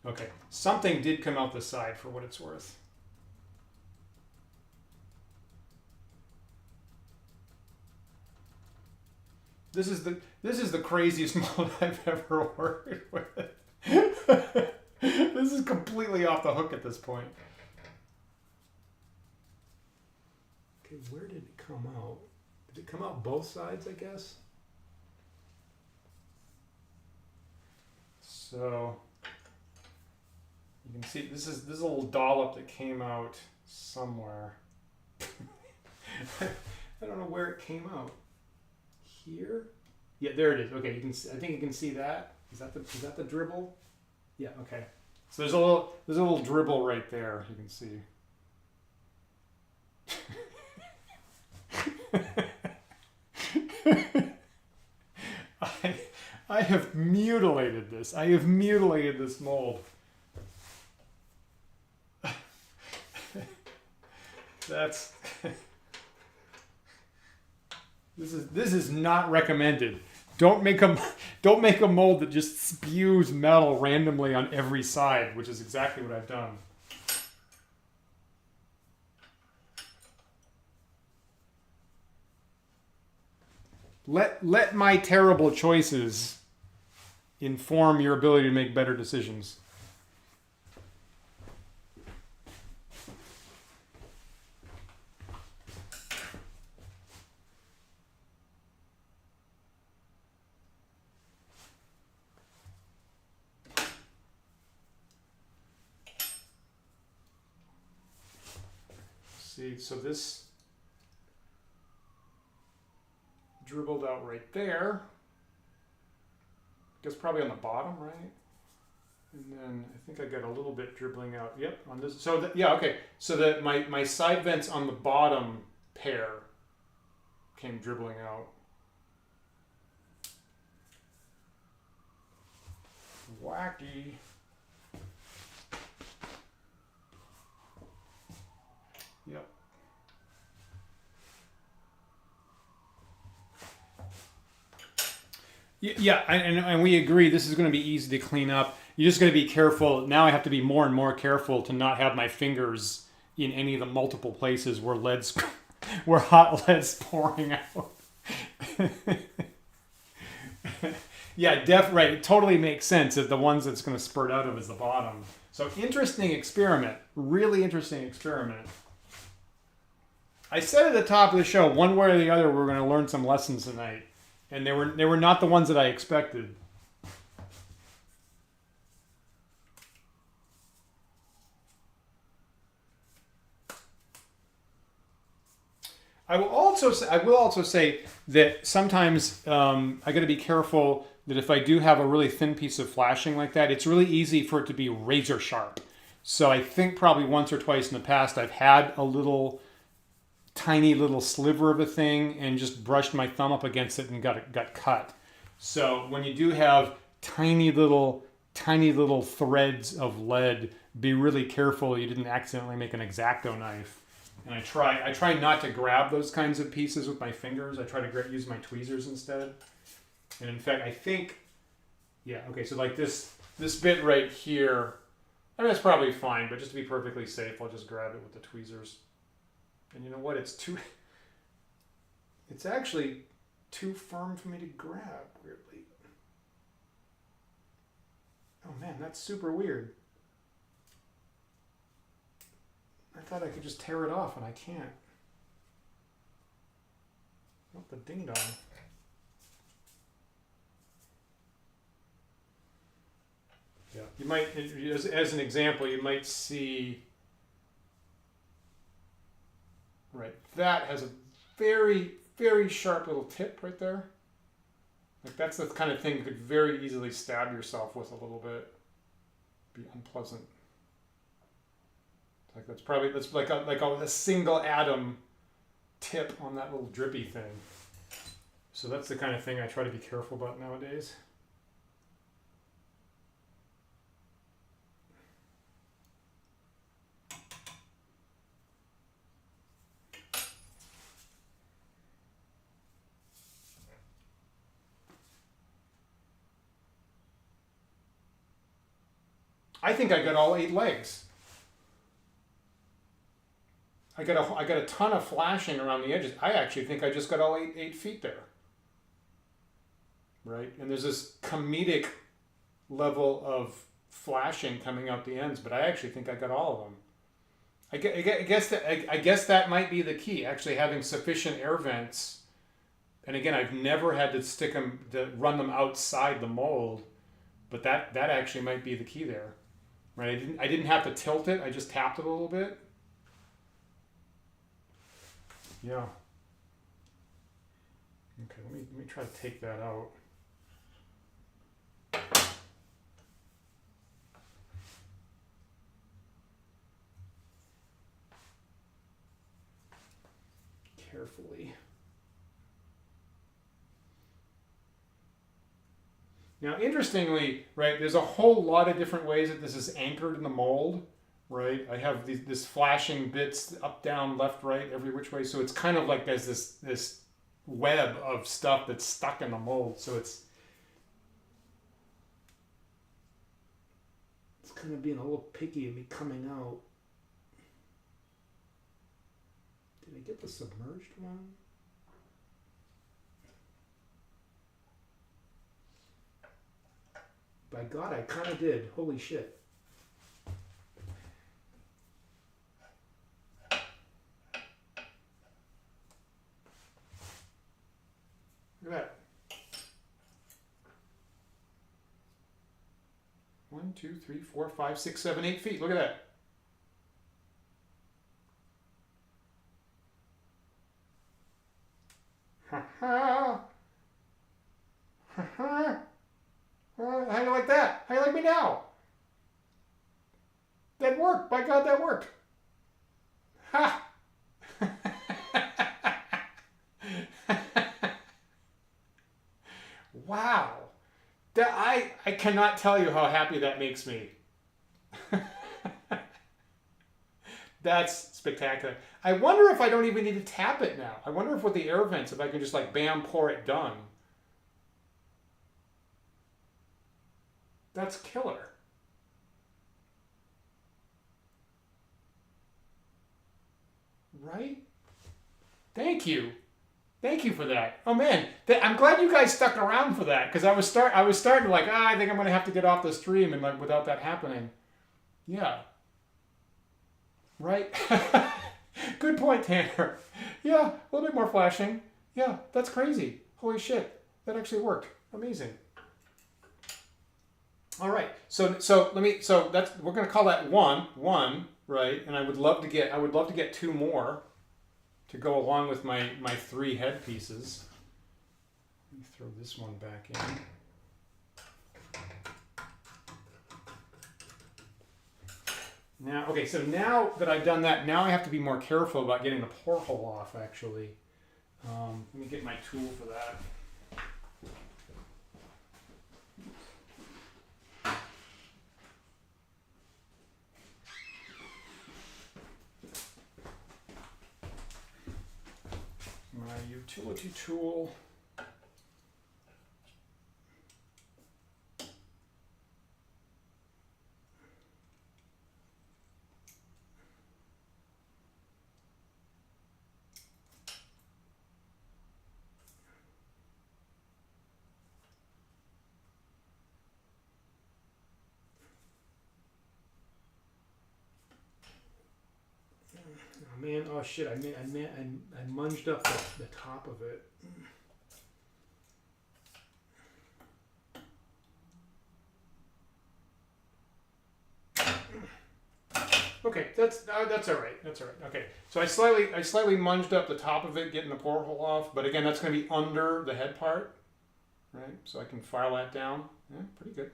Okay, something did come out the side for what it's worth. This is the craziest mold I've ever worked with. This is completely off the hook at this point. Okay, where did it come out? Did it come out both sides, I guess? So you can see this is a little dollop that came out somewhere. I don't know where it came out. Here? Yeah, there it is. Okay, you can see, I think you can see that. Is that the dribble? Yeah, okay. So there's a little dribble right there, you can see. I have mutilated this. I have mutilated this mold. That's this is not recommended. Don't make a mold that just spews metal randomly on every side, which is exactly what I've done. Let my terrible choices inform your ability to make better decisions. See, so this dribbled out right there. I guess probably on the bottom, right? And then I think I got a little bit dribbling out. Yep, on this. So yeah, okay. So that my side vents on the bottom pair came dribbling out. Wacky. Yep. Yeah, and we agree this is going to be easy to clean up. You're just going to be careful. Now I have to be more and more careful to not have my fingers in any of the multiple places where where hot lead's pouring out. Yeah, right. It totally makes sense that the ones that's going to spurt out of is the bottom. So interesting experiment. Really interesting experiment. I said at the top of the show, one way or the other, we're going to learn some lessons tonight. And they were not the ones that I expected. I will also say that sometimes I got to be careful that if I do have a really thin piece of flashing like that, it's really easy for it to be razor sharp. So I think probably once or twice in the past I've had a little tiny little sliver of a thing and just brushed my thumb up against it and got cut. So when you do have tiny little threads of lead, be really careful you didn't accidentally make an X-Acto knife. And I try not to grab those kinds of pieces with my fingers. I try to use my tweezers instead. And in fact, I think, yeah, okay, so like this bit right here, I mean, that's probably fine, but just to be perfectly safe, I'll just grab it with the tweezers. And you know what? It's actually too firm for me to grab, weirdly. Oh man, that's super weird. I thought I could just tear it off, and I can't. Oh, the ding dong. Yeah, you might, as an example, you might see. Right, that has a very, very sharp little tip right there. Like that's the kind of thing you could very easily stab yourself with a little bit. Be unpleasant. Like that's like a single atom tip on that little drippy thing. So that's the kind of thing I try to be careful about nowadays. I think I got all 8 legs. I got a ton of flashing around the edges. I actually think I just got all 8 feet there. Right? And there's this comedic level of flashing coming out the ends, but I actually think I got all of them. I guess that might be the key, actually having sufficient air vents. And again, I've never had to run them outside the mold, but that actually might be the key there. Right? I didn't have to tilt it. I just tapped it a little bit. Yeah. Okay, let me try to take that out. Carefully. Now, interestingly, right, there's a whole lot of different ways that this is anchored in the mold. Right, I have this flashing bits up, down, left, right, every which way. So it's kind of like there's this web of stuff that's stuck in the mold. So it's kind of being a little picky of me coming out. Did I get the submerged one? By God, I kind of did. Holy shit. Look at that. 1, 2, 3, 4, 5, 6, 7, 8 feet. Look at that. Ha ha. Ha ha. How do you like that? How do you like me now? That worked. By God, that worked. Ha. Wow. I cannot tell you how happy that makes me. That's spectacular. I wonder if I don't even need to tap it now. I wonder if with the air vents, if I can just like bam, pour it, done. That's killer. Right? Thank you. Thank you for that. Oh man, I'm glad you guys stuck around for that, because I was starting to like, I think I'm gonna have to get off the stream and like without that happening. Yeah. Right? Good point, Tanner. Yeah, a little bit more flashing. Yeah, that's crazy. Holy shit. That actually worked. Amazing. All right. So that's, we're going to call that one, right? And I would love to get two more to go along with my three head pieces. Let me throw this one back in. Now, okay, so now that I've done that, now I have to be more careful about getting the porthole off, actually. Let me get my tool for that. My utility tool. Oh man, oh shit, I munged up the top of it. Okay, that's all right. That's all right. Okay, so I slightly munged up the top of it, getting the porthole off. But again, that's going to be under the head part, right? So I can file that down. Yeah, pretty good.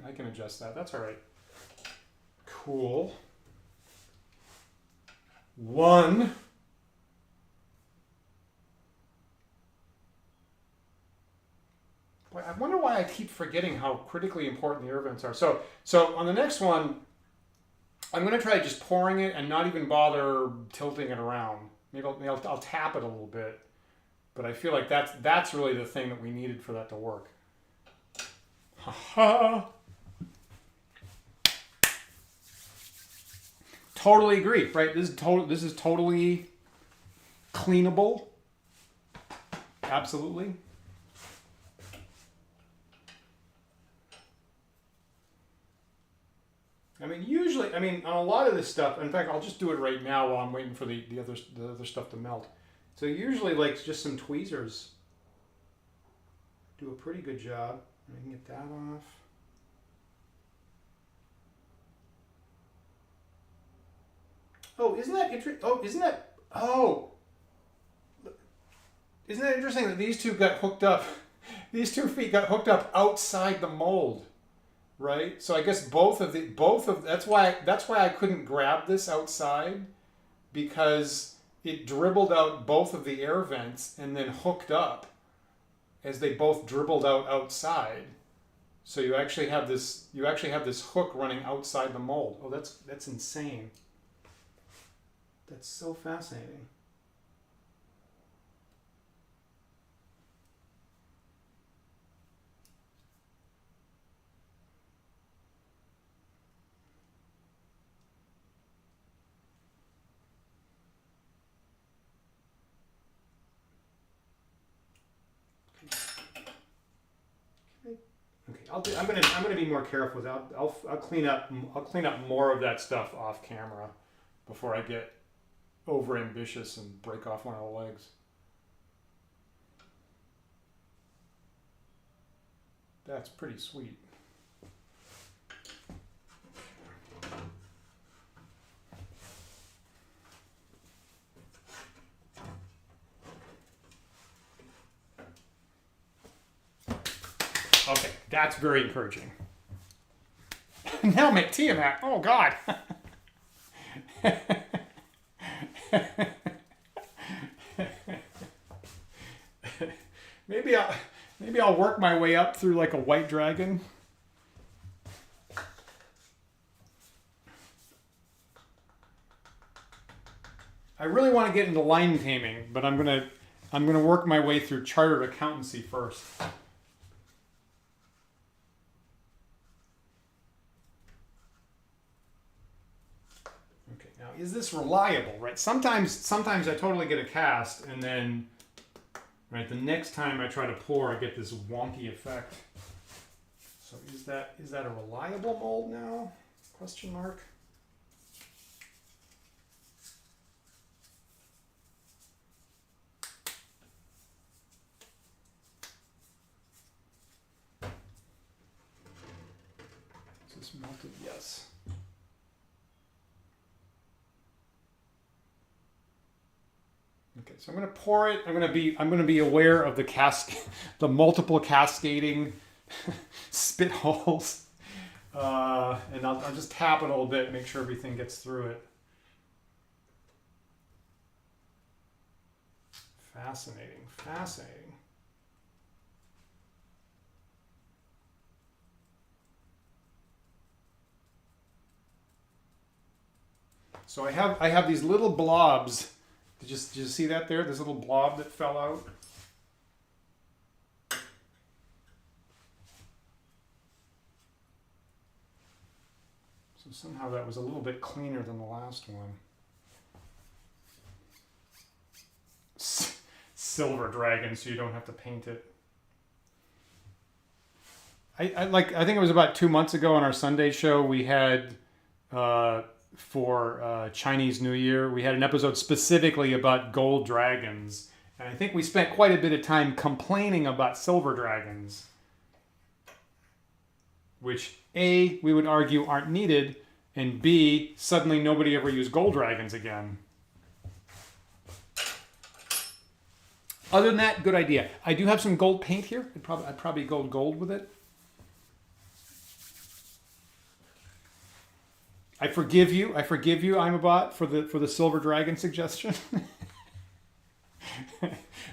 I can adjust that. That's all right. Cool. One. Boy, I wonder why I keep forgetting how critically important the air vents are. So on the next one, I'm going to try just pouring it and not even bother tilting it around. Maybe I'll tap it a little bit, but I feel like that's really the thing that we needed for that to work. Ha-ha. Totally agree, right? This is totally cleanable. Absolutely. I mean, usually, on a lot of this stuff, in fact, I'll just do it right now while I'm waiting for the other stuff to melt. So usually, like, just some tweezers do a pretty good job. I can get that off. Oh, isn't that interesting? Isn't that interesting that these two got hooked up? These 2 feet got hooked up outside the mold, right? So I guess that's why I couldn't grab this outside, because it dribbled out both of the air vents and then hooked up as they both dribbled out outside. So you actually have this hook running outside the mold. Oh, that's insane. That's so fascinating. Okay, I'm gonna be more careful with that. I'll clean up more of that stuff off camera before I get over ambitious and break off one of the legs. That's pretty sweet. Okay, that's very encouraging. Now make Tiamat. Oh God. Maybe I'll work my way up through like a white dragon. I really want to get into line taming, but I'm gonna work my way through chartered accountancy first. Okay, now is this reliable, right? Sometimes I totally get a cast, and then right the next time I try to pour, I get this wonky effect. So is is that a reliable mold now? Question mark. Is this melted? Yes. Okay, so I'm going to pour it. I'm going to be aware of the multiple cascading spit holes, and I'll just tap it a little bit, make sure everything gets through it. Fascinating, fascinating. So I have these little blobs. Did you see that there? This little blob that fell out. So somehow that was a little bit cleaner than the last one. Silver dragon, so you don't have to paint it. I think it was about 2 months ago on our Sunday show we had for Chinese New Year, we had an episode specifically about gold dragons. And I think we spent quite a bit of time complaining about silver dragons, which A, we would argue aren't needed, and B, suddenly nobody ever used gold dragons again. Other than that, good idea. I do have some gold paint here. I'd probably go gold with it. I forgive you, Imabot, for the silver dragon suggestion.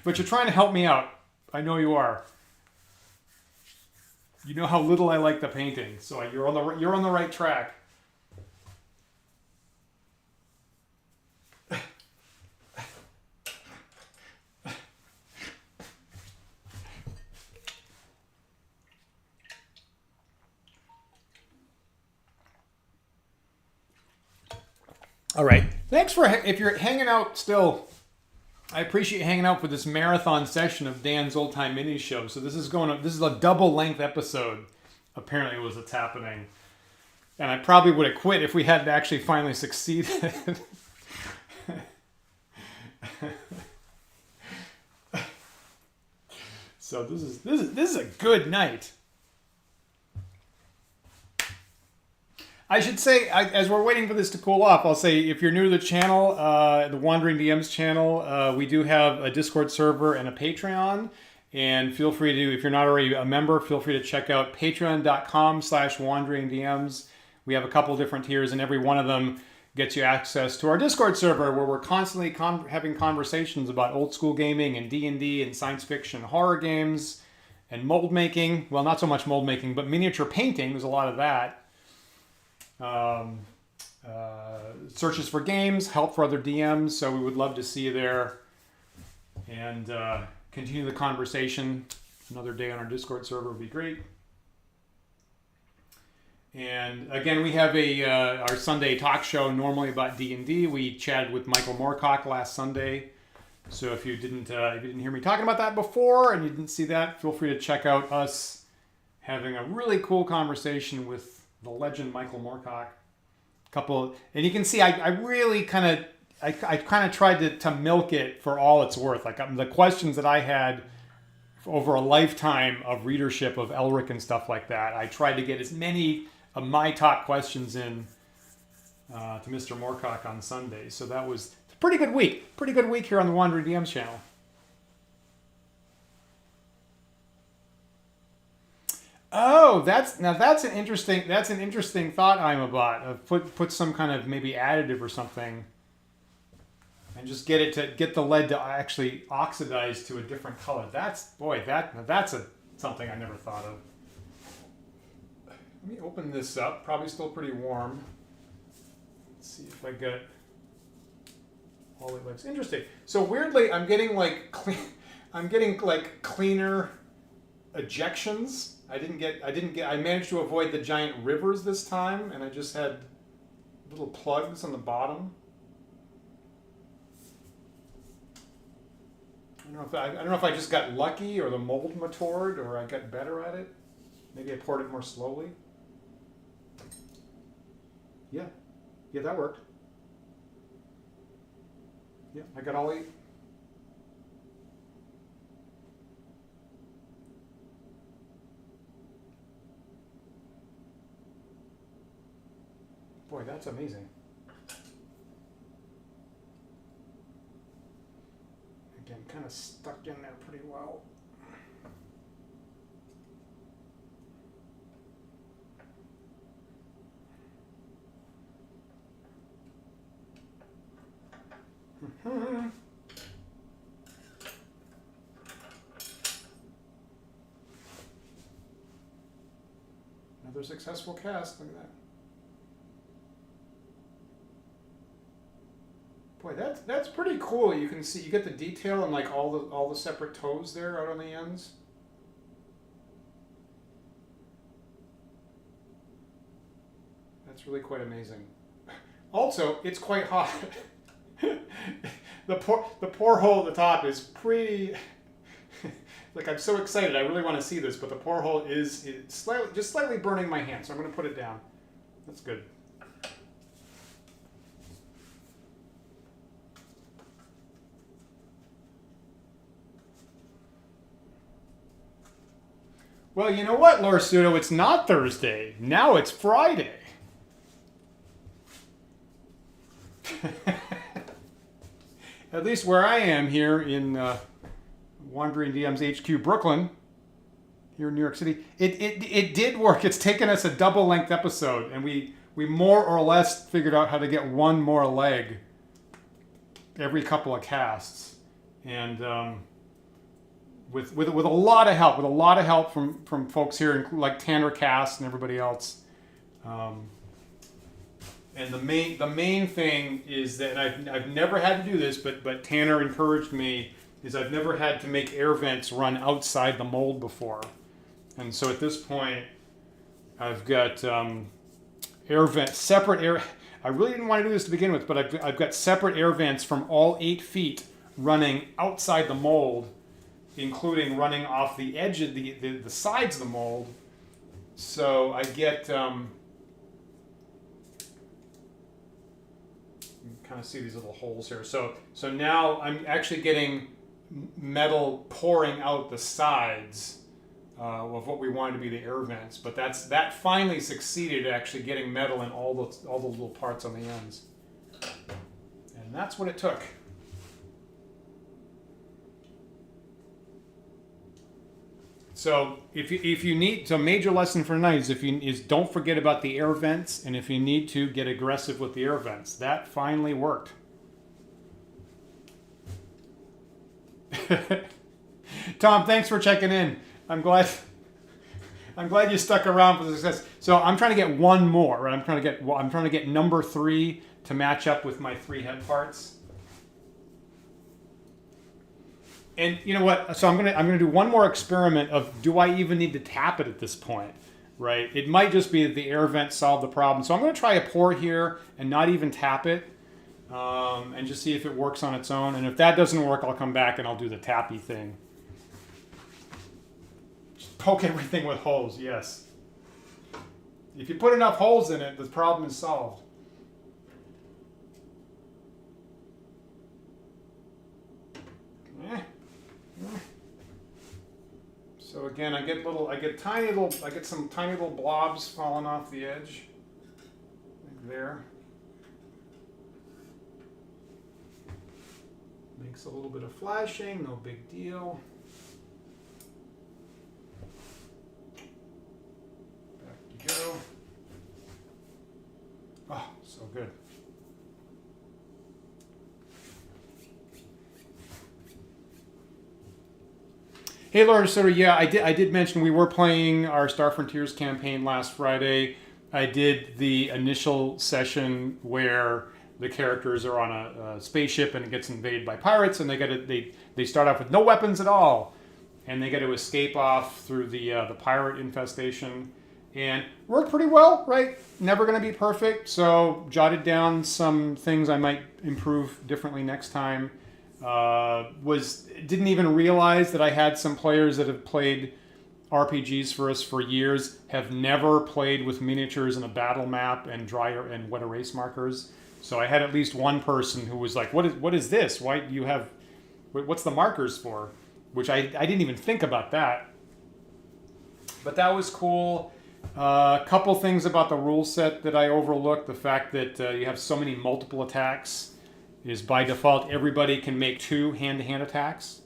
But you're trying to help me out. I know you are. You know how little I like the painting, so you're on the right track. All right. Thanks if you're hanging out still. I appreciate you hanging out for this marathon session of Dan's Old Time Mini Show. So this is a double length episode. Apparently, was what's happening, and I probably would have quit if we hadn't actually finally succeeded. So this is a good night. I should say, as we're waiting for this to cool off, I'll say if you're new to the channel, the Wandering DMs channel, we do have a Discord server and a Patreon. And feel free to, if you're not already a member, feel free to check out patreon.com/wanderingdms. We have a couple different tiers, and every one of them gets you access to our Discord server, where we're constantly having conversations about old school gaming and D&D and science fiction, horror games, and mold making. Well, not so much mold making, but miniature painting. There's a lot of that. Searches for games, help for other DMs, so we would love to see you there and continue the conversation. Another day on our Discord server would be great. And again, we have our Sunday talk show normally about D&D. We chatted with Michael Moorcock last Sunday, so if you didn't hear me talking about that before and you didn't see that, feel free to check out us having a really cool conversation with the legend Michael Moorcock. And you can see I really kind of tried to milk it for all it's worth. Like the questions that I had over a lifetime of readership of Elric and stuff like that, I tried to get as many of my top questions in to Mr. Moorcock on Sunday. So that was a pretty good week here on the Wandering DMs channel. Oh, that's an interesting thought, Imabot. Put some kind of maybe additive or something, and just get the lead to actually oxidize to a different color. That's something I never thought of. Let me open this up. Probably still pretty warm. Let's see if I get all it looks interesting. So weirdly, I'm getting cleaner ejections. I managed to avoid the giant rivers this time, and I just had little plugs on the bottom. I don't know if I just got lucky, or the mold matured, or I got better at it. Maybe I poured it more slowly. Yeah. Yeah, that worked. Yeah, I got all 8. Boy, that's amazing. Again, kind of stuck in there pretty well. Another successful cast. Look at that. Boy, that's pretty cool. You can see, you get the detail and like all the separate toes there out on the ends. That's really quite amazing. Also, it's quite hot. The poor hole at the top is pretty. Like, I'm so excited. I really want to see this, but the poor hole is slightly burning my hand, so I'm going to put it down. That's good. Well, you know what, Laura Sudo? It's not Thursday. Now it's Friday. At least where I am here in Wandering DM's HQ, Brooklyn, here in New York City, it did work. It's taken us a double-length episode, and we more or less figured out how to get one more leg every couple of casts, and with a lot of help, from folks here, like Tanner Cast and everybody else. And the main thing is that, and I've never had to do this, but Tanner encouraged me, is I've never had to make air vents run outside the mold before. And so at this point, I've got separate air. I really didn't want to do this to begin with, but I've got separate air vents from all 8 feet running outside the mold, including running off the edge of the sides of the mold. So I get, you kind of see these little holes here. So now I'm actually getting metal pouring out the sides of what we wanted to be the air vents. But that finally succeeded at actually getting metal in all the little parts on the ends. And that's what it took. So if you need, so major lesson for tonight is don't forget about the air vents, and if you need to, get aggressive with the air vents. That finally worked. Tom, thanks for checking in. I'm glad you stuck around for the success. So I'm trying to get one more. Right? I'm trying to get number 3 to match up with my 3 head parts. And you know what? So I'm gonna do one more experiment of, do I even need to tap it at this point, right? It might just be that the air vent solved the problem. So I'm gonna try a pour here and not even tap it, and just see if it works on its own. And if that doesn't work, I'll come back and I'll do the tappy thing. Just poke everything with holes. Yes. If you put enough holes in it, the problem is solved. So again, I get some tiny little blobs falling off the edge, like there. Makes a little bit of flashing, no big deal. Back you go. Oh, so good. Hey, Laura Sutter, yeah, I did mention we were playing our Star Frontiers campaign last Friday. I did the initial session where the characters are on a spaceship and it gets invaded by pirates, and they start off with no weapons at all, and they got to escape off through the pirate infestation, and worked pretty well, right? Never going to be perfect, so jotted down some things I might improve differently next time. Didn't even realize that I had some players that have played RPGs for us for years have never played with miniatures and a battle map and dry and wet erase markers. So I had at least one person who was like, what is this? Why do you have, what's the markers for? Which I didn't even think about that. But that was cool. A couple things about the rule set that I overlooked. The fact that you have so many multiple attacks is by default everybody can make 2 hand-to-hand attacks.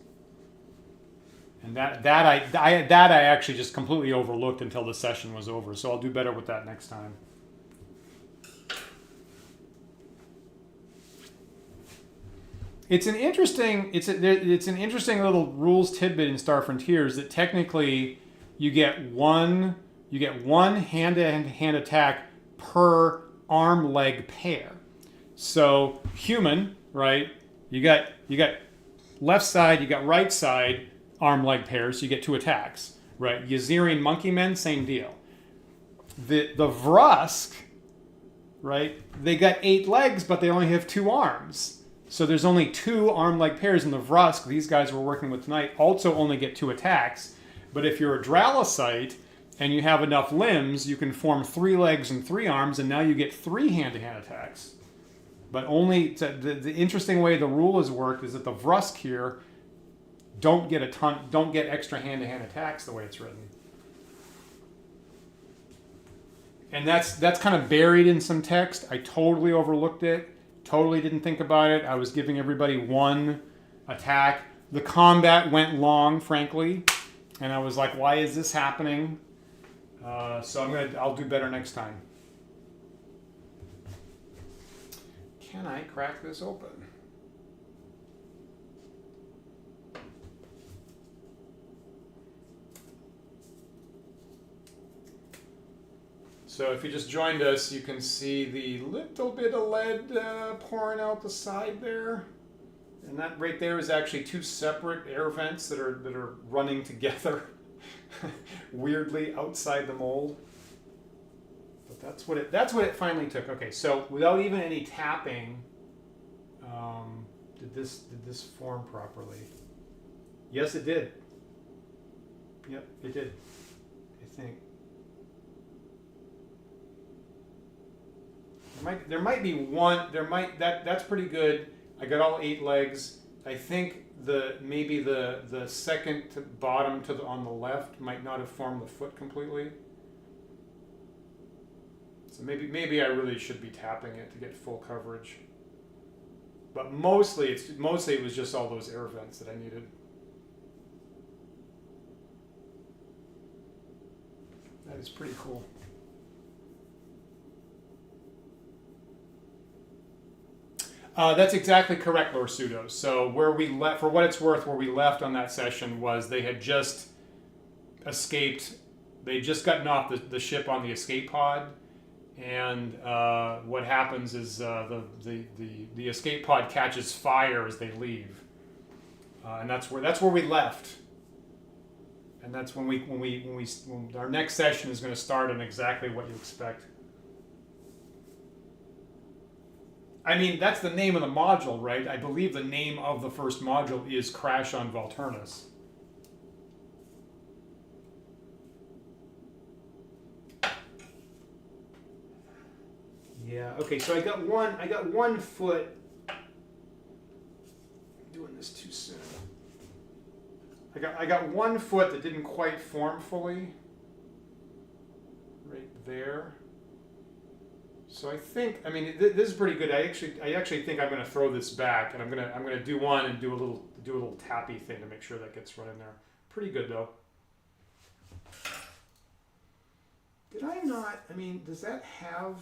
And that I actually just completely overlooked until the session was over. So I'll do better with that next time. It's an interesting little rules tidbit in Star Frontiers that technically you get one hand-to-hand attack per arm-leg pair. So human, right? You got left side, you got right side arm-leg pairs. So you get 2 attacks, right? Yazirian monkey men, same deal. The Vrusk, right? They got 8 legs, but they only have 2 arms. So there's only 2 arm-leg pairs in the Vrusk. These guys we're working with tonight also only get 2 attacks. But if you're a Dralocyte and you have enough limbs, you can form 3 legs and 3 arms, and now you get 3 hand-to-hand attacks. But only the interesting way the rule has worked is that the Vrusk here don't get extra hand-to-hand attacks the way it's written. And that's kind of buried in some text. I totally overlooked it. Totally didn't think about it. I was giving everybody 1 attack. The combat went long, frankly, and I was like, "Why is this happening?" So I'll do better next time. Can I crack this open? So if you just joined us, you can see the little bit of lead pouring out the side there. And that right there is actually 2 separate air vents that are running together weirdly outside the mold. But that's what it finally took. Okay, so without even any tapping, did this form properly? Yes, it did. Yep, it did. I think. There might be one. That's pretty good. I got all 8 legs. I think maybe the second to bottom on the left might not have formed the foot completely. So maybe I really should be tapping it to get full coverage. But mostly it was just all those air vents that I needed. That is pretty cool. That's exactly correct, Lord Pseudo. So where we left, for what it's worth, where we left on that session was they had just escaped. They'd just gotten off the ship on the escape pod, and what happens is the escape pod catches fire as they leave, and that's where we left. And that's when our next session is going to start on exactly what you expect. I mean, that's the name of the module, right? I believe the name of the first module is Crash on Volturnus. Yeah, okay, so I got one foot. I'm doing this too soon. I got 1 foot that didn't quite form fully. Right there. So I think, I mean, this is pretty good. I actually think I'm going to throw this back, and I'm going to do one and do a little tappy thing to make sure that gets run in there. Pretty good though. Did I not? I mean, does that have?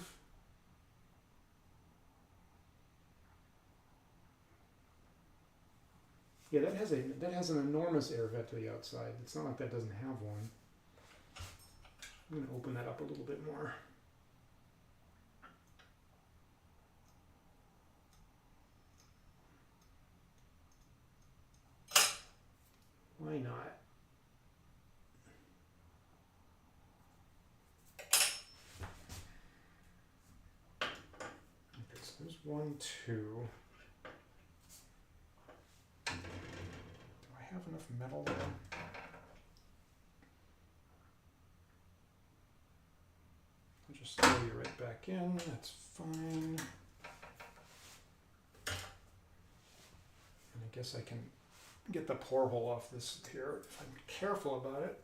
Yeah, that has an enormous air vent to the outside. It's not like that doesn't have one. I'm going to open that up a little bit more. Why not? Okay, so there's 1, 2. Do I have enough metal there? just throw you right back in. That's fine. And I guess I can get the pore hole off this here if I'm careful about it.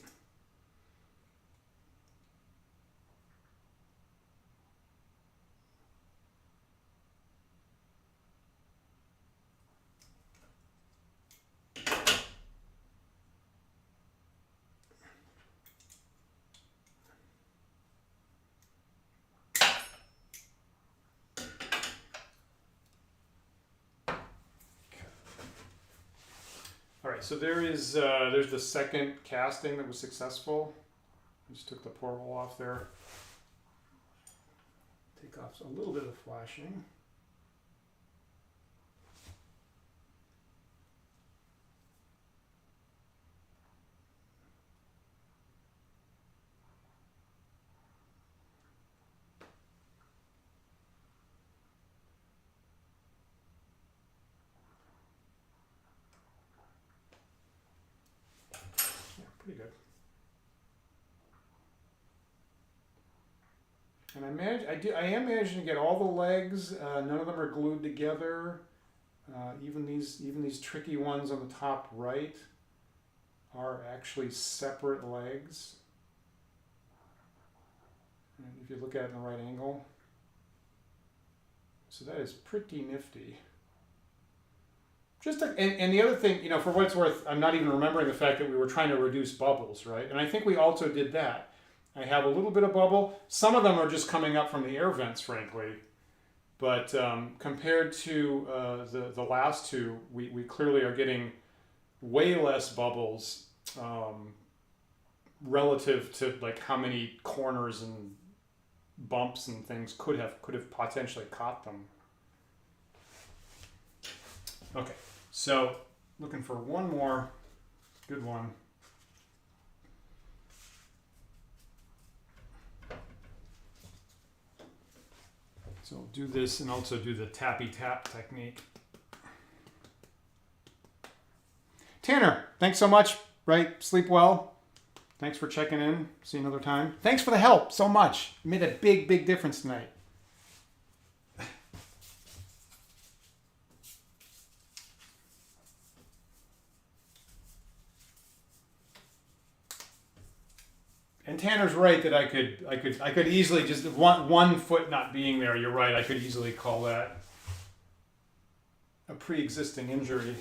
All right, so there's the second casting that was successful. Just took the pore hole off there. Take off a little bit of flashing. Pretty good. And I am managing to get all the legs. None of them are glued together. Even these tricky ones on the top right are actually separate legs. And if you look at it in the right angle. So that is pretty nifty. And the other thing, you know, for what it's worth, I'm not even remembering the fact that we were trying to reduce bubbles, right? And I think we also did that. I have a little bit of bubble. Some of them are just coming up from the air vents, frankly. But compared to the last two, we clearly are getting way less bubbles relative to like how many corners and bumps and things could have potentially caught them. Okay. So, looking for one more good one. So I'll do this and also do the tappy tap technique. Tanner, thanks so much, right? Sleep well. Thanks for checking in. See you another time. Thanks for the help so much. You made a big, big difference tonight. And Tanner's right that I could easily just one foot not being there. You're right. I could easily call that a pre-existing injury.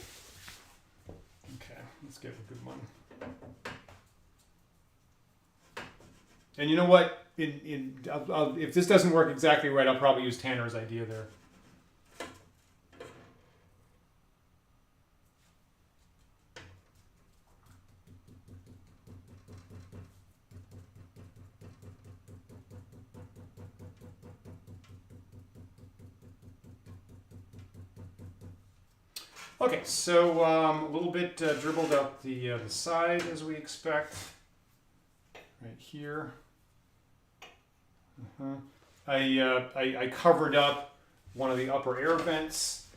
Okay, let's get a good one. And you know what? If this doesn't work exactly right, I'll probably use Tanner's idea there. Okay, so a little bit dribbled out the side as we expect, right here. I covered up one of the upper air vents,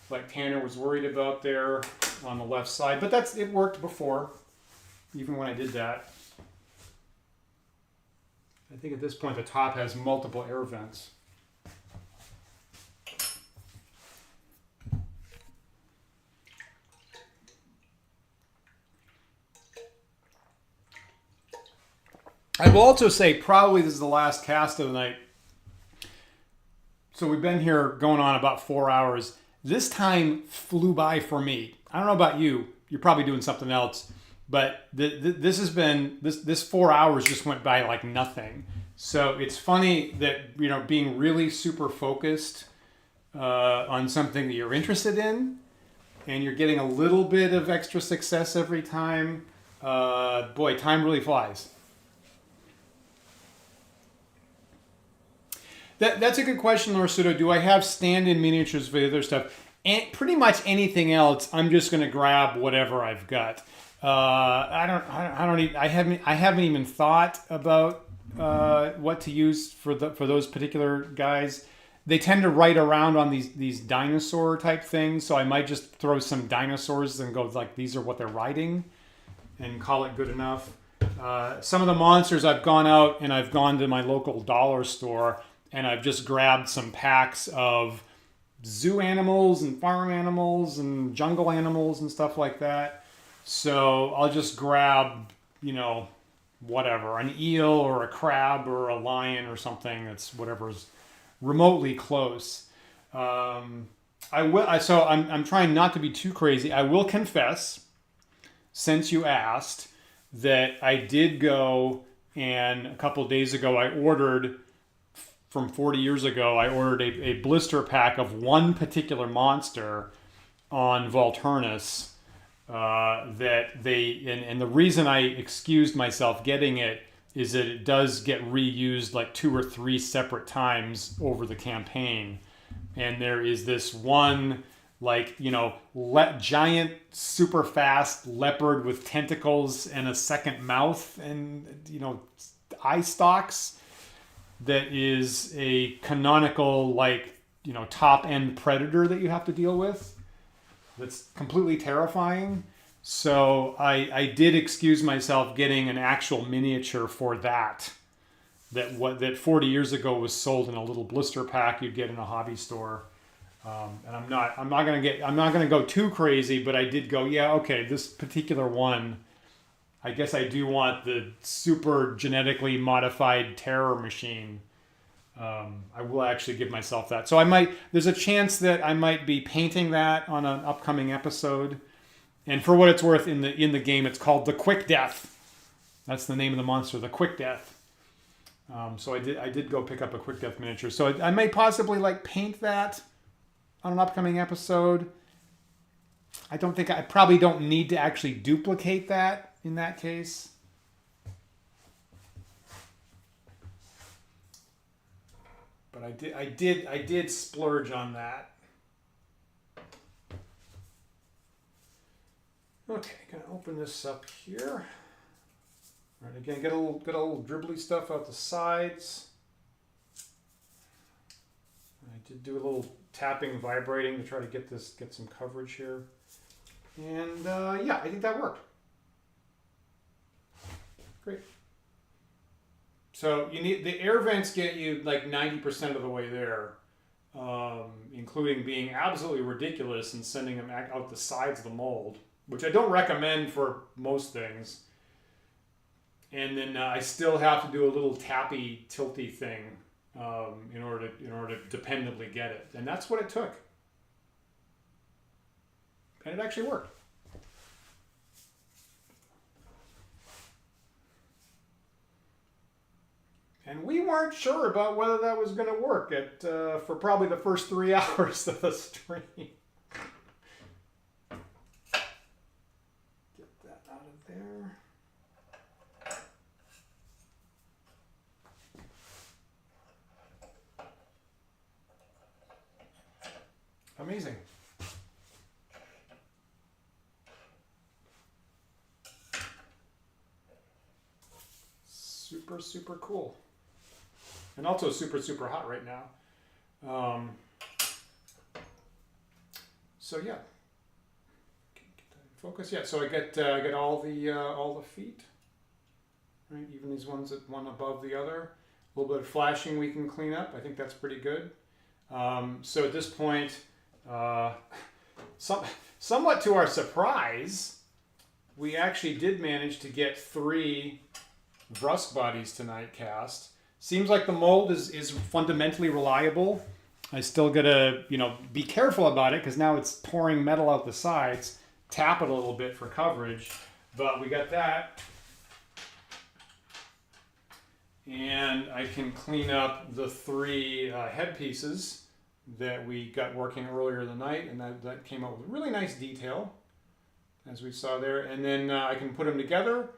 like Tanner was worried about there on the left side, but it worked before, even when I did that. I think at this point the top has multiple air vents. I will also say probably this is the last cast of the night. So we've been here going on about 4 hours. This time flew by for me. I don't know about you. You're probably doing something else. But this 4 hours just went by like nothing. So it's funny that, you know, being really super focused on something that you're interested in and you're getting a little bit of extra success every time. Boy, time really flies. That's a good question, Lorsuto. Do I have stand-in miniatures for the other stuff? And pretty much anything else, I'm just going to grab whatever I've got. I haven't even thought about what to use for those particular guys. They tend to write around on these dinosaur type things, so I might just throw some dinosaurs and go like these are what they're riding, and call it good enough. Some of the monsters I've gone out and I've gone to my local dollar store and I've just grabbed some packs of zoo animals and farm animals and jungle animals and stuff like that. So I'll just grab, whatever, an eel or a crab or a lion or something that's whatever's remotely close. I'm trying not to be too crazy. I will confess, since you asked, that I did go and a couple of days ago I ordered from 40 years ago. I ordered a blister pack of one particular monster on Volturnus. And the reason I excused myself getting it is that it does get reused like 2 or 3 separate times over the campaign. And there is this one, giant, super fast leopard with tentacles and a second mouth and, eye stalks that is a canonical, top-end predator that you have to deal with. That's completely terrifying. So I did excuse myself getting an actual miniature for that 40 years ago was sold in a little blister pack you'd get in a hobby store. And I'm not gonna go too crazy, but I did go, yeah, okay, this particular one, I guess I do want the super genetically modified terror machine. I will actually give myself that. So there's a chance that I might be painting that on an upcoming episode. And for what it's worth, in the game, it's called the Quick Death. That's the name of the monster, the Quick Death. So I did go pick up a Quick Death miniature. So I may possibly paint that on an upcoming episode. I probably don't need to actually duplicate that in that case. But I did splurge on that. Okay, gonna open this up here. All right, again, get a little dribbly stuff out the sides. I did do a little tapping, vibrating to try to get some coverage here. And yeah, I think that worked. Great. So the air vents get you 90% of the way there, including being absolutely ridiculous and sending them out the sides of the mold, which I don't recommend for most things. And then I still have to do a little tappy, tilty thing in order to dependably get it, and that's what it took. And it actually worked. And we weren't sure about whether that was going to work for probably the first 3 hours of the stream. Get that out of there. Amazing. Super, super cool. And also super, super hot right now. So yeah. Get that in focus. Yeah, so I get all the feet. Right, even these ones that one above the other. A little bit of flashing we can clean up. I think that's pretty good. So at this point, somewhat to our surprise, we actually did manage to get 3 Vrusk bodies tonight cast. Seems like the mold is fundamentally reliable. I still gotta be careful about it because now it's pouring metal out the sides. Tap it a little bit for coverage, but we got that. And I can clean up the 3 headpieces that we got working earlier in the night, and that came out with really nice detail, as we saw there. And then I can put them together,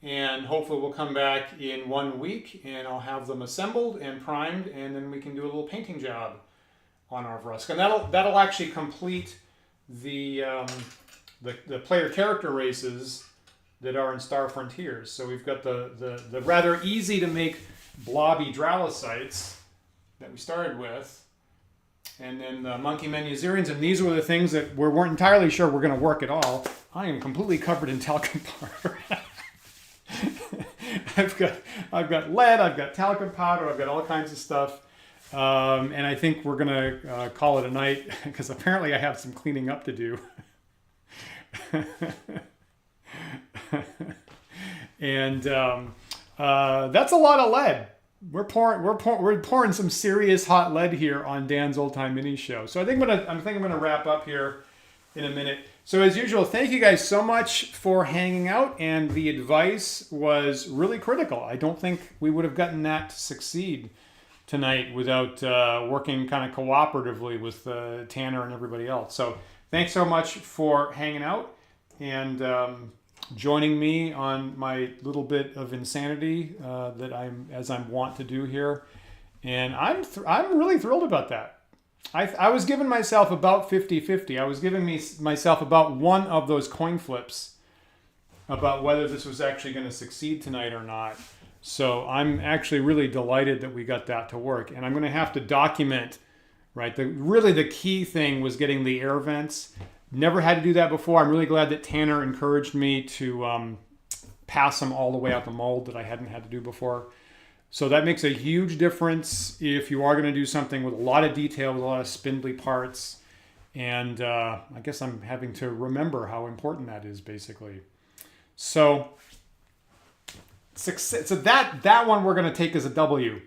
and hopefully we'll come back in 1 week, and I'll have them assembled and primed, and then we can do a little painting job on our Vrusk. And that'll actually complete the player character races that are in Star Frontiers. So we've got the rather easy to make blobby Dralocytes that we started with, and then the monkey Menuzerians, and these were the things that we weren't entirely sure were going to work at all. I am completely covered in talcum powder. I've got lead, I've got talcum powder, I've got all kinds of stuff. And I think we're gonna call it a night because apparently I have some cleaning up to do. And that's a lot of lead. We're pouring some serious hot lead here on Dan's Old Time Mini Show. So I think I'm gonna wrap up here in a minute. So as usual, thank you guys so much for hanging out, and the advice was really critical. I don't think we would have gotten that to succeed tonight without working kind of cooperatively with Tanner and everybody else. So thanks so much for hanging out and joining me on my little bit of insanity that I'm wont to do here. And I'm really thrilled about that. I was giving myself about 50-50. I was giving myself about one of those coin flips about whether this was actually going to succeed tonight or not. So I'm actually really delighted that we got that to work. And I'm going to have to document, right? The key thing was getting the air vents. Never had to do that before. I'm really glad that Tanner encouraged me to pass them all the way out the mold that I hadn't had to do before. So that makes a huge difference if you are going to do something with a lot of detail, with a lot of spindly parts. And I guess I'm having to remember how important that is, basically. So that one we're going to take as a W.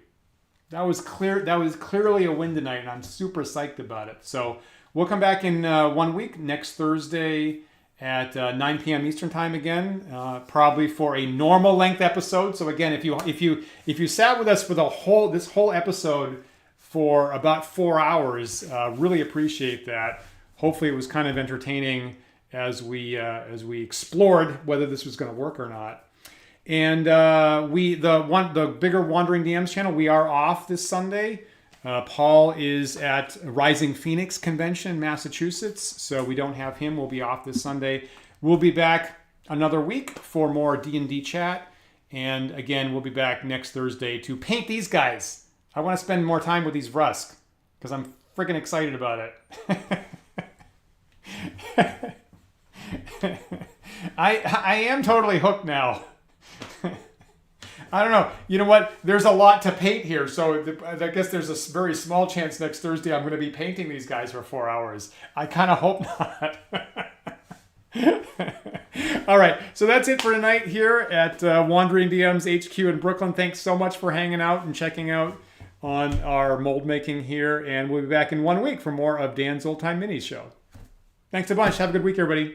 That was clearly a win tonight, and I'm super psyched about it. So we'll come back in 1 week, next Thursday at 9 p.m. Eastern time again, probably for a normal length episode. So again, if you sat with us for this whole episode for about 4 hours, really appreciate that. Hopefully, it was kind of entertaining as we explored whether this was going to work or not. And the bigger Wandering DMs channel, we are off this Sunday. Paul is at Rising Phoenix Convention in Massachusetts, so we don't have him. We'll be off this Sunday. We'll be back another week for more D&D chat. And again, we'll be back next Thursday to paint these guys. I want to spend more time with these Vrusk because I'm freaking excited about it. I am totally hooked now. I don't know. You know what? There's a lot to paint here. So I guess there's a very small chance next Thursday I'm going to be painting these guys for 4 hours. I kind of hope not. All right. So that's it for tonight here at Wandering DMs HQ in Brooklyn. Thanks so much for hanging out and checking out on our mold making here. And we'll be back in 1 week for more of Dan's Old Time Minis show. Thanks a bunch. Have a good week, everybody.